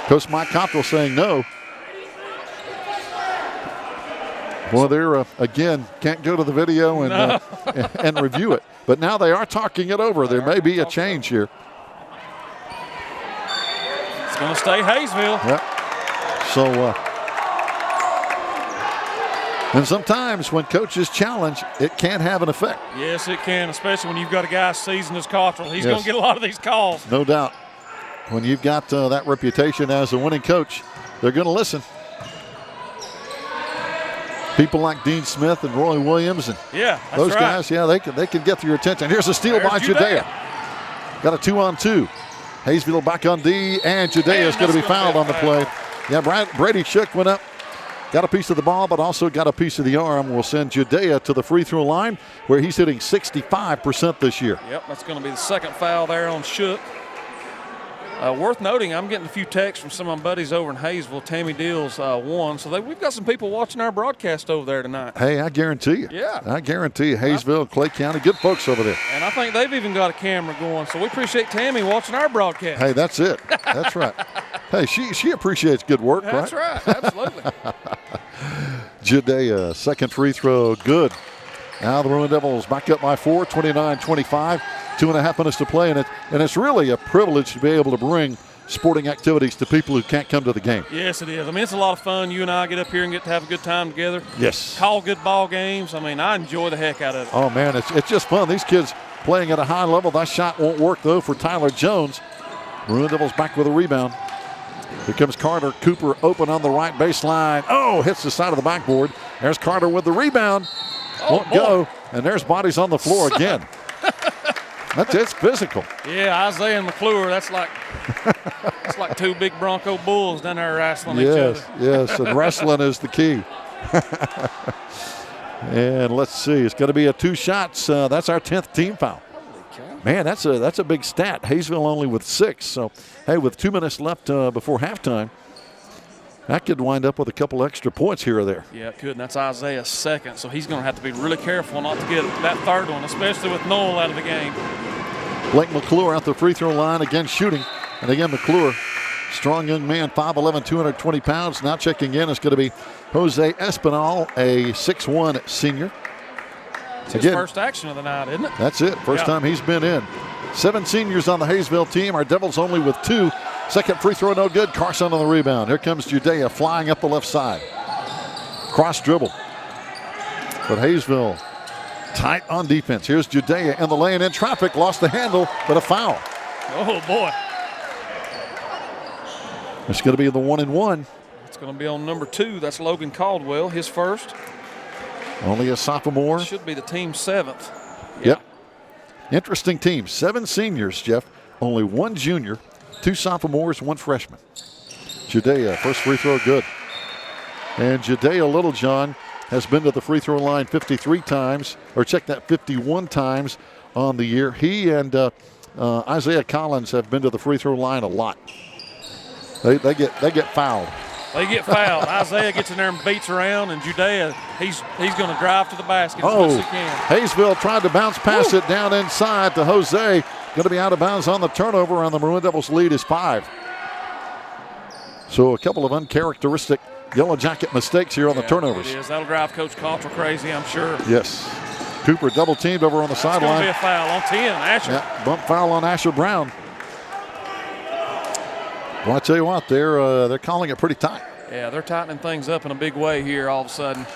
Coach Mike Cottrell saying no. Well, they're, again, can't go to the video and review it. But now they are talking it over. There may be a change here. It's going to stay Hayesville. Yep. So, and sometimes when coaches challenge, it can have an effect. Yes, it can, especially when you've got a guy seasoned as Cottrell. He's going to get a lot of these calls. No doubt. When you've got that reputation as a winning coach, they're going to listen. People like Dean Smith and Roy Williams and those guys, they can get your attention. Here's a steal by Judea. Got a 2-on-2. Hayesville back on D, and Judea is going to be fouled on the play. Yeah, Brady Shook went up, got a piece of the ball, but also got a piece of the arm. Will send Judea to the free throw line, where he's hitting 65% this year. Yep, that's going to be the second foul there on Shook. Worth noting, I'm getting a few texts from some of my buddies over in Hayesville. Tammy Deals won, so we've got some people watching our broadcast over there tonight. Hey, I guarantee you. Yeah. I guarantee you. Hayesville, Clay County, good folks over there. And I think they've even got a camera going, so we appreciate Tammy watching our broadcast. Hey, that's it. That's right. Hey, she appreciates good work, right? That's right. Absolutely. Judea, second free throw, good. Now the Maroon Devils back up by 4, 29-25. 2.5 minutes to play, and it's really a privilege to be able to bring sporting activities to people who can't come to the game. Yes, it is. I mean, it's a lot of fun. You and I get up here and get to have a good time together. Yes. Call good ball games. I mean, I enjoy the heck out of it. Oh, man, it's just fun. These kids playing at a high level. That shot won't work, though, for Tyler Jones. Maroon Devils back with a rebound. Here comes Carter. Cooper open on the right baseline. Oh, hits the side of the backboard. There's Carter with the rebound. Won't go. And there's bodies on the floor again. It's physical. Yeah, Isaiah and McClure, that's like two big Bronco bulls down there wrestling each other. Yes, and wrestling is the key. And let's see, it's going to be a 2 shots. That's our 10th team foul. Man, that's a big stat. Hayesville only with 6. So, hey, with 2 minutes left before halftime, that could wind up with a couple extra points here or there. Yeah, it could, and that's Isaiah's second, so he's going to have to be really careful not to get that third one, especially with Noel out of the game. Blake McClure out the free throw line, again shooting. And again, McClure, strong young man, 5'11", 220 pounds. Now checking in is going to be Jose Espinal, a 6'1" senior. It's his first action of the night, isn't it? That's it, first time he's been in. 7 seniors on the Hayesville team. Our Devils only with 2. Second free throw, no good. Carson on the rebound. Here comes Judea flying up the left side. Cross dribble. But Hayesville tight on defense. Here's Judea in the lane in traffic. Lost the handle, but a foul. Oh, boy. It's going to be the 1-and-1. It's going to be on number 2. That's Logan Caldwell, his first. Only a sophomore. Should be the team's 7th. Yep. Interesting team. 7 seniors, Jeff. Only 1 junior. 2 sophomores, 1 freshman. Judea, first free throw, good. And Judea Littlejohn has been to the free throw line 53 times, or check that, 51 times on the year. He and Isaiah Collins have been to the free throw line a lot. They get fouled. They get fouled. Isaiah gets in there and beats around, and Judea, he's going to drive to the basket as much as he can. Hayesville tried to bounce pass it down inside to Jose. Going to be out of bounds on the turnover, and the Maroon Devils lead is 5. So a couple of uncharacteristic Yellow Jacket mistakes here on the turnovers. It is. That'll drive Coach Cottrell crazy, I'm sure. Yes. Cooper double teamed over on the sideline. It's going to be a foul on 10, Asher. Yeah, bump foul on Asher Brown. Well, I tell you what, they're calling it pretty tight. Yeah, they're tightening things up in a big way here all of a sudden.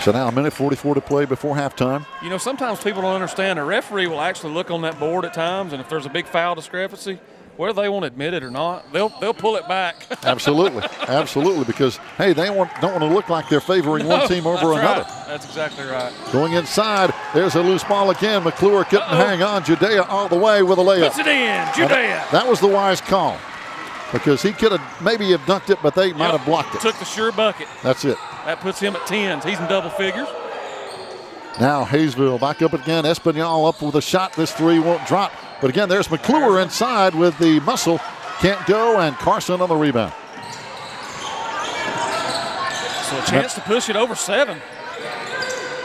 So now a minute 44 to play before halftime. You know, sometimes people don't understand. A referee will actually look on that board at times, and if there's a big foul discrepancy, whether they want to admit it or not, they'll pull it back. Absolutely, absolutely, because, hey, they don't want to look like they're favoring one team over another. Right. That's exactly right. Going inside, there's a loose ball again. McClure couldn't hang on. Judea all the way with a layup. Puts it in, Judea. That was the wise call, because he could have maybe have dunked it, but they might have blocked it. Took the sure bucket. That's it. That puts him at 10s. He's in double figures. Now Hayesville back up again. Espanol up with a shot. This three won't drop. But again, there's McClure inside with the muscle. Can't go, and Carson on the rebound. So a chance to push it over 7.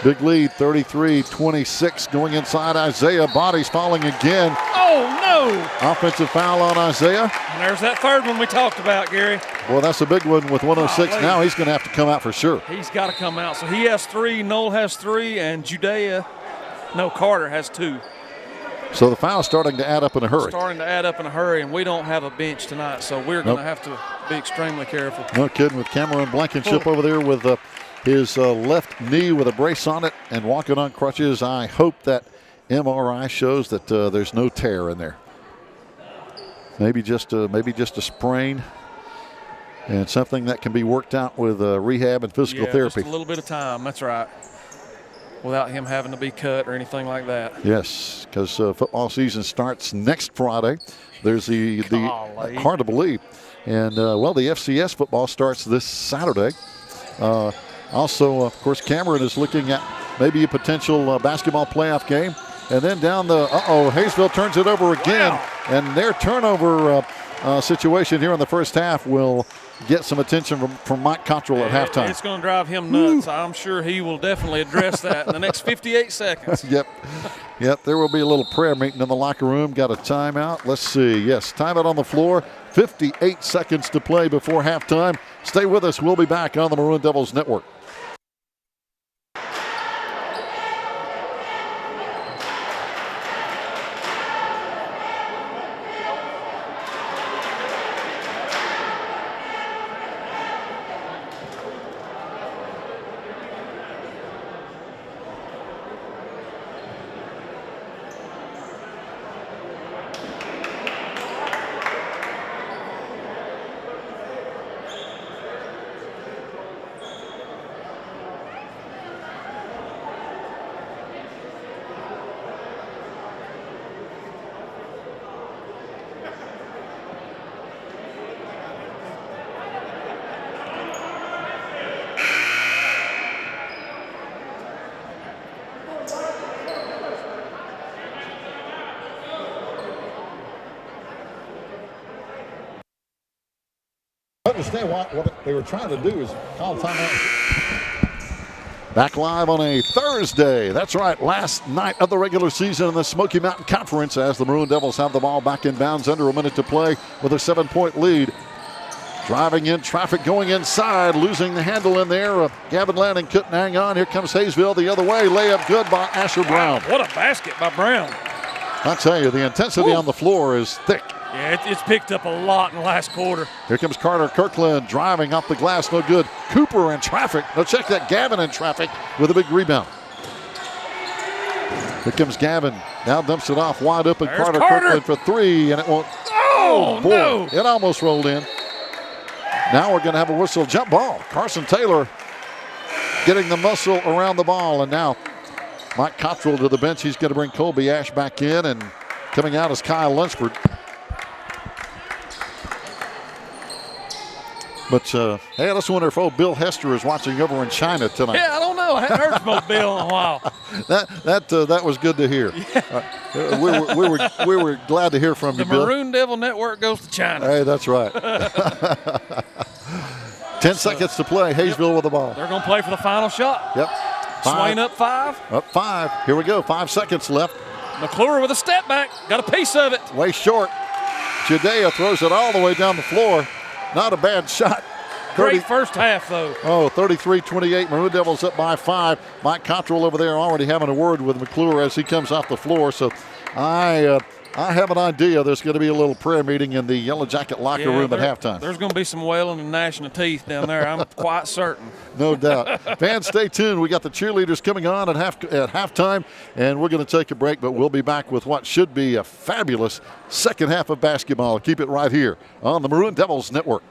Big lead, 33-26. Going inside, Isaiah. Bodies falling again. Oh, no. Offensive foul on Isaiah. And there's that third one we talked about, Gary. Well, that's a big one with 106. Now he's going to have to come out for sure. He's got to come out. So he has 3, Noel has 3, and Carter has 2. So the foul's starting to add up in a hurry. Starting to add up in a hurry, and we don't have a bench tonight, so we're going to have to be extremely careful. No kidding, with Cameron Blankenship over there with his left knee with a brace on it and walking on crutches. I hope that MRI shows that there's no tear in there. Maybe just a sprain, and something that can be worked out with rehab and physical therapy. Just a little bit of time, that's right, without him having to be cut or anything like that. Yes, because football season starts next Friday. There's the hard to believe. And, the FCS football starts this Saturday. Also, of course, Cameron is looking at maybe a potential basketball playoff game. And then down Hayesville turns it over again. Wow. And their turnover situation here in the first half will get some attention from Mike Cottrell at halftime. It's going to drive him nuts. I'm sure he will definitely address that in the next 58 seconds. Yep, there will be a little prayer meeting in the locker room. Got a timeout. Let's see. Yes, timeout on the floor. 58 seconds to play before halftime. Stay with us. We'll be back on the Maroon Devils Network. Understand what they were trying to do is call timeout. Back live on a Thursday. That's right, last night of the regular season in the Smoky Mountain Conference as the Maroon Devils have the ball back in bounds under a minute to play with a 7-point lead. Driving in traffic going inside, losing the handle in there. Gavin Lanning couldn't hang on. Here comes Hayesville the other way. Layup good by Asher Brown. What a basket by Brown. I tell you, the intensity on the floor is thick. Yeah, it's picked up a lot in the last quarter. Here comes Carter Kirkland driving off the glass, no good. Cooper in traffic. Now check that, Gavin in traffic with a big rebound. Here comes Gavin. Now dumps it off wide open. There's Carter Kirkland for 3, and it won't. Oh, boy. no. It almost rolled in. Now we're going to have a whistle jump ball. Carson Taylor getting the muscle around the ball, and now Mike Cottrell to the bench. He's going to bring Colby Ash back in, and coming out is Kyle Lunsford. But, hey, let's wonder if old Bill Hester is watching over in China tonight. Yeah, I don't know. I haven't heard from old Bill in a while. That was good to hear. Yeah. We were glad to hear from you, Bill. The Maroon Devil Network goes to China. Hey, that's right. 10 seconds to play. Hayesville with the ball. They're going to play for the final shot. Yep. Swain up 5. Up 5. Here we go. 5 seconds left. McClure with a step back. Got a piece of it. Way short. Judea throws it all the way down the floor. Not a bad shot. Great first half, though. 33-28. Maroon Devils up by 5. Mike Cottrell over there already having a word with McClure as he comes off the floor. So I have an idea there's going to be a little prayer meeting in the Yellow Jacket locker room at halftime. There's going to be some wailing and gnashing of teeth down there. I'm quite certain. No doubt. Fans, stay tuned. We got the cheerleaders coming on at halftime, and we're going to take a break, but we'll be back with what should be a fabulous second half of basketball. Keep it right here on the Maroon Devils Network.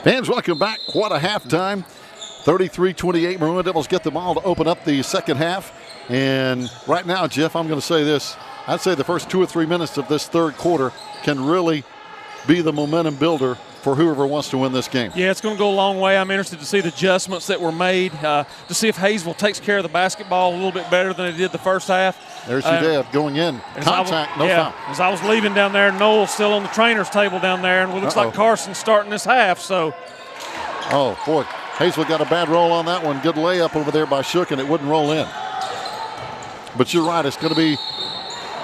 Fans, welcome back. What a halftime. 33-28. Maroon Devils get the ball to open up the second half. And right now, Jeff, I'm going to say this. I'd say the first 2 or 3 minutes of this third quarter can really be the momentum builder for whoever wants to win this game. Yeah, it's going to go a long way. I'm interested to see the adjustments that were made, to see if Hayesville takes care of the basketball a little bit better than it did the first half. There's Judea going in. Contact, no foul. As I was leaving down there, Noel's still on the trainer's table down there, and it looks like Carson's starting this half. So, oh, boy. Hayesville got a bad roll on that one. Good layup over there by Shook, and it wouldn't roll in. But you're right. It's going to be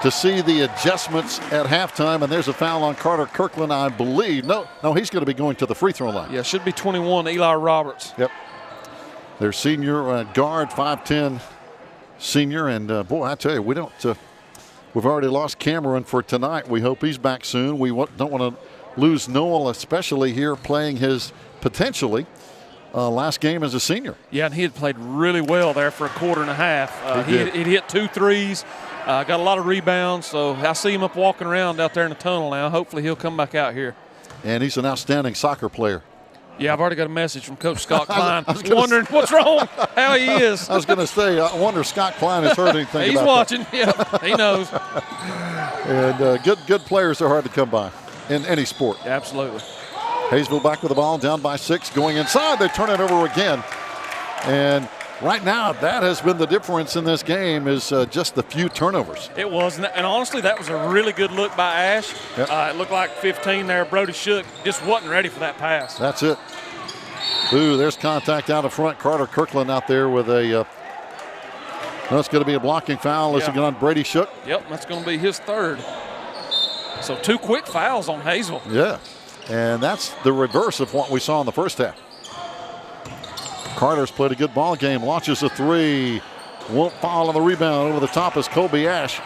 to see the adjustments at halftime, and there's a foul on Carter Kirkland, I believe. No, he's going to be going to the free throw line. Yeah, should be 21, Eli Roberts. Yep. Their senior guard, 5'10", senior, and boy, I tell you, we don't. We've already lost Cameron for tonight. We hope he's back soon. We don't want to lose Noel, especially here playing his potentially last game as a senior. Yeah, and he had played really well there for a quarter and a half. He hit 2 threes, got a lot of rebounds, so I see him up walking around out there in the tunnel now. Hopefully he'll come back out here. And he's an outstanding soccer player. Yeah, I've already got a message from Coach Scott Klein. I was wondering what's wrong, how he is. I was going to say, I wonder if Scott Klein has heard anything He's about watching, yeah, he knows. And good players are hard to come by in any sport. Absolutely. Hayesville back with the ball, down by 6, going inside. They turn it over again. And right now, that has been the difference in this game is just the few turnovers. It was, and honestly, that was a really good look by Ash. Yep. It looked like 15 there. Brody Shook just wasn't ready for that pass. That's it. Ooh, there's contact out in front. Carter Kirkland out there with a no, it's going to be a blocking foul. This is going on Brady Shook. Yep, that's going to be his third. So 2 quick fouls on Hayesville. Yeah, and that's the reverse of what we saw in the first half. Carter's played a good ball game, launches a 3. Won't fall on the rebound. Over the top is Colby Ash.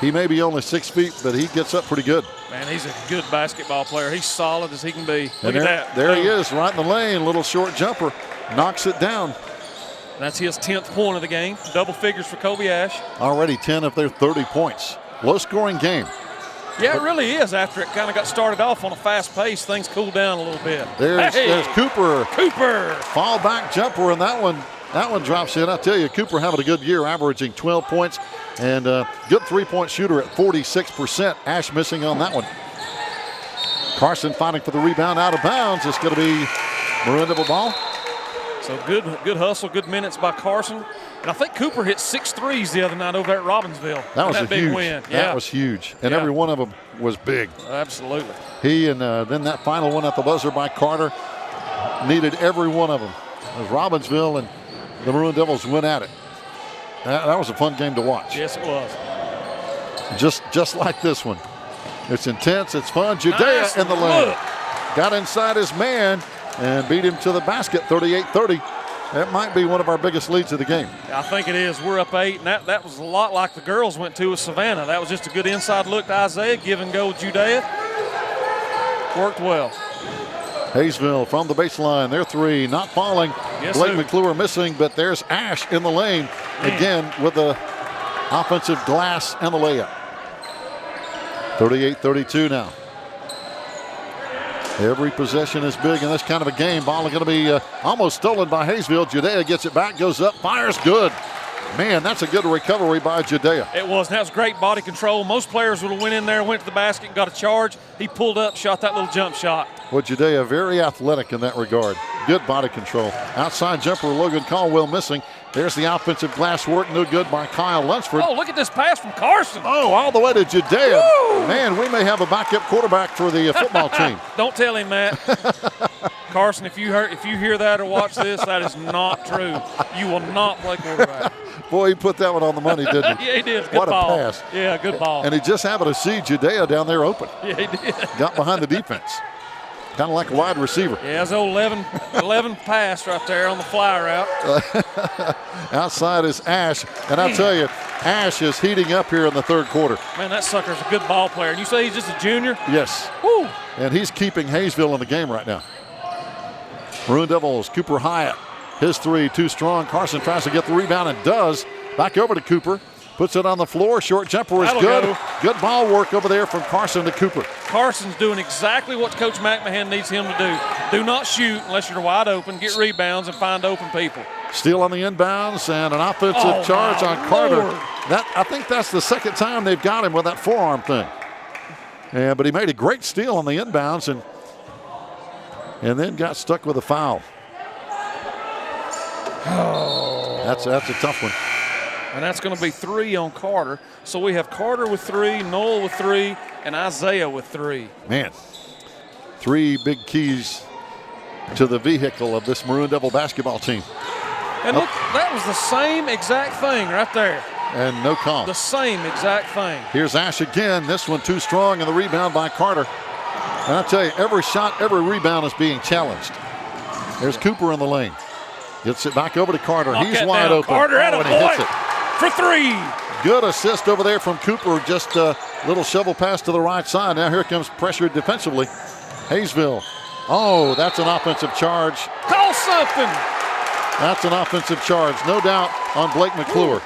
He may be only 6 feet, but he gets up pretty good. Man, he's a good basketball player. He's solid as he can be. Look at that. There he is, right in the lane. Little short jumper. Knocks it down. That's his 10th point of the game. Double figures for Colby Ash. Already 10 of their 30 points. Low-scoring game. Yeah, it really is. After it kind of got started off on a fast pace, things cooled down a little bit. There's Cooper. Cooper. Fall back jumper, and that one drops in. I tell you, Cooper having a good year, averaging 12 points, and good three-point shooter at 46%. Ash missing on that one. Carson fighting for the rebound out of bounds. It's going to be Maroon Devil ball. So good hustle, good minutes by Carson. And I think Cooper hit 6 threes the other night over at Robbinsville. That was a big huge win. That was huge. And every one of them was big. Absolutely. He and then that final one at the buzzer by Carter needed every one of them. It was Robbinsville and the Maroon Devils went at it. That was a fun game to watch. Yes, it was. Just like this one. It's intense. It's fun. Judea nice in the lane. look. Got inside his man and beat him to the basket, 38-30. That might be one of our biggest leads of the game. I think it is. We're up 8, and that was a lot like the girls went to with Savannah. That was just a good inside look to Isaiah, give and go with Judea. Worked well. Hayesville from the baseline. Their 3 not falling. Yes, Blake McClure missing, but there's Ash in the lane again with the offensive glass and the layup. 38-32 now. Every possession is big in this kind of a game. Ball is going to be almost stolen by Hayesville. Judea gets it back, goes up, fires good. Man, that's a good recovery by Judea. It was. That was great body control. Most players would have went in there, went to the basket, and got a charge. He pulled up, shot that little jump shot. Well, Judea very athletic in that regard. Good body control. Outside jumper, Logan Caldwell missing. There's the offensive glass work, no good by Kyle Lunsford. Oh, look at this pass from Carson. Oh, all the way to Judea. Woo! Man, we may have a backup quarterback for the football team. Don't tell him, Matt. Carson, if you hear that or watch this, that is not true. You will not play quarterback. Boy, he put that one on the money, didn't he? Yeah, he did. Good what ball. a pass. Yeah, good ball. And he just happened to see Judea down there open. Yeah, he did. Got behind the defense. Kind of like a wide receiver. Yeah, it's old 11 pass right there on the fly route. Outside is Ash. And I tell you, Ash is heating up here in the third quarter. Man, that sucker's a good ball player. And you say he's just a junior? Yes. Woo. And he's keeping Hayesville in the game right now. Maroon Devils, Cooper Hyatt. His 3 too strong. Carson tries to get the rebound and does. Back over to Cooper. Puts it on the floor. Short jumper is That'll good. go. Good ball work over there from Carson to Cooper. Carson's doing exactly what Coach McMahon needs him to do. Do not shoot unless you're wide open. Get rebounds and find open people. Steal on the inbounds and an offensive charge on Carter. Lord. I think that's the second time they've got him with that forearm thing. Yeah, but he made a great steal on the inbounds and then got stuck with a foul. Oh. That's a tough one. And that's going to be 3 on Carter. So we have Carter with 3, Noel with 3, and Isaiah with 3. Man, 3 big keys to the vehicle of this Maroon Devil basketball team. And look, that was the same exact thing right there. And no call. The same exact thing. Here's Ash again. This one too strong, and the rebound by Carter. And I'll tell you, every shot, every rebound is being challenged. There's Cooper in the lane. Gets it back over to Carter. Knock He's that wide down. open. Carter at a and he hits boy it. for 3. Good assist over there from Cooper. Just a little shovel pass to the right side. Now here comes pressure defensively. Hayesville. Oh, that's an offensive charge. Call something. That's an offensive charge, no doubt, on Blake McClure.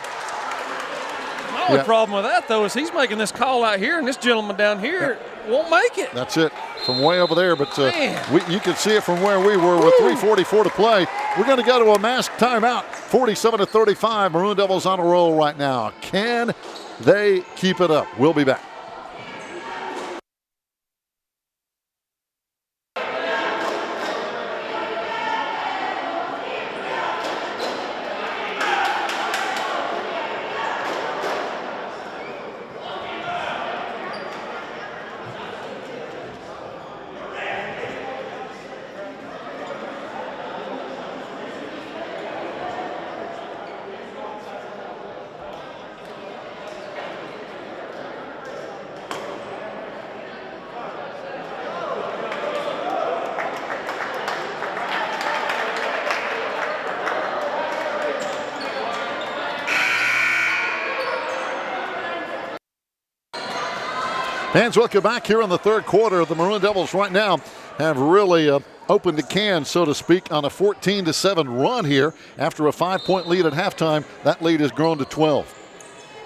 My only problem with that, though, is he's making this call out here, and this gentleman down here won't make it. That's it from way over there, but Man. you can see it from where we were with 3:44 to play. We're going to go to a masked timeout. 47-35. Maroon Devils on a roll right now. Can they keep it up? We'll be back. Fans, welcome back here in the third quarter. The Maroon Devils right now have really opened the can, so to speak, on a 14-7 run here. After a 5-point lead at halftime, that lead has grown to 12.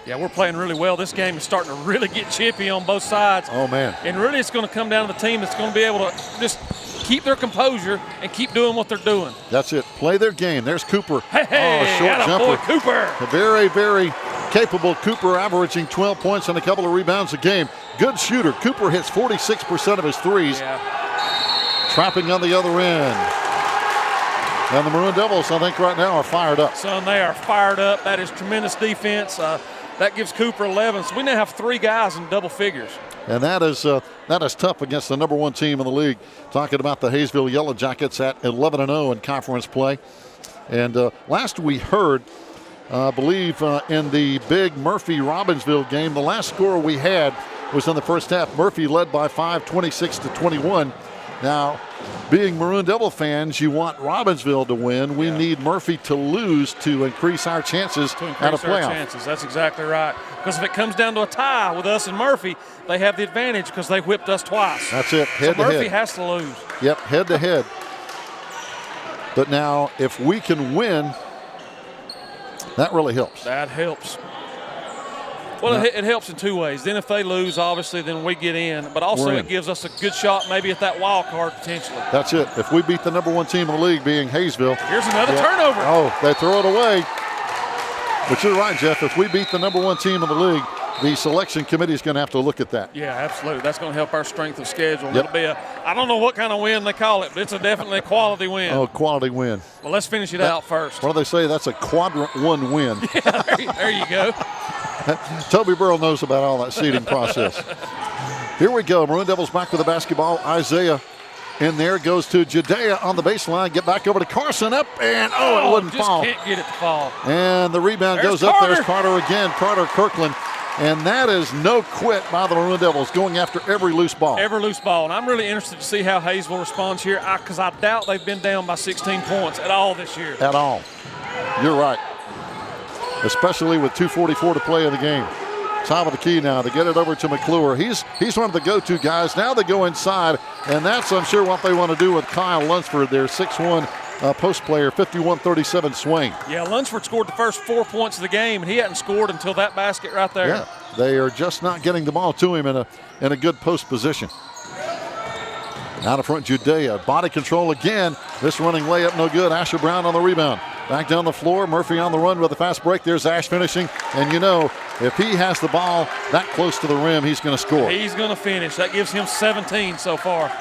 Yeah, we're playing really well. This game is starting to really get chippy on both sides. Oh, man. And really it's going to come down to the team that's going to be able to just keep their composure and keep doing what they're doing. That's it. Play their game. There's Cooper. Hey, short jumper. boy, Cooper. A very, very capable Cooper, averaging 12 points and a couple of rebounds a game. Good shooter. Cooper hits 46% of his threes. Yeah. Trapping on the other end. And the Maroon Devils, I think, right now are fired up. Son, they are fired up. That is tremendous defense. That gives Cooper 11. So we now have 3 guys in double figures. And that is tough against the number 1 team in the league. Talking about the Hayesville Yellow Jackets at 11-0 in conference play. And last we heard, I believe in the big Murphy-Robbinsville game, the last score we had was in the first half. Murphy led by 5, 26-21. Now, being Maroon Devil fans, you want Robbinsville to win. We need Murphy to lose to increase our chances at a playoff. That's exactly right. Because if it comes down to a tie with us and Murphy, they have the advantage because they whipped us twice. That's it, head to head. Murphy has to lose. Yep, head to head. But now, if we can win, that really helps. That helps. Well, it helps in 2 ways. Then if they lose, obviously, then we get in. But also it gives us a good shot maybe at that wild card potentially. That's it. If we beat the number 1 team in the league, being Hayesville. Here's another turnover. Oh, they throw it away. But you're right, Jeff. If we beat the number 1 team in the league, the selection committee is going to have to look at that. Yeah, absolutely. That's going to help our strength of schedule. Yep. It'll be I don't know what kind of win they call it, but it's definitely a quality win. Oh, quality win. Well, let's finish it out first. What do they say? That's a quadrant 1 win. Yeah, there you go. Toby Burrell knows about all that seeding process. Here we go. Maroon Devils back with the basketball. Isaiah in there, goes to Judea on the baseline. Get back over to Carson, up, and it wouldn't fall. Just can't get it to fall. And the rebound goes up. There's Carter again. Carter Kirkland. And that is no quit by the Maroon Devils, going after every loose ball. Every loose ball. And I'm really interested to see how Hayesville responds here, because I doubt they've been down by 16 points at all this year. At all. You're right. Especially with 2:44 to play in the game. Top of the key now to get it over to McClure. He's one of the go-to guys. Now they go inside, and that's, I'm sure, what they want to do with Kyle Lunsford, their 6'1", post player, 51-37 Swain. Yeah, Lunsford scored the first 4 points of the game, and he hadn't scored until that basket right there. Yeah, they are just not getting the ball to him in a good post position. Out of front, Judea. Body control again. This running layup no good. Asher Brown on the rebound. Back down the floor. Murphy on the run with a fast break. There's Ash finishing. And you know, if he has the ball that close to the rim, he's going to score. He's going to finish. That gives him 17 so far.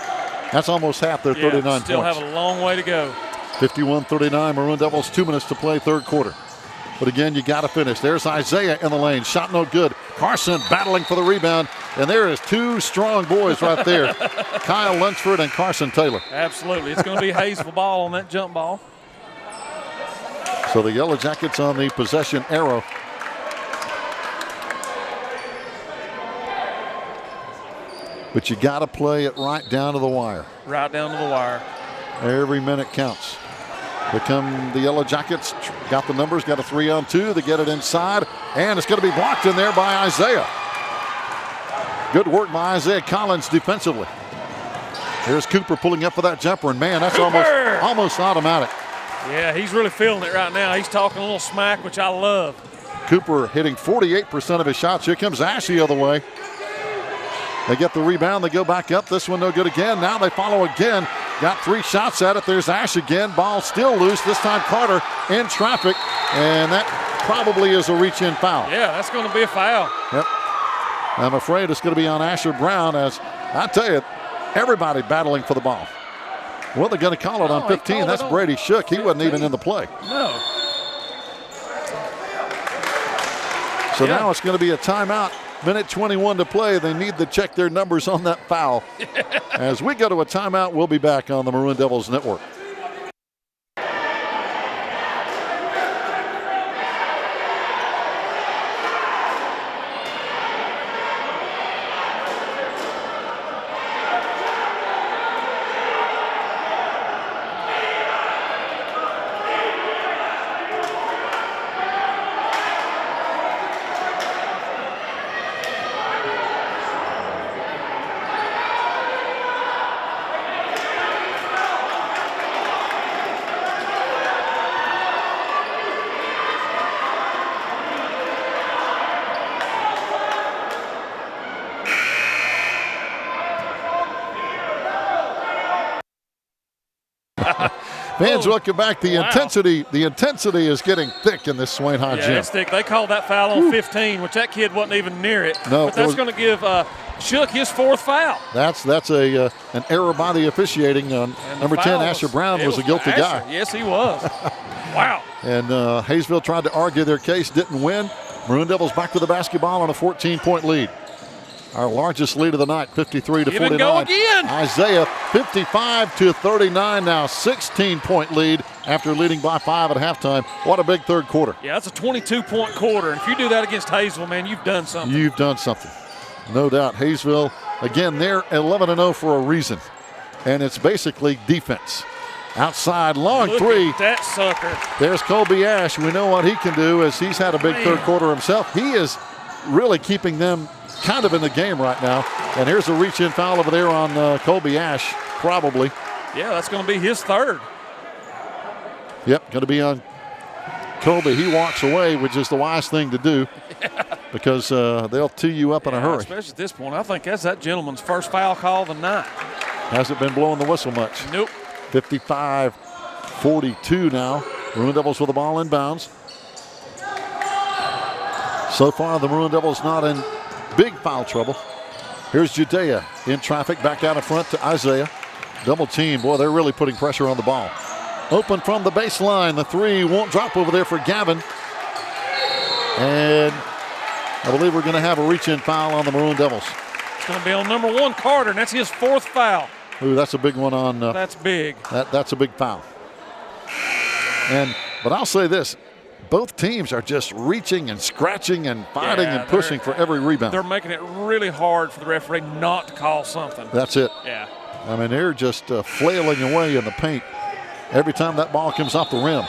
That's almost half their 39 points. Still have a long way to go. 51-39. Maroon Devils, 2 minutes to play, third quarter. But again, you got to finish. There's Isaiah in the lane. Shot no good. Carson battling for the rebound. And there is 2 strong boys right there. Kyle Lunsford and Carson Taylor. Absolutely. It's going to be Hayesville ball on that jump ball. So the Yellow Jackets on the possession arrow. But you got to play it right down to the wire. Right down to the wire. Every minute counts. Here come the Yellow Jackets. Got the numbers, got a 3-on-2. They get it inside, and it's going to be blocked in there by Isaiah. Good work by Isaiah Collins defensively. Here's Cooper pulling up for that jumper, and man, that's almost automatic. Yeah, he's really feeling it right now. He's talking a little smack, which I love. Cooper hitting 48% of his shots. Here comes Ash the other way. They get the rebound. They go back up. This one no good again. Now they follow again. Got 3 shots at it. There's Ash again. Ball still loose. This time Carter in traffic. And that probably is a reach-in foul. Yeah, that's going to be a foul. Yep. I'm afraid it's going to be on Asher Brown, as I tell you, everybody battling for the ball. Well, they're going to call it on 15. That's Brady Shook. He wasn't even in the play. No. So now it's going to be a timeout. Minute 21 to play. They need to check their numbers on that foul. As we go to a timeout, we'll be back on the Maroon Devils Network. Fans, welcome back. The intensity is getting thick in this Swain High gym. It's thick. They called that foul on 15, which that kid wasn't even near it. No, but that's going to give Shook his 4th foul. That's an error by the officiating. Number 10, Asher Brown, was a guilty guy. Yes, he was. Wow. And Hayesville tried to argue their case, didn't win. Maroon Devils back with the basketball on a 14-point lead. Our largest lead of the night, 53-49. Even go again. Isaiah, 55-39 now, 16-point lead after leading by 5 at halftime. What a big third quarter. Yeah, that's a 22-point quarter. And if you do that against Hayesville, man, you've done something. You've done something. No doubt. Hayesville, again, they're 11-0 for a reason. And it's basically defense. Outside, long Look three. At that sucker. There's Colby Ash. We know what he can do, as he's had a big third quarter himself. He is really keeping them kind of in the game right now. And here's a reach-in foul over there on Colby Ash, probably. Yeah, that's going to be his 3rd. Yep, going to be on Colby. He walks away, which is the wise thing to do, because they'll tee you up in a hurry. Especially at this point. I think that's that gentleman's first foul call of the night. Hasn't been blowing the whistle much. Nope. 55-42 now. Maroon Devils with the ball inbounds. So far, the Maroon Devils not in big foul trouble. Here's Judea in traffic, back out in front to Isaiah. Double team. Boy, they're really putting pressure on the ball. Open from the baseline. The 3 won't drop over there for Gavin. And I believe we're going to have a reach-in foul on the Maroon Devils. It's going to be on number 1, Carter, and that's his 4th foul. Ooh, that's a big one on. That's big. That's a big foul. But I'll say this. Both teams are just reaching and scratching and fighting and pushing for every rebound. They're making it really hard for the referee not to call something. That's it. Yeah. I mean, they're just flailing away in the paint every time that ball comes off the rim.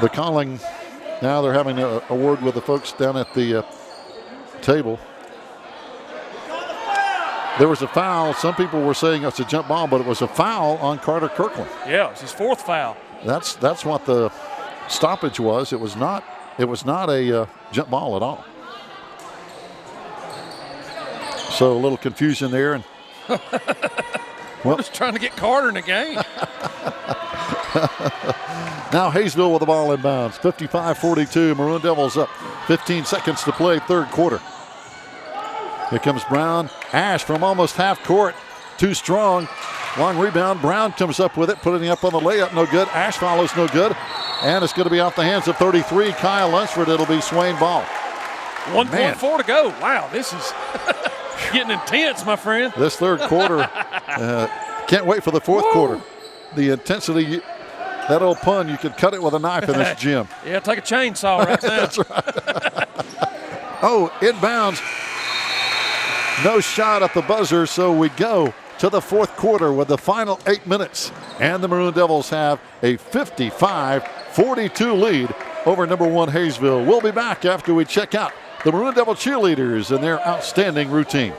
The calling, now they're having a word with the folks down at the table. There was a foul. Some people were saying it's a jump ball, but it was a foul on Carter Kirkland. Yeah, it's his 4th foul. That's what the stoppage was. It was not a jump ball at all. So a little confusion there, and we're just trying to get Carter in the game. Now Hayesville with the ball in bounds. 55-42. Maroon Devils up. 15 seconds to play, 3rd quarter. Here comes Brown. Ash from almost half court. Too strong. Long rebound. Brown comes up with it, putting it up on the layup. No good. Ash follows, no good. And it's going to be off the hands of 33. Kyle Lunsford. It'll be Swain ball. 1.4 to go. Wow, this is getting intense, my friend. This 3rd quarter. Can't wait for the 4th quarter. The intensity, that old pun, you could cut it with a knife in this gym. Yeah, take a chainsaw right now. That's right. Oh, inbounds. No shot at the buzzer, so we go to the 4th quarter with the final 8 minutes. And the Maroon Devils have a 55-42 lead over number 1 Hayesville. We'll be back after we check out the Maroon Devil cheerleaders and their outstanding routine.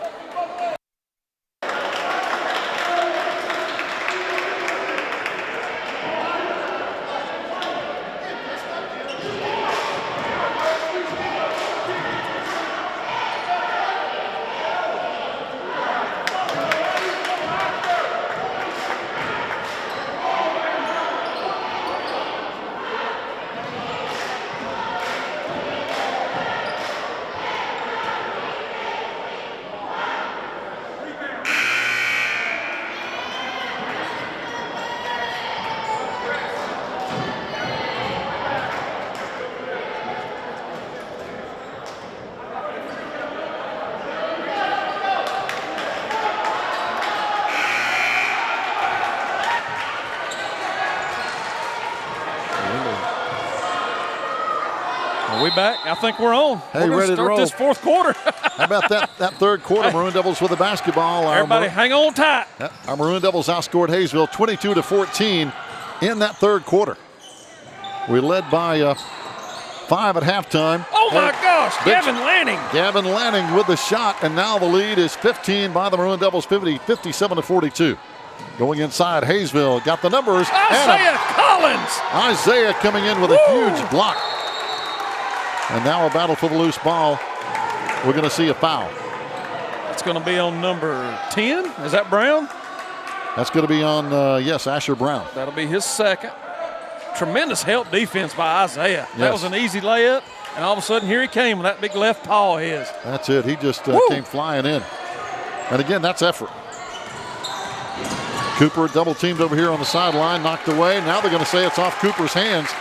Are we back? I think we're on. Hey, we're ready to start roll. this 4th quarter. How about that 3rd quarter? Maroon Devils with the basketball. Everybody hang on tight. Our Maroon Devils outscored Hayesville 22-14 in that 3rd quarter. We led by 5 at halftime. Oh, my gosh. Gavin Lanning. Gavin Lanning with the shot, and now the lead is 15 by the Maroon Devils, 57-42. Going inside, Hayesville got the numbers. Isaiah Collins. Isaiah coming in with a huge block. And now a battle for the loose ball. We're going to see a foul. It's going to be on number 10. Is that Brown? That's going to be on, yes, Asher Brown. That'll be his 2nd. Tremendous help defense by Isaiah. Yes. That was an easy layup, and all of a sudden here he came with that big left paw of his. That's it. He just came flying in. And again, that's effort. Cooper double teamed over here on the sideline, knocked away. Now they're going to say it's off Cooper's hands.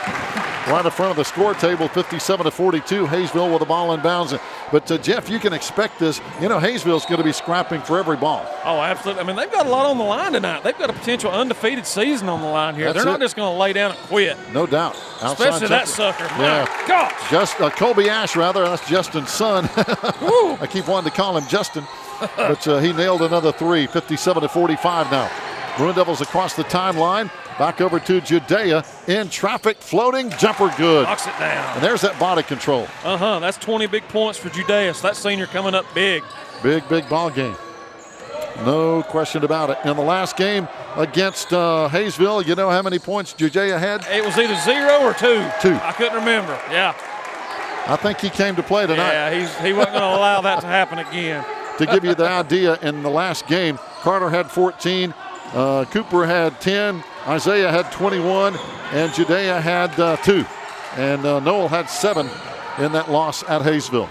Right in front of the score table, 57-42. Hayesville with the ball in bounds. But Jeff, you can expect this. You know, Hayesville's going to be scrapping for every ball. Oh, absolutely. I mean, they've got a lot on the line tonight. They've got a potential undefeated season on the line here. They're not just going to lay down and quit. No doubt. Especially that sucker. Yeah. My gosh. Just Colby Ash, rather. That's Justin's son. I keep wanting to call him Justin. But he nailed another 3, 57-45 now. Maroon Devils across the timeline. Back over to Judea in traffic, floating jumper, good. Knocks it down. And there's that body control. That's 20 big points for Judea. So that senior coming up big. Big ball game. No question about it. In the last game against Hayesville, you know how many points Judea had? It was either 0 or 2. 2. I couldn't remember. Yeah. I think he came to play tonight. Yeah, he wasn't going to allow that to happen again. To give you the idea, in the last game, Carter had 14. Cooper had 10, Isaiah had 21, and Judea had 2. And Noel had 7 in that loss at Hayesville.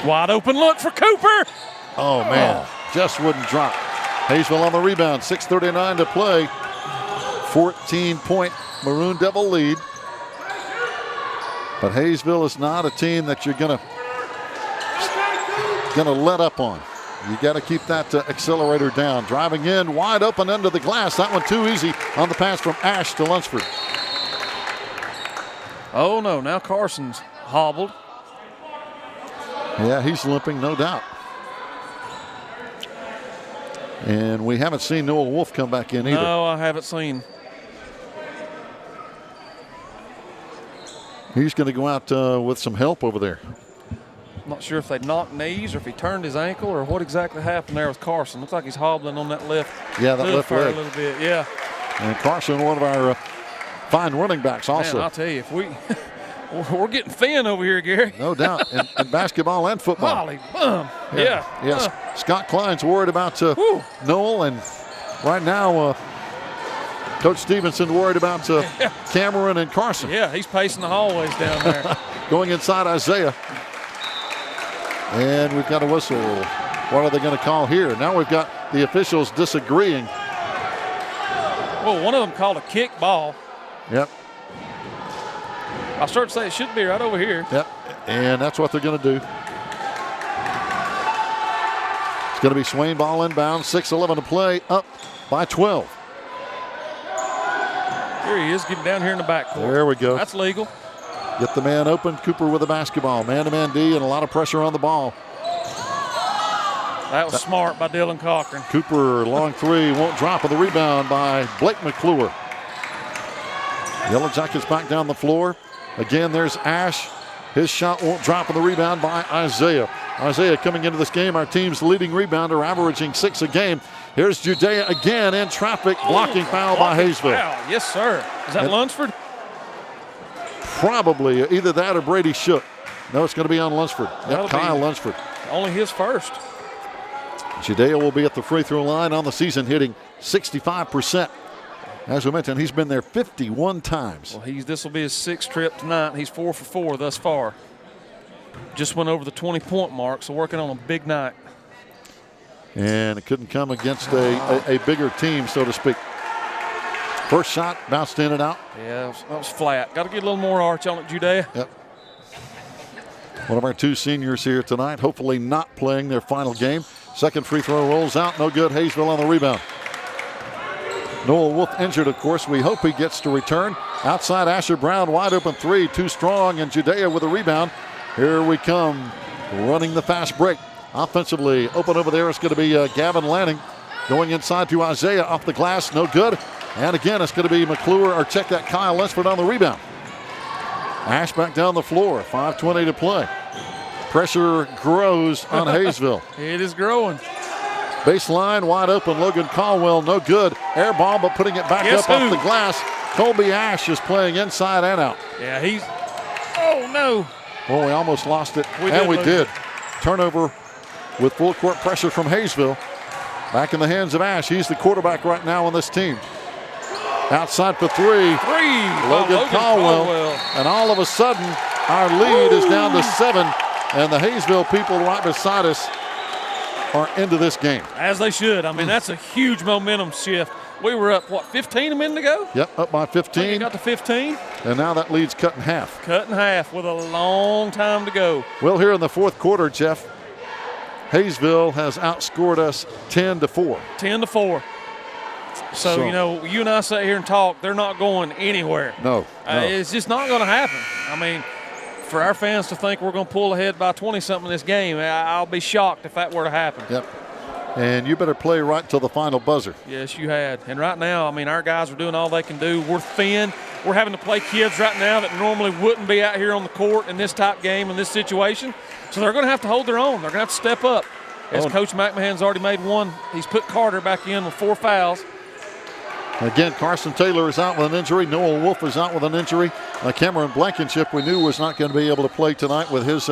Wide open look for Cooper. Oh, man, just wouldn't drop. Hayesville on the rebound, 6:39 to play. 14-point Maroon Devil lead. But Hayesville is not a team that you're gonna let up on. You got to keep that accelerator down. Driving in, wide open under the glass. That one too easy on the pass from Ash to Lunsford. Oh, no. Now Carson's hobbled. Yeah, he's limping, no doubt. And we haven't seen Noel Wolf come back in either. No, I haven't seen. He's going to go out with some help over there. I'm not sure if they knocked knees or if he turned his ankle or what exactly happened there with Carson. Looks like he's hobbling on that left. Yeah, that left leg. A little bit, yeah. And Carson, one of our fine running backs also. Man, I'll tell you, if we're getting thin over here, Gary. No doubt, in basketball and football. Golly, bum. Yeah. Yes, Scott Klein's worried about Noel, and right now Coach Stevenson worried about Cameron and Carson. Yeah, he's pacing the hallways down there. Going inside Isaiah. And we've got a whistle. What are they going to call here? Now we've got the officials disagreeing. Well, one of them called a kick ball. Yep. I'll start to say it should be right over here. Yep, and that's what they're going to do. It's going to be Swain ball inbound, 6:11 to play, up by 12. Here he is getting down here in the backcourt. There we go. That's legal. Get the man open. Cooper with the basketball. Man-to-man D and a lot of pressure on the ball. That was smart by Dylan Cochran. Cooper, long three, won't drop, with the rebound by Blake McClure. Yellow Jackets back down the floor. Again, there's Ash. His shot won't drop, with the rebound by Isaiah. Isaiah coming into this game, our team's leading rebounder, averaging 6 a game. Here's Judea again in traffic, blocking foul by Hayesville. Foul. Yes, sir. Is that Lunsford? Probably either that or Brady Shook. No, it's going to be on Lunsford. Yep, Kyle Lunsford. Only his first. Judea will be at the free throw line on the season, hitting 65%. As we mentioned, he's been there 51 times. Well, this will be his 6th trip tonight. He's 4 for 4 thus far. Just went over the 20-point mark, so working on a big night. And it couldn't come against a bigger team, so to speak. First shot bounced in and out. Yeah, that was flat. Got to get a little more arch on it, Judea. Yep. One of our 2 seniors here tonight, hopefully not playing their final game. Second free throw rolls out, no good. Hayesville on the rebound. Noel Wolf injured, of course. We hope he gets to return. Outside, Asher Brown, wide open 3, too strong, and Judea with a rebound. Here we come, running the fast break. Offensively, open over there. It's going to be Gavin Lanning going inside to Isaiah, off the glass, no good. And again, it's going to be McClure, or check that, Kyle Lunsford on the rebound. Ash back down the floor, 5:20 to play. Pressure grows on Hayesville. It is growing. Baseline, wide open, Logan Caldwell, no good. Air ball, but putting it back up off the glass. Colby Ash is playing inside and out. Yeah, oh no. Well, we almost lost it, and we did. Turnover with full court pressure from Hayesville. Back in the hands of Ash. He's the quarterback right now on this team. Outside for 3. Logan Caldwell. And all of a sudden, our lead is down to 7, and the Hayesville people right beside us are into this game. As they should. I mean, that's a huge momentum shift. We were up, 15 a minute ago? Yep, up by 15. Got to 15. And now that lead's cut in half. Cut in half with a long time to go. Well, here in the fourth quarter, Jeff, Hayesville has outscored us 10-4. 10-4. So, you and I sit here and talk. They're not going anywhere. No. It's just not going to happen. I mean, for our fans to think we're going to pull ahead by 20-something in this game, I'll be shocked if that were to happen. Yep. And you better play right till the final buzzer. Yes, you had. And right now, I mean, our guys are doing all they can do. We're thin. We're having to play kids right now that normally wouldn't be out here on the court in this type game, in this situation. So they're going to have to hold their own. They're going to have to step up. As Coach McMahon's already made one, he's put Carter back in with 4 fouls. Again, Carson Taylor is out with an injury. Noel Wolf is out with an injury. Cameron Blankenship, we knew, was not going to be able to play tonight with his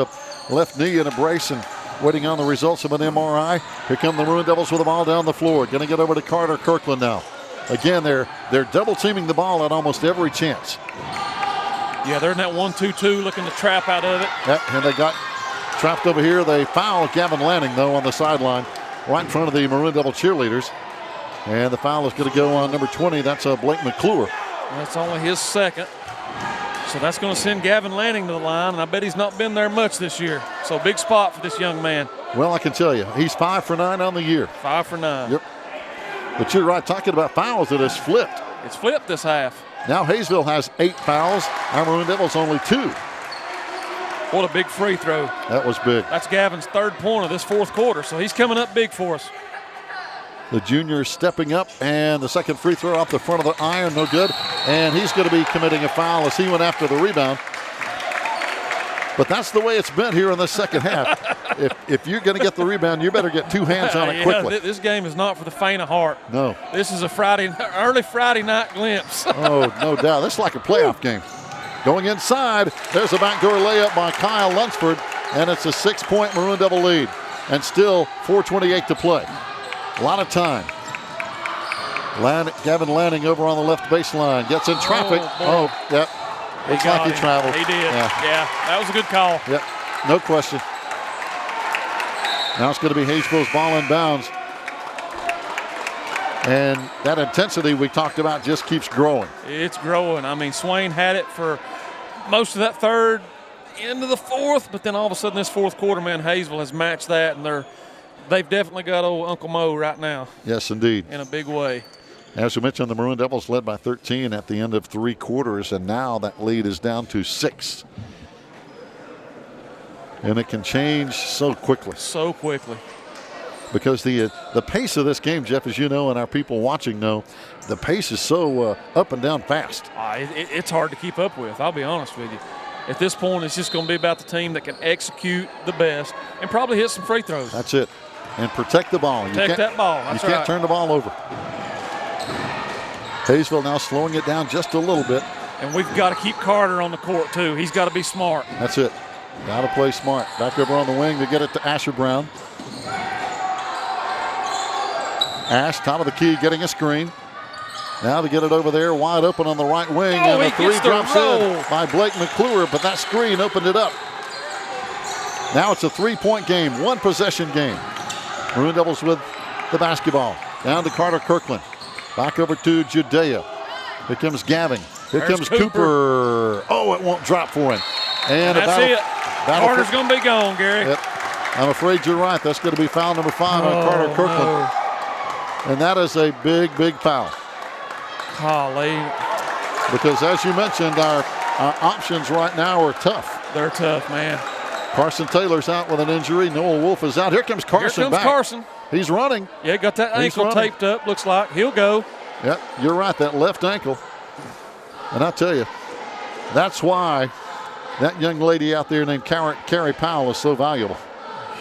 left knee in a brace and waiting on the results of an MRI. Here come the Maroon Devils with the ball down the floor. Going to get over to Carter Kirkland now. Again, they're double teaming the ball at almost every chance. Yeah, they're in that 1-2-2 looking to trap out of it. Yep, and they got trapped over here. They foul Gavin Lanning, though, on the sideline right in front of the Maroon Devil cheerleaders. And the foul is going to go on number 20. That's Blake McClure. That's only his second. So that's going to send Gavin Lanning to the line, and I bet he's not been there much this year. So big spot for this young man. Well, I can tell you, he's 5 for 9 on the year. 5 for 9. Yep. But you're right, talking about fouls, it has flipped. It's flipped this half. Now Hayesville has 8 fouls. Our Maroon Devils only 2. What a big free throw. That was big. That's Gavin's 3rd point of this 4th quarter, so he's coming up big for us. The junior stepping up, and the second free throw off the front of the iron, no good. And he's going to be committing a foul as he went after the rebound. But that's the way it's been here in the second half. If you're going to get the rebound, you better get 2 hands on it quickly. This game is not for the faint of heart. No. This is a early Friday night glimpse. Oh, no doubt. This is like a playoff game. Going inside, there's a backdoor layup by Kyle Lunsford, and it's a 6-point Maroon Devil lead. And still 4:28 to play. A lot of time. Gavin Lanning over on the left baseline. Gets in traffic. Yep. Looks like he traveled. He did. Yeah, that was a good call. Yep, no question. Now it's going to be Hayesville's ball in bounds. And that intensity we talked about just keeps growing. It's growing. I mean, Swain had it for most of that third, into the fourth, but then all of a sudden this fourth quarter, man, Hayesville has matched that, and they've definitely got old Uncle Mo right now. Yes, indeed. In a big way. As we mentioned, the Maroon Devils led by 13 at the end of 3 quarters, and now that lead is down to 6. And it can change so quickly. So quickly. Because the pace of this game, Jeff, as you know, and our people watching know, the pace is so up and down fast. It's hard to keep up with, I'll be honest with you. At this point, it's just going to be about the team that can execute the best and probably hit some free throws. That's it. And protect the ball. Protect that ball. That's you can't turn the ball over. Hayesville now slowing it down just a little bit. And we've got to keep Carter on the court, too. He's got to be smart. That's it. Got to play smart. Back over on the wing to get it to Asher Brown. Ash, top of the key, getting a screen. Now to get it over there, wide open on the right wing. And the 3 drops in by Blake McClure, but that screen opened it up. Now it's a 3-point game, 1 possession game. Maroon Devils with the basketball. Down to Carter Kirkland. Back over to Judea. Here comes Gavin. Here comes Cooper. Oh, it won't drop for him. And that's it. Carter's going to be gone, Gary. Yep. I'm afraid you're right. That's going to be foul number 5 on Carter Kirkland. No. And that is a big, big foul. Golly. Because as you mentioned, our options right now are tough. They're tough, man. Carson Taylor's out with an injury. Noel Wolf is out. Here comes Carson back. Carson. He's running. Yeah, got that ankle taped up, looks like. He'll go. Yep, you're right, that left ankle. And I tell you, that's why that young lady out there named Carrie Powell is so valuable.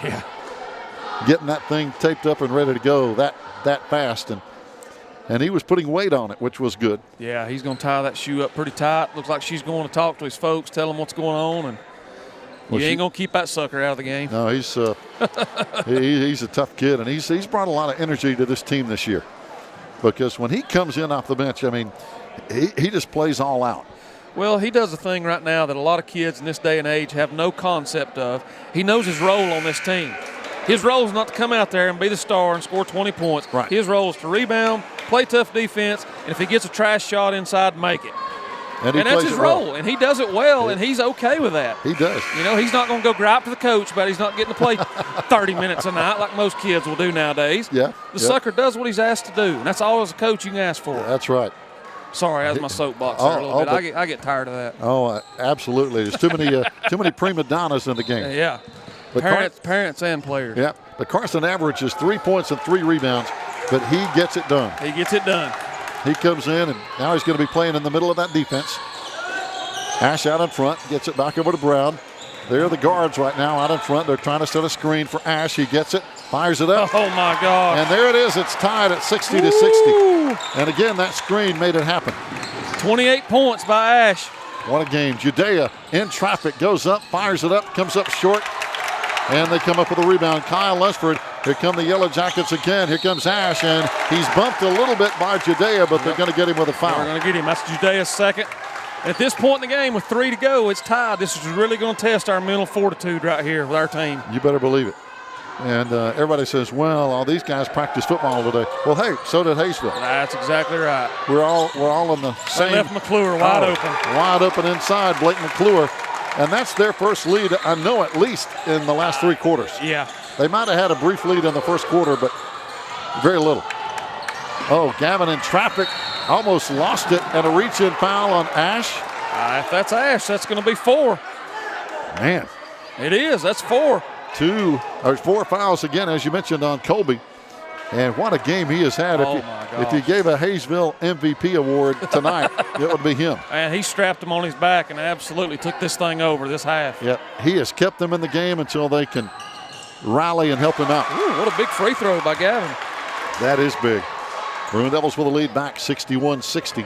Yeah. Getting that thing taped up and ready to go that fast. And he was putting weight on it, which was good. Yeah, he's going to tie that shoe up pretty tight. Looks like she's going to talk to his folks, tell them what's going on, and you ain't going to keep that sucker out of the game. No, he's he's a tough kid, and he's brought a lot of energy to this team this year. Because when he comes in off the bench, I mean, he just plays all out. Well, he does a thing right now that a lot of kids in this day and age have no concept of. He knows his role on this team. His role is not to come out there and be the star and score 20 points. Right. His role is to rebound, play tough defense, and if he gets a trash shot inside, make it. And that's his role, and he does it well, and he's okay with that. He does. You know, he's not going to go gripe to the coach about he's not getting to play 30 minutes a night like most kids will do nowadays. Yeah. The sucker does what he's asked to do, and that's all as a coach you can ask for. That's right. Sorry, that's my soapbox there a little bit. I get tired of that. Oh, absolutely. There's too many prima donnas in the game. Yeah. But parents and players. Yeah. But Carson averages 3 points and 3 rebounds, but he gets it done. He gets it done. He comes in, and now he's going to be playing in the middle of that defense. Ash out in front, gets it back over to Brown. They're the guards right now out in front. They're trying to set a screen for Ash. He gets it, fires it up. Oh, my God. And there it is. It's tied at 60 to 60. And again, that screen made it happen. 28 points by Ash. What a game. Judea in traffic, goes up, fires it up, comes up short. And they come up with a rebound. Kyle Lunsford. Here come the Yellow Jackets again. Here comes Ash, and he's bumped a little bit by Judea, but they're going to get him with a foul. They're going to get him. That's Judea's second. At this point in the game, with 3 to go, it's tied. This is really going to test our mental fortitude right here with our team. You better believe it. And everybody says, well, all these guys practice football today. Well, hey, so did Hayesville. That's exactly right. We're all in the same. They left McClure wide open. Wide open inside, Blake McClure. And that's their first lead, I know, at least in the last 3 quarters. Yeah. They might have had a brief lead in the first quarter, but very little. Oh, Gavin in traffic, almost lost it, and a reach-in foul on Ash. If that's Ash, that's going to be 4. Man. It is. That's 4. 4 fouls again, as you mentioned, on Colby. And what a game he has had. If you gave a Hayesville MVP award tonight, it would be him. And he strapped him on his back and absolutely took this thing over this half. Yep, he has kept them in the game until they can rally and help him out. Ooh, what a big free throw by Gavin. That is big. Maroon Devils with a lead back 61-60.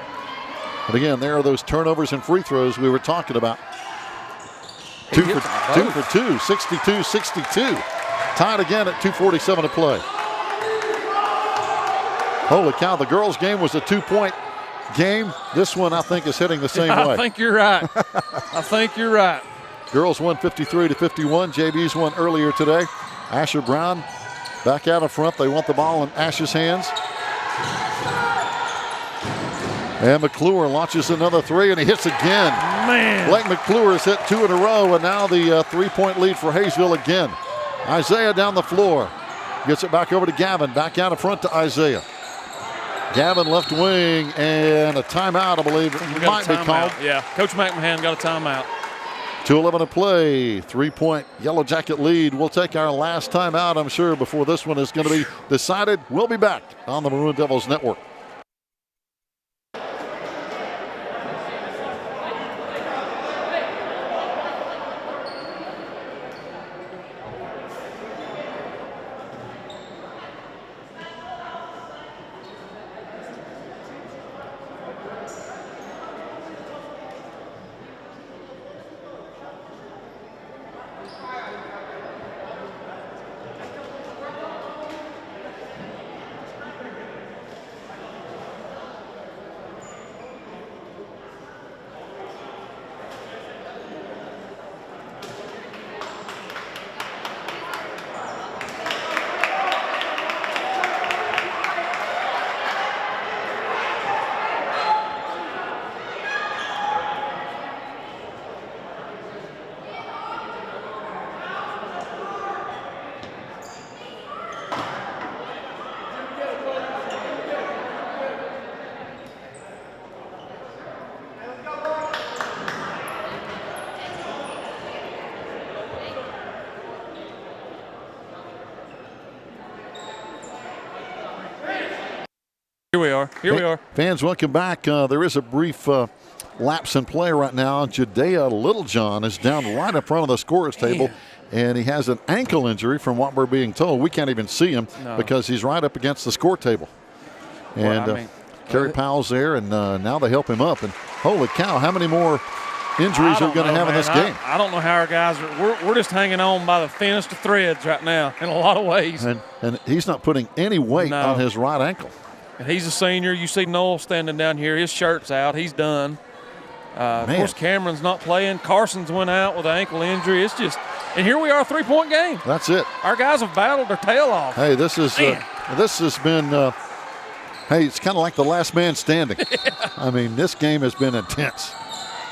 And again, there are those turnovers and free throws we were talking about. Two for two, 62-62. Tied again at 2:47 to play. Holy cow, the girls' game was a 2-point game. This one, I think, is heading the same way. I think you're right. I think you're right. Girls won 53-51. JB's won earlier today. Asher Brown back out in front. They want the ball in Ash's hands. And McClure launches another three, and he hits again. Man. Blake McClure has hit 2 in a row, and now the 3-point lead for Hayesville again. Isaiah down the floor. Gets it back over to Gavin. Back out in front to Isaiah. Gavin left wing, and a timeout, I believe, might be called. Yeah, Coach McMahon got a timeout. 2:11 to play. 3-point Yellow Jacket lead. We'll take our last timeout, I'm sure, before this one is going to be decided. We'll be back on the Maroon Devils Network. Here we are. Fans, welcome back. There is a brief lapse in play right now. Judea Littlejohn is down right in front of the scorer's table, and he has an ankle injury from what we're being told. We can't even see him because he's right up against the score table. And Kerry Powell's there, and now they help him up. And holy cow, how many more injuries are we going to have in this game? I don't know how our guys are. We're just hanging on by the thinnest of threads right now in a lot of ways. And he's not putting any weight on his right ankle. And he's a senior. You see Noel standing down here. His shirt's out. He's done. Of course, Cameron's not playing. Carson's went out with an ankle injury. It's just – and here we are, a 3-point game. That's it. Our guys have battled their tail off. Hey, this has been hey, it's kind of like the last man standing. I mean, this game has been intense.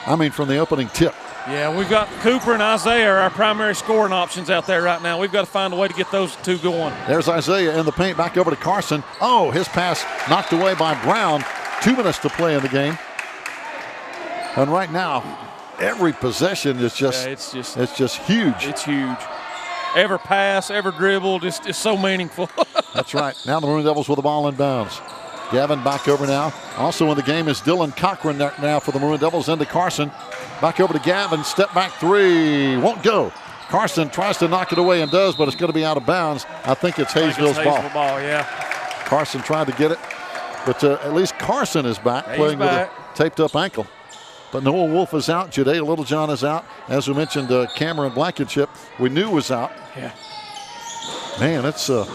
I mean, from the opening tip. Yeah, we've got Cooper and Isaiah, our primary scoring options out there right now. We've got to find a way to get those two going. There's Isaiah in the paint, back over to Carson. Oh, his pass knocked away by Brown. 2 minutes to play in the game. And right now, every possession is just, it's just huge. It's huge. Every pass, every dribble, just is so meaningful. That's right. Now the Maroon Devils with the ball in bounds. Gavin back over now. Also in the game is Dylan Cochran now for the Maroon Devils into Carson. Back over to Gavin, step back three, won't go. Carson tries to knock it away and does, but it's going to be out of bounds. I think it's Hayesville's ball. Yeah. Carson tried to get it, but at least Carson is back playing with a taped up ankle. But Noah Wolf is out, Judea Littlejohn is out. As we mentioned, Cameron Blankenship we knew was out. Yeah. Man, it's a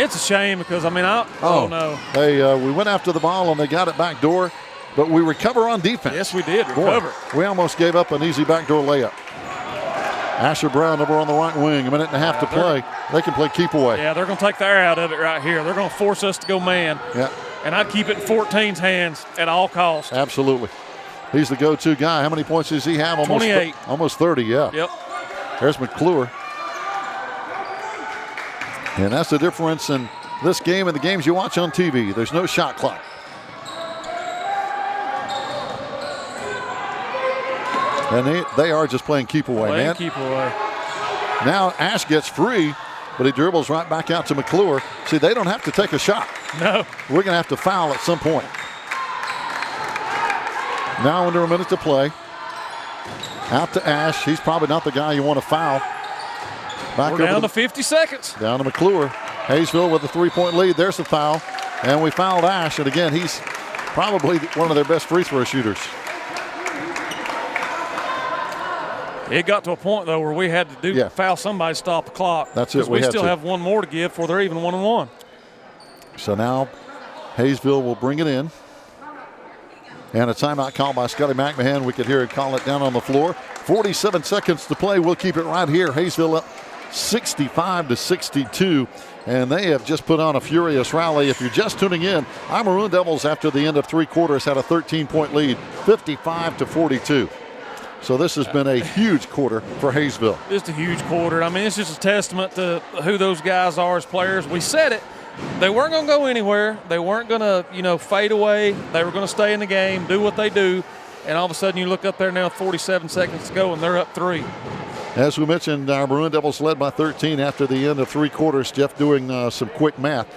shame because, I mean, I don't know. Hey, we went after the ball and they got it back door. But we recover on defense. Yes, we did. Recover. We almost gave up an easy backdoor layup. Asher Brown over on the right wing. 1.5 minutes to play. They can play keep away. Yeah, they're going to take the air out of it right here. They're going to force us to go man. Yeah. And I'd keep it in 14's hands at all costs. Absolutely. He's the go-to guy. How many points does he have? Almost 28. Almost 30, yeah. Yep. There's McClure. And that's the difference in this game and the games you watch on TV. There's no shot clock. And they are just playing keep away, man. Keep away. Now Ash gets free, but he dribbles right back out to McClure. See, they don't have to take a shot. No. We're going to have to foul at some point. Now under a minute to play. Out to Ash. He's probably not the guy you want to foul. We're down to 50 seconds. Down to McClure. Hayesville with a 3-point lead. There's the foul. And we fouled Ash. And again, he's probably one of their best free throw shooters. It got to a point, though, where we had to foul somebody to stop the clock. That's it. We still have one more to give before they're even 1-1. So now Hayesville will bring it in. And a timeout called by Scotty McMahon. We could hear him call it down on the floor. 47 seconds to play. We'll keep it right here. Hayesville up 65-62. And they have just put on a furious rally. If you're just tuning in, our Maroon Devils, after the end of 3 quarters, had a 13-point lead, 55-42. So this has been a huge quarter for Hayesville. Just a huge quarter. I mean, it's just a testament to who those guys are as players. We said it. They weren't going to go anywhere. They weren't going to, fade away. They were going to stay in the game, do what they do. And all of a sudden you look up there now, 47 seconds to go, and they're up 3. As we mentioned, our Maroon Devils led by 13 after the end of 3 quarters. Jeff doing some quick math.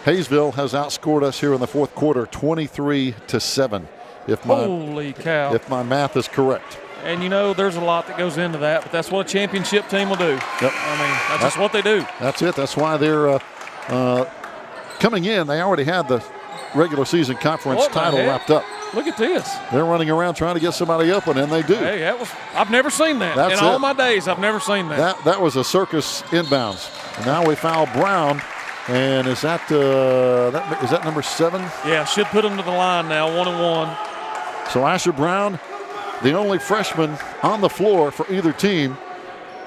Hayesville has outscored us here in the 4th quarter 23-7. Holy cow. If my math is correct. And, there's a lot that goes into that, but that's what a championship team will do. Yep. I mean, that's just what they do. That's it. That's why they're coming in. They already had the regular season conference title wrapped up. Look at this. They're running around trying to get somebody open, and they do. Hey, I've never seen that. In all my days, I've never seen that. That was a circus inbounds. And now we foul Brown. And is that number 7? Yeah, should put him to the line now, 1-1. So Asher Brown, the only freshman on the floor for either team,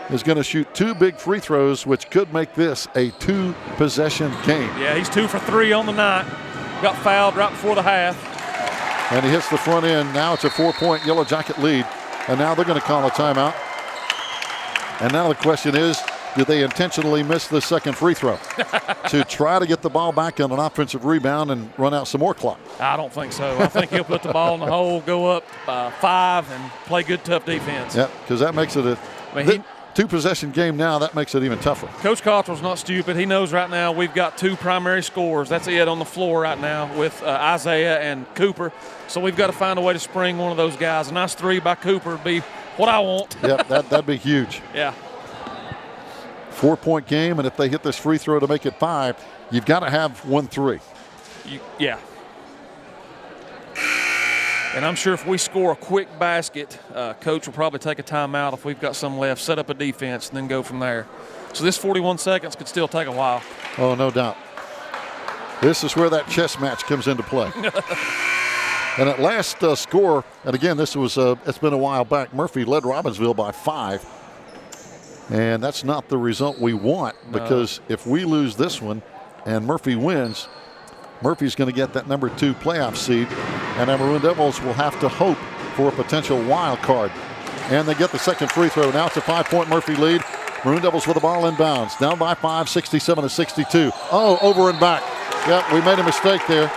is going to shoot 2 big free throws, which could make this a 2-possession game. Yeah, he's 2 for 3 on the night. Got fouled right before the half. And he hits the front end. Now it's a 4-point Yellow Jacket lead. And now they're going to call a timeout. And now the question is, did they intentionally miss the second free throw to try to get the ball back on an offensive rebound and run out some more clock? I don't think so. I think he'll put the ball in the hole, go up 5, and play good, tough defense. Yeah, because that makes it a 2-possession game now. That makes it even tougher. Coach Cottrell's not stupid. He knows right now we've got 2 primary scorers. That's it on the floor right now with Isaiah and Cooper. So we've got to find a way to spring one of those guys. A nice 3 by Cooper would be what I want. Yep, that'd be huge. Yeah. 4-point game, and if they hit this free throw to make it 5, you've got to have 1-3. Yeah. And I'm sure if we score a quick basket, Coach will probably take a timeout if we've got some left, set up a defense, and then go from there. So this 41 seconds could still take a while. Oh, no doubt. This is where that chess match comes into play. And at last score, and again, this was it's been a while back, Murphy led Robbinsville by 5. And that's not the result we want, because if we lose this one and Murphy wins, Murphy's going to get that number 2 playoff seed, and our Maroon Devils will have to hope for a potential wild card. And they get the second free throw. Now it's a 5-point Murphy lead. Maroon Devils with the ball inbounds. Down by 5, 67-62. Oh, over and back. Yep, we made a mistake there.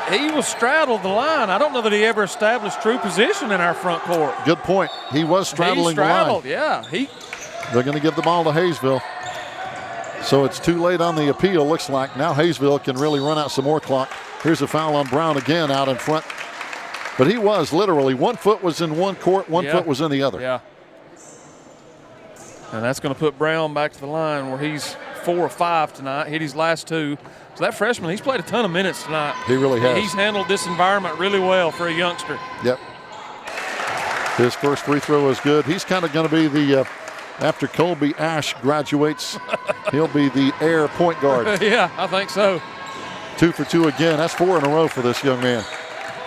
He was straddled the line. I don't know that he ever established true position in our front court. Good point. He was straddling the line. Yeah. They're going to give the ball to Hayesville. So it's too late on the appeal, looks like. Now Hayesville can really run out some more clock. Here's a foul on Brown again out in front. But he was literally, 1 foot was in one court, 1 foot was in the other. Yeah. And that's going to put Brown back to the line where he's 4 or 5 tonight, hit his last 2. So that freshman, he's played a ton of minutes tonight. He really has. He's handled this environment really well for a youngster. Yep. His first free throw is good. He's kind of going to be the, after Colby Ash graduates, he'll be the heir point guard. Yeah, I think so. 2 for 2 again. That's 4 in a row for this young man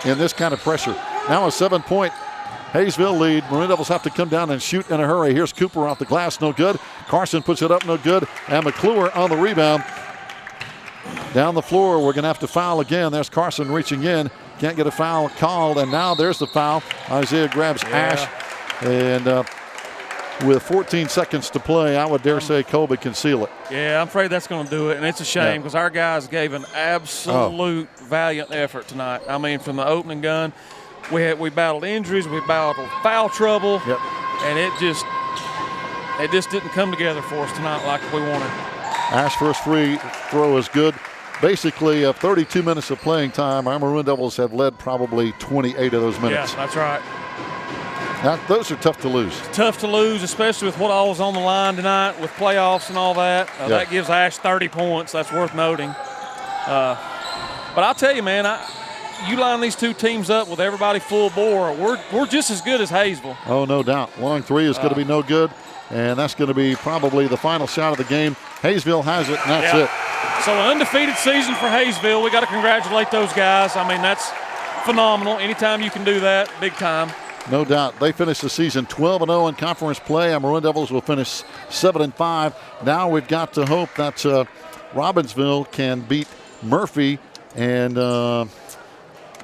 in this kind of pressure. Now a 7-point Hayesville lead. Maroon Devils have to come down and shoot in a hurry. Here's Cooper off the glass, no good. Carson puts it up, no good. And McClure on the rebound. Down the floor, we're going to have to foul again. There's Carson reaching in. Can't get a foul called, and now there's the foul. Isaiah grabs Ash. And with 14 seconds to play, I would dare say Colby can seal it. Yeah, I'm afraid that's going to do it, and it's a shame because our guys gave an absolute valiant effort tonight. I mean, from the opening gun, we battled injuries, we battled foul trouble, and it just it just didn't come together for us tonight like we wanted. Ash first free throw is good. Basically, 32 minutes of playing time. Our Maroon Devils have led probably 28 of those minutes. Yeah, that's right. Now, those are tough to lose. Tough to lose, especially with what all was on the line tonight with playoffs and all that. That gives Ash 30 points. That's worth noting. But I'll tell you, man, you line these two teams up with everybody full bore, we're just as good as Hayesville. Oh, no doubt. Long three is going to be no good, and that's going to be probably the final shot of the game. Hayesville has it, and that's it. So an undefeated season for Hayesville. We got to congratulate those guys. I mean, that's phenomenal. Anytime you can do that, big time. No doubt. They finished the season 12-0 in conference play. Our Maroon Devils will finish 7-5. Now we've got to hope that Robbinsville can beat Murphy. And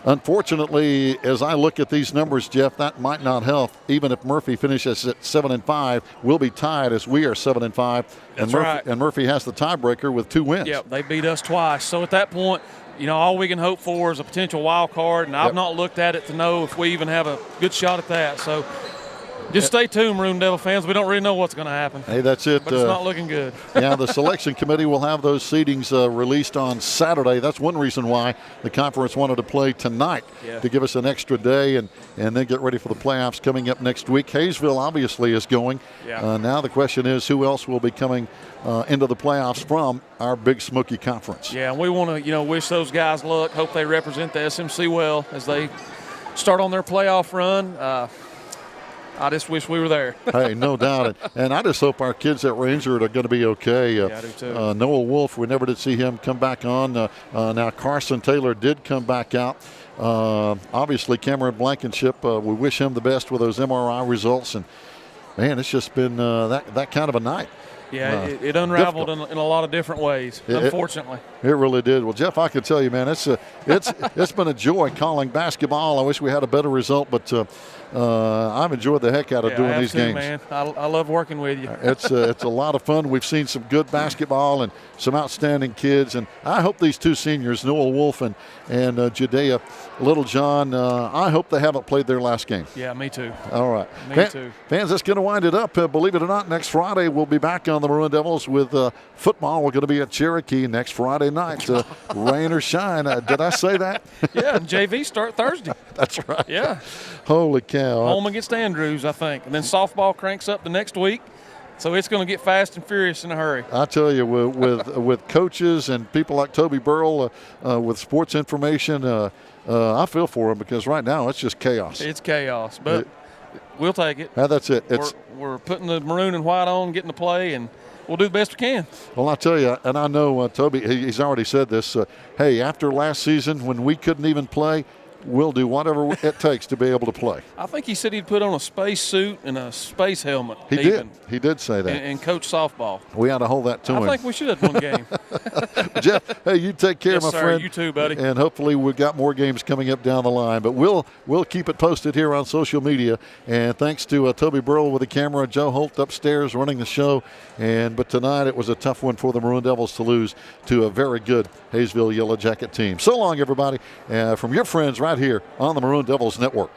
unfortunately, as I look at these numbers, Jeff, that might not help. Even if Murphy finishes at 7-5, we'll be tied as we are 7-5. That's right. And Murphy has the tiebreaker with 2 wins. Yep, they beat us twice. So at that point, all we can hope for is a potential wild card, and I've not looked at it to know if we even have a good shot at that. So just stay tuned, Maroon Devil fans. We don't really know what's going to happen. Hey, that's it. But it's not looking good. Yeah, the selection committee will have those seedings released on Saturday. That's one reason why the conference wanted to play tonight, to give us an extra day and then get ready for the playoffs coming up next week. Hayesville obviously is going. Now the question is who else will be coming into the playoffs from our Big Smoky Conference. Yeah, and we want to, wish those guys luck. Hope they represent the SMC well as they start on their playoff run. I just wish we were there. Hey, no doubt. And I just hope our kids at Ranger are going to be okay. I do too. Noah Wolf, we never did see him come back on. Now Carson Taylor did come back out. Obviously, Cameron Blankenship, we wish him the best with those MRI results. And, man, it's just been that kind of a night. Yeah, it unraveled in a lot of different ways, unfortunately. It really did. Well, Jeff, I can tell you, man, it's been a joy calling basketball. I wish we had a better result, but I've enjoyed the heck out of doing these games. Man. I love working with you. It's a lot of fun. We've seen some good basketball and some outstanding kids, and I hope these two seniors, Noah Wolf and Judea Littlejohn, I hope they haven't played their last game. Yeah, me too. All right. Me too. Fans, that's going to wind it up. Believe it or not, next Friday we'll be back on the Maroon Devils with football. We're going to be at Cherokee next Friday night, rain or shine. Did I say that? Yeah, and JV start Thursday. That's right. Yeah. Holy cow. Home against Andrews, I think. And then softball cranks up the next week. So it's going to get fast and furious in a hurry. I tell you, with coaches and people like Toby Burrell with sports information, I feel for them because right now it's just chaos. It's chaos, but we'll take it. That's it. We're putting the maroon and white on, getting to play, and we'll do the best we can. Well, I tell you, and I know Toby, he's already said this, hey, after last season when we couldn't even play, we'll do whatever it takes to be able to play. I think he said he'd put on a space suit and a space helmet. He did. He did say that. And coach softball. We ought to hold that to him. I think we should have one game. Jeff, hey, you take care, my friend. You too, buddy. And hopefully we've got more games coming up down the line. But we'll keep it posted here on social media. And thanks to Toby Burrell with the camera, Joe Holt upstairs running the show. But tonight it was a tough one for the Maroon Devils to lose to a very good Hayesville Yellow Jacket team. So long, everybody, from your friends right here on the Maroon Devils Network.